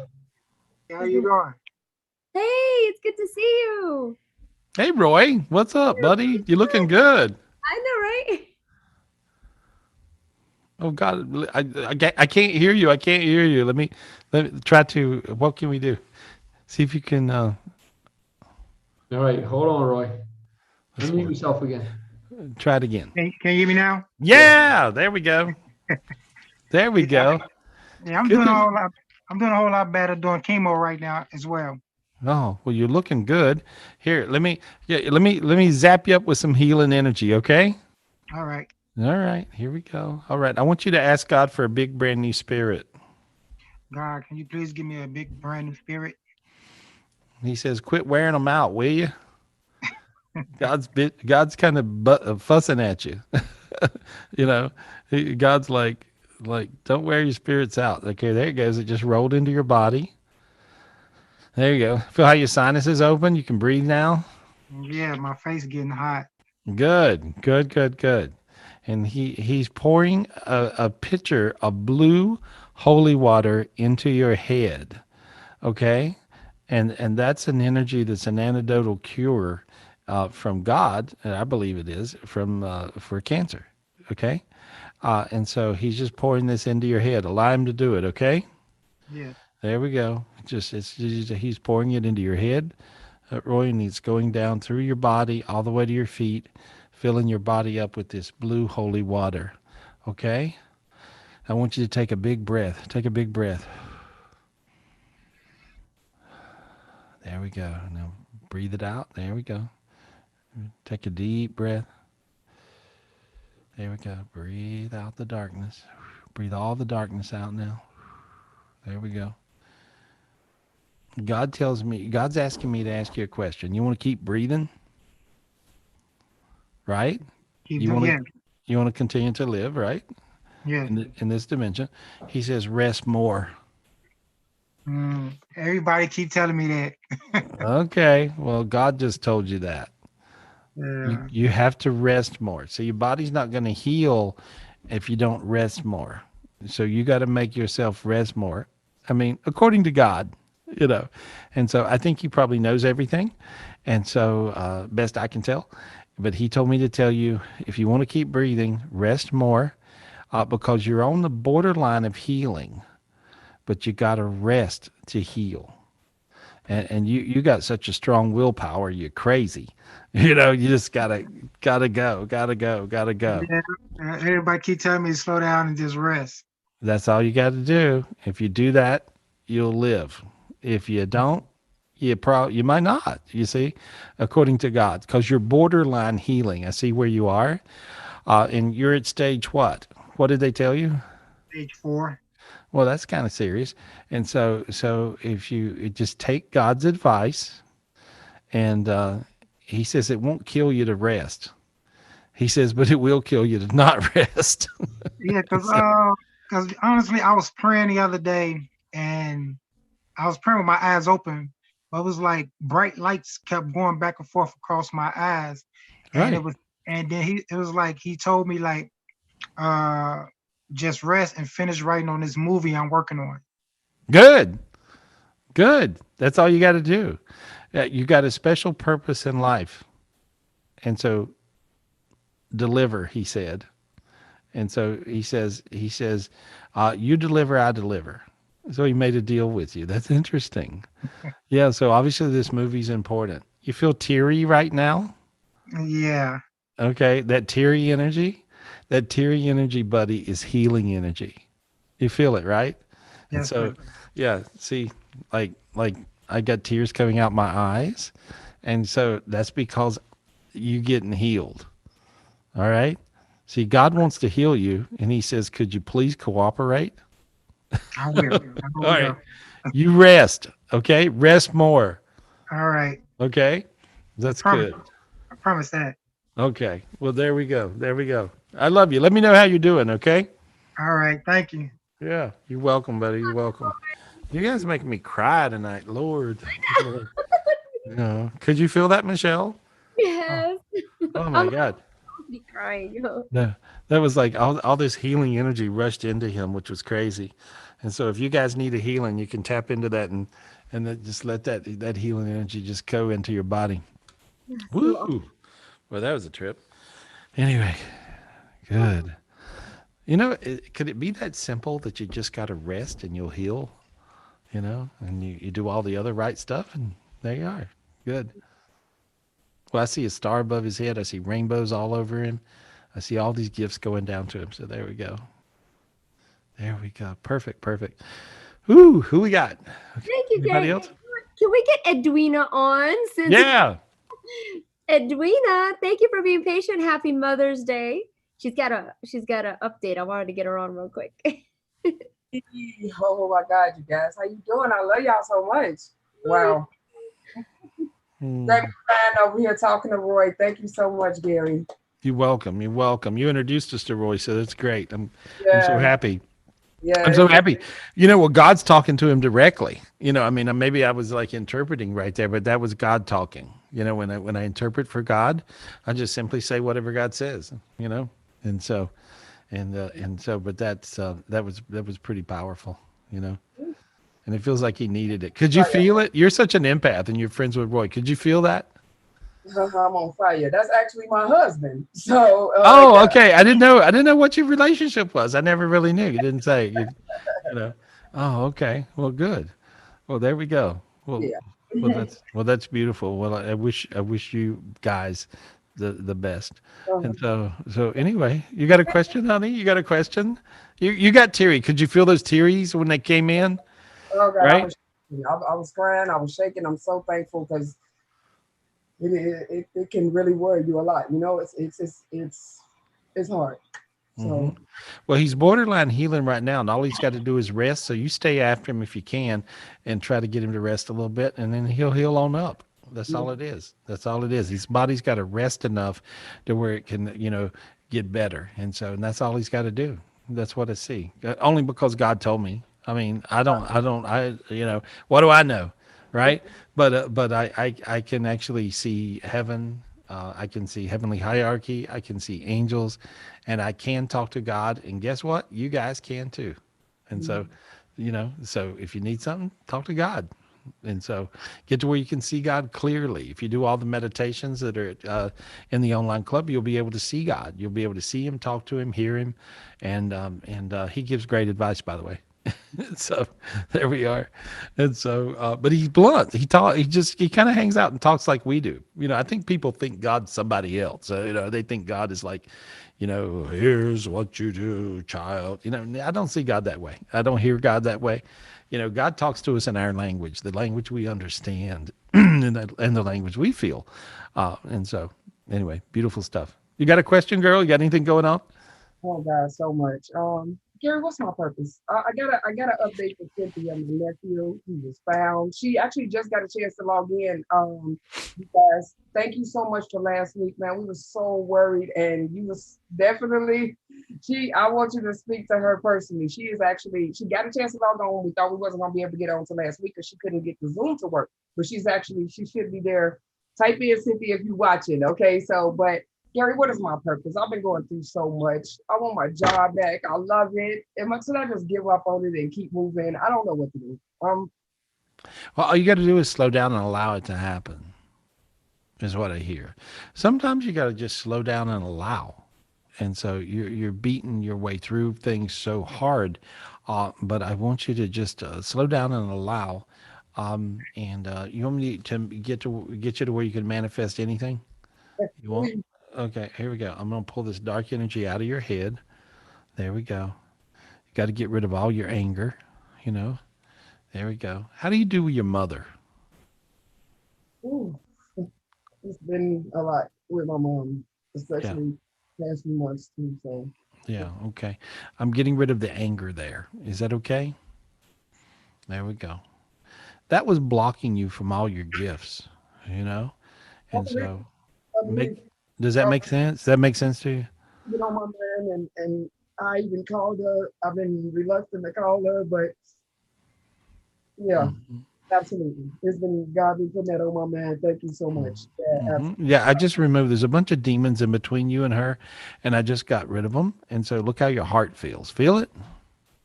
How you doing? Hey, it's good to see you. Hey, Roy. What's up, buddy? You're looking good. I know, right? Oh God, I can't hear you. I can't hear you. Let me try to. What can we do? See if you can. All right, hold on, Roy. Unmute yourself again. Try it again. Can you hear me now? Yeah, there we go. There we go. Yeah, I'm doing a whole lot better doing chemo right now as well. Oh, well, you're looking good. Here, let me zap you up with some healing energy, okay? All right. All right, here we go. All right, I want you to ask God for a big brand new spirit. God, can you please give me a big brand new spirit? He says, quit wearing them out, will you? God's kind of fussing at you. God's like, don't wear your spirits out. Okay, there it goes. It just rolled into your body. There you go. Feel how your sinuses open? You can breathe now? Yeah, my face getting hot. Good. And he's pouring a pitcher of blue holy water into your head. Okay. And that's an energy that's an antidotal cure from God, and I believe it is, for cancer. Okay. And so he's just pouring this into your head. Allow him to do it. Okay. Yeah. There we go. He's pouring it into your head, Roy, and it's going down through your body all the way to your feet, filling your body up with this blue holy water. Okay? I want you to take a big breath. Take a big breath. There we go. Now breathe it out. There we go. Take a deep breath. There we go. Breathe out the darkness. Breathe all the darkness out now. There we go. God's asking me to ask you a question. You want to keep breathing? Right? You want to continue to live, right? Yeah. In this dimension. He says, rest more. Everybody keep telling me that. Okay. Well, God just told you that. Yeah. You have to rest more. So your body's not going to heal if you don't rest more. So you got to make yourself rest more. I mean, according to God, And so I think he probably knows everything. And so best I can tell. But he told me to tell you, if you want to keep breathing, rest more because you're on the borderline of healing. But you got to rest to heal. And you got such a strong willpower, you're crazy. You just gotta go. Yeah. Everybody keep telling me to slow down and just rest. That's all you got to do. If you do that, you'll live. If you don't, you might not, you see, according to God, because you're borderline healing. I see where you are. And you're at stage what? What did they tell you? Stage 4. Well, that's kind of serious. And so if you just take God's advice, and he says it won't kill you to rest. He says, but it will kill you to not rest. Yeah, because honestly, I was praying the other day, and I was praying with my eyes open, but it was like bright lights kept going back and forth across my eyes. Right. And then it was like he told me like just rest and finish writing on this movie I'm working on. Good. That's all you got to do. You got a special purpose in life. And so deliver, he said. And so he says, you deliver, I deliver. So he made a deal with you. That's interesting. Yeah. So obviously this movie's important. You feel teary right now? Yeah. Okay. That teary energy, buddy, is healing energy. You feel it, right? Yes, and so, yeah, see, like I got tears coming out my eyes. And so that's because you getting healed. All right. See, God wants to heal you. And he says, could you please cooperate? I will. All right. You rest. Okay. Rest more. All right. Okay. That's good. I promise that. Okay. Well, there we go. I love you. Let me know how you're doing. Okay. All right. Thank you. Yeah. You're welcome, buddy. You're welcome. You guys are making me cry tonight. Lord. Could you feel that, Michelle? Yes. Oh my God. I'll be crying. No, that was like all this healing energy rushed into him, which was crazy. And so if you guys need a healing, you can tap into that and then just let that healing energy just go into your body. Woo! Well, that was a trip. Anyway, good. Could it be that simple that you just got to rest and you'll heal? And you do all the other right stuff, and there you are. Good. Well, I see a star above his head. I see rainbows all over him. I see all these gifts going down to him. So there we go. Perfect. Who we got? Thank you, Anybody Gary. else? Can we get Edwina on? Yeah. Edwina, thank you for being patient. Happy Mother's Day. She's got a update. I wanted to get her on real quick. Oh my God, you guys, how you doing? I love y'all so much. Wow. Great friend over here talking to Roy. Thank you so much, Gary. You're welcome. You introduced us to Roy, so that's great. I'm so happy. Yeah, I'm so happy. Well, God's talking to him directly. Maybe I was like interpreting right there, but that was God talking. When I interpret for God, I just simply say whatever God says. And And so, but that was pretty powerful, you know. And it feels like he needed it. Could you feel it? You're such an empath, and you're friends with Roy. Could you feel that? I'm on fire. That's actually my husband. So. Oh, okay. I didn't know what your relationship was. I never really knew. You didn't say. You know. Oh, okay. Well, good. Well, there we go. Well, Yeah. that's beautiful. Well, I wish you guys the best. And so anyway, you got a question, honey? You got a question? You got teary. Could you feel those tears when they came in? Oh God, Right? I was crying. I was shaking. I'm so thankful because it can really worry you a lot. You know, it's hard. So. Mhm. Well, he's borderline healing right now, and all he's got to do is rest. So you stay after him if you can, and try to get him to rest a little bit, and then he'll heal on up. That's all it is. That's all it is. His body's got to rest enough to where it can, get better, and that's all he's got to do. That's what I see. Only because God told me. I mean, I don't, what do I know, right? But I can actually see heaven. I can see heavenly hierarchy. I can see angels, and I can talk to God. And guess what? You guys can too. And so, so if you need something, talk to God. And so get to where you can see God clearly. If you do all the meditations that are in the online club, you'll be able to see God. You'll be able to see him, talk to him, hear him. And he gives great advice, by the way. So there we are. And so, but he's blunt. He kind of hangs out and talks like we do. I think people think God's somebody else. They think God is like, here's what you do, child. I don't see God that way. I don't hear God that way. God talks to us in our language, the language we understand, and the language we feel. And so, anyway, beautiful stuff. You got a question, girl? You got anything going on? Oh God, so much. Gary, what's my purpose? I gotta update for Cynthia, my nephew. He was found. She actually just got a chance to log in. You guys, thank you so much for last week, man. We were so worried, and you was definitely. I want you to speak to her personally. She got a chance to log on. We thought we wasn't gonna be able to get on to last week because she couldn't get the Zoom to work. But she should be there. Type in Cynthia if you're watching. Okay, but. Gary, what is my purpose? I've been going through so much. I want my job back. I love it. Should I just give up on it and keep moving? I don't know what to do. Well, all you got to do is slow down and allow it to happen, is what I hear. Sometimes you got to just slow down and allow. And so you're beating your way through things so hard. But I want you to just slow down and allow. You want me to get you to where you can manifest anything? You want? Okay, here we go. I'm going to pull this dark energy out of your head. There we go. You got to get rid of all your anger, There we go. How do you do with your mother? Ooh, it's been a lot with my mom, especially past few months too. So. Yeah, okay. I'm getting rid of the anger there. Is that okay? There we go. That was blocking you from all your gifts, And so does that make sense? Does that make sense to you? Get on my mind, and I even called her. I've been reluctant to call her, but yeah, absolutely. It's been God been putting that on my mind. Thank you so much. Yeah, I just removed. There's a bunch of demons in between you and her, and I just got rid of them. And so look how your heart feels. Feel it?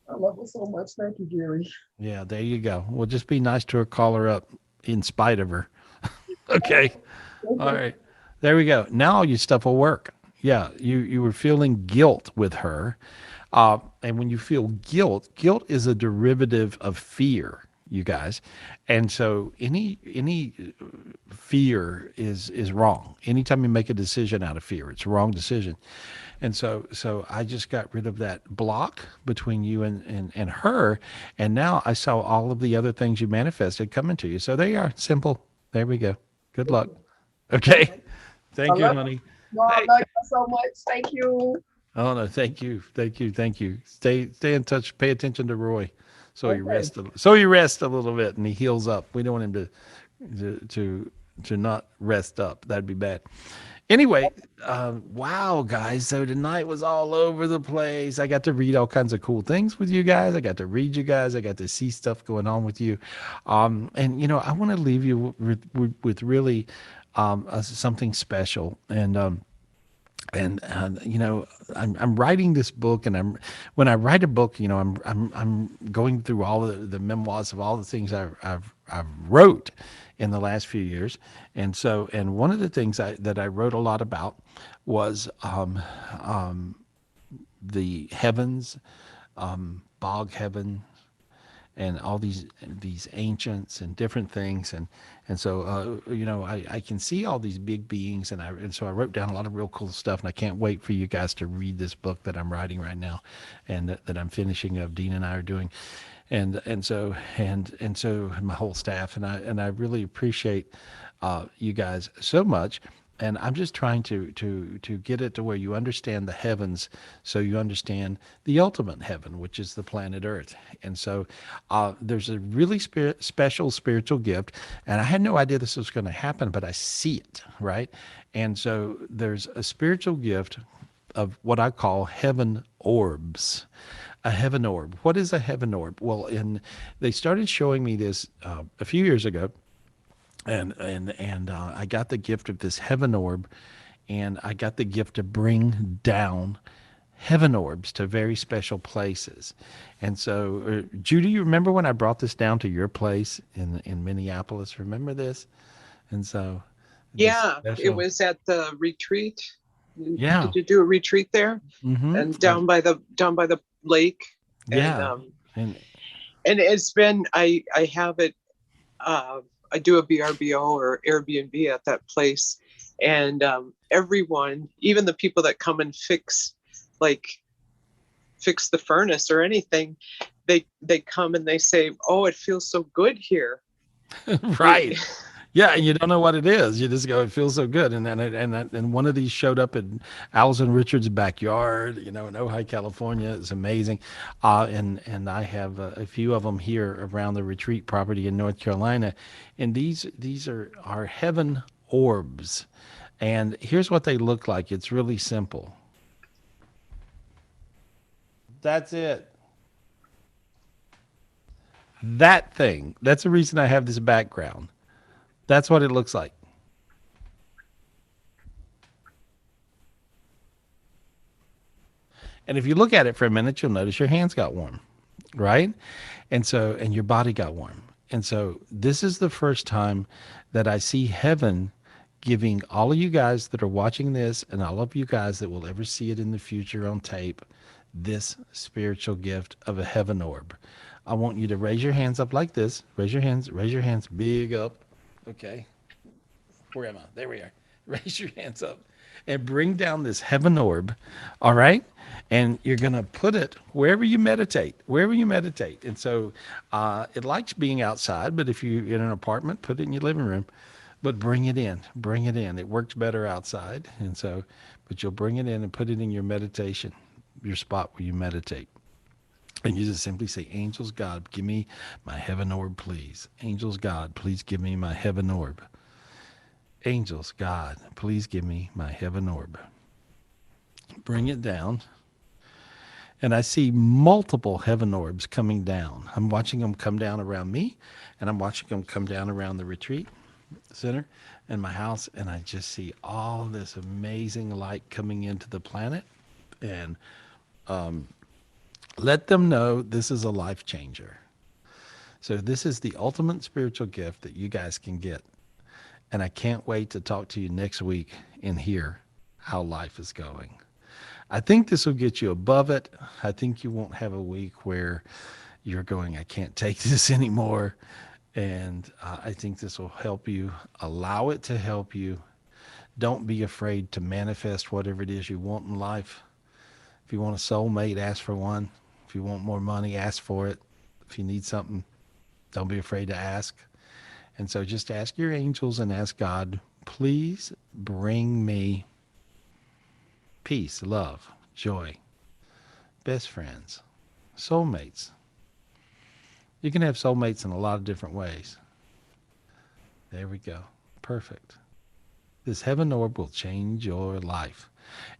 I love her so much. Thank you, Gary. Yeah, there you go. Well, just be nice to her. Call her up in spite of her. Okay. All right. There we go. Now all your stuff will work. Yeah, you were feeling guilt with her. And when you feel guilt is a derivative of fear, you guys. And so any fear is wrong. Anytime you make a decision out of fear, it's a wrong decision. And so I just got rid of that block between you and her. And now I saw all of the other things you manifested coming to you. So there you are. Simple. There we go. Good luck. Okay. Thank you, honey. No, I love you so much. Thank you. Oh no, thank you. Stay in touch. Pay attention to Roy, so he rests. So he rests a little bit and he heals up. We don't want him to not rest up. That'd be bad. Anyway, wow, guys. So tonight was all over the place. I got to read all kinds of cool things with you guys. I got to read you guys. I got to see stuff going on with you. And I want to leave you with really something special. And And you know, I'm writing this book, and when I write a book, you know, I'm going through all the memoirs of all the things I've wrote in the last few years. And so, and one of the things that I wrote a lot about was the heavens, bog heaven, and all these ancients and different things. And so you know, I can see all these big beings, and so I wrote down a lot of real cool stuff, and I can't wait for you guys to read this book that I'm writing right now, and that I'm finishing up. Dean and I are doing, and so my whole staff, and I really appreciate you guys so much. And I'm just trying to get it to where you understand the heavens, so you understand the ultimate heaven, which is the planet Earth. And so there's a really special spiritual gift, and I had no idea this was going to happen, but I see it, right? And so there's a spiritual gift of what I call heaven orbs. A heaven orb. What is a heaven orb? Well, they started showing me this a few years ago. And I got the gift of this heaven orb, and I got the gift to bring down heaven orbs to very special places. And so, Judy, you remember when I brought this down to your place in Minneapolis? Remember this? And so, Yeah, it was at the retreat. Yeah. Did you do a retreat there? Mm-hmm. And down by the lake? Yeah. And it's been, I have it, I do a VRBO or Airbnb at that place, and everyone, even the people that come and fix the furnace or anything, they come and they say, "Oh, it feels so good here." Right. Yeah, and you don't know what it is. You just go, "It feels so good." And one of these showed up in Allison Richards' backyard, you know, in Ojai, California. It's amazing. And I have a few of them here around the retreat property in North Carolina. And these are our heaven orbs. And here's what they look like. It's really simple. That's it. That thing. That's the reason I have this background. That's what it looks like. And if you look at it for a minute, you'll notice your hands got warm, right? And your body got warm. And so this is the first time that I see heaven giving all of you guys that are watching this, and all of you guys that will ever see it in the future on tape, this spiritual gift of a heaven orb. I want you to raise your hands up like this. Raise your hands big up. Okay. Where am I? There we are. Raise your hands up and bring down this heaven orb. All right. And you're going to put it wherever you meditate, And so it likes being outside, but if you're in an apartment, put it in your living room, but bring it in. It works better outside. And so, but you'll bring it in and put it in your meditation, your spot where you meditate. And you just simply say, "Angels, God, give me my heaven orb, please. Angels, God, please give me my heaven orb. Angels, God, please give me my heaven orb." Bring it down. And I see multiple heaven orbs coming down. I'm watching them come down around me, and I'm watching them come down around the retreat center and my house. And I just see all this amazing light coming into the planet. And let them know this is a life changer. So this is the ultimate spiritual gift that you guys can get. And I can't wait to talk to you next week and hear how life is going. I think this will get you above it. I think you won't have a week where you're going, "I can't take this anymore." And I think this will help you. Allow it to help you. Don't be afraid to manifest whatever it is you want in life. If you want a soulmate, ask for one. If you want more money, ask for it. If you need something, don't be afraid to ask. And so just ask your angels and ask God, "Please bring me peace, love, joy, best friends, soulmates." You can have soulmates in a lot of different ways. There we go. Perfect. This heaven orb will change your life.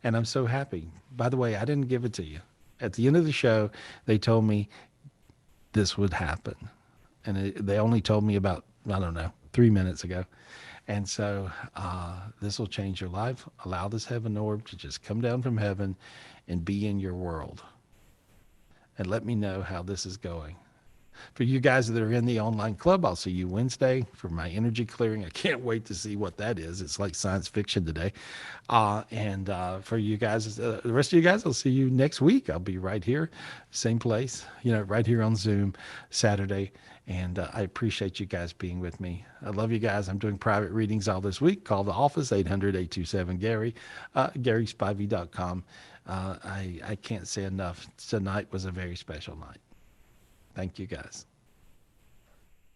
And I'm so happy. By the way, I didn't give it to you. At the end of the show, they told me this would happen. And they only told me about, I don't know, 3 minutes ago. And so this will change your life. Allow this heaven orb to just come down from heaven and be in your world. And let me know how this is going. For you guys that are in the online club, I'll see you Wednesday for my energy clearing. I can't wait to see what that is. It's like science fiction today. And for you guys, the rest of you guys, I'll see you next week. I'll be right here, same place, right here on Zoom Saturday. And I appreciate you guys being with me. I love you guys. I'm doing private readings all this week. Call the office, 800-827-GARY, GarySpivey.com. I can't say enough. Tonight was a very special night. Thank you, guys.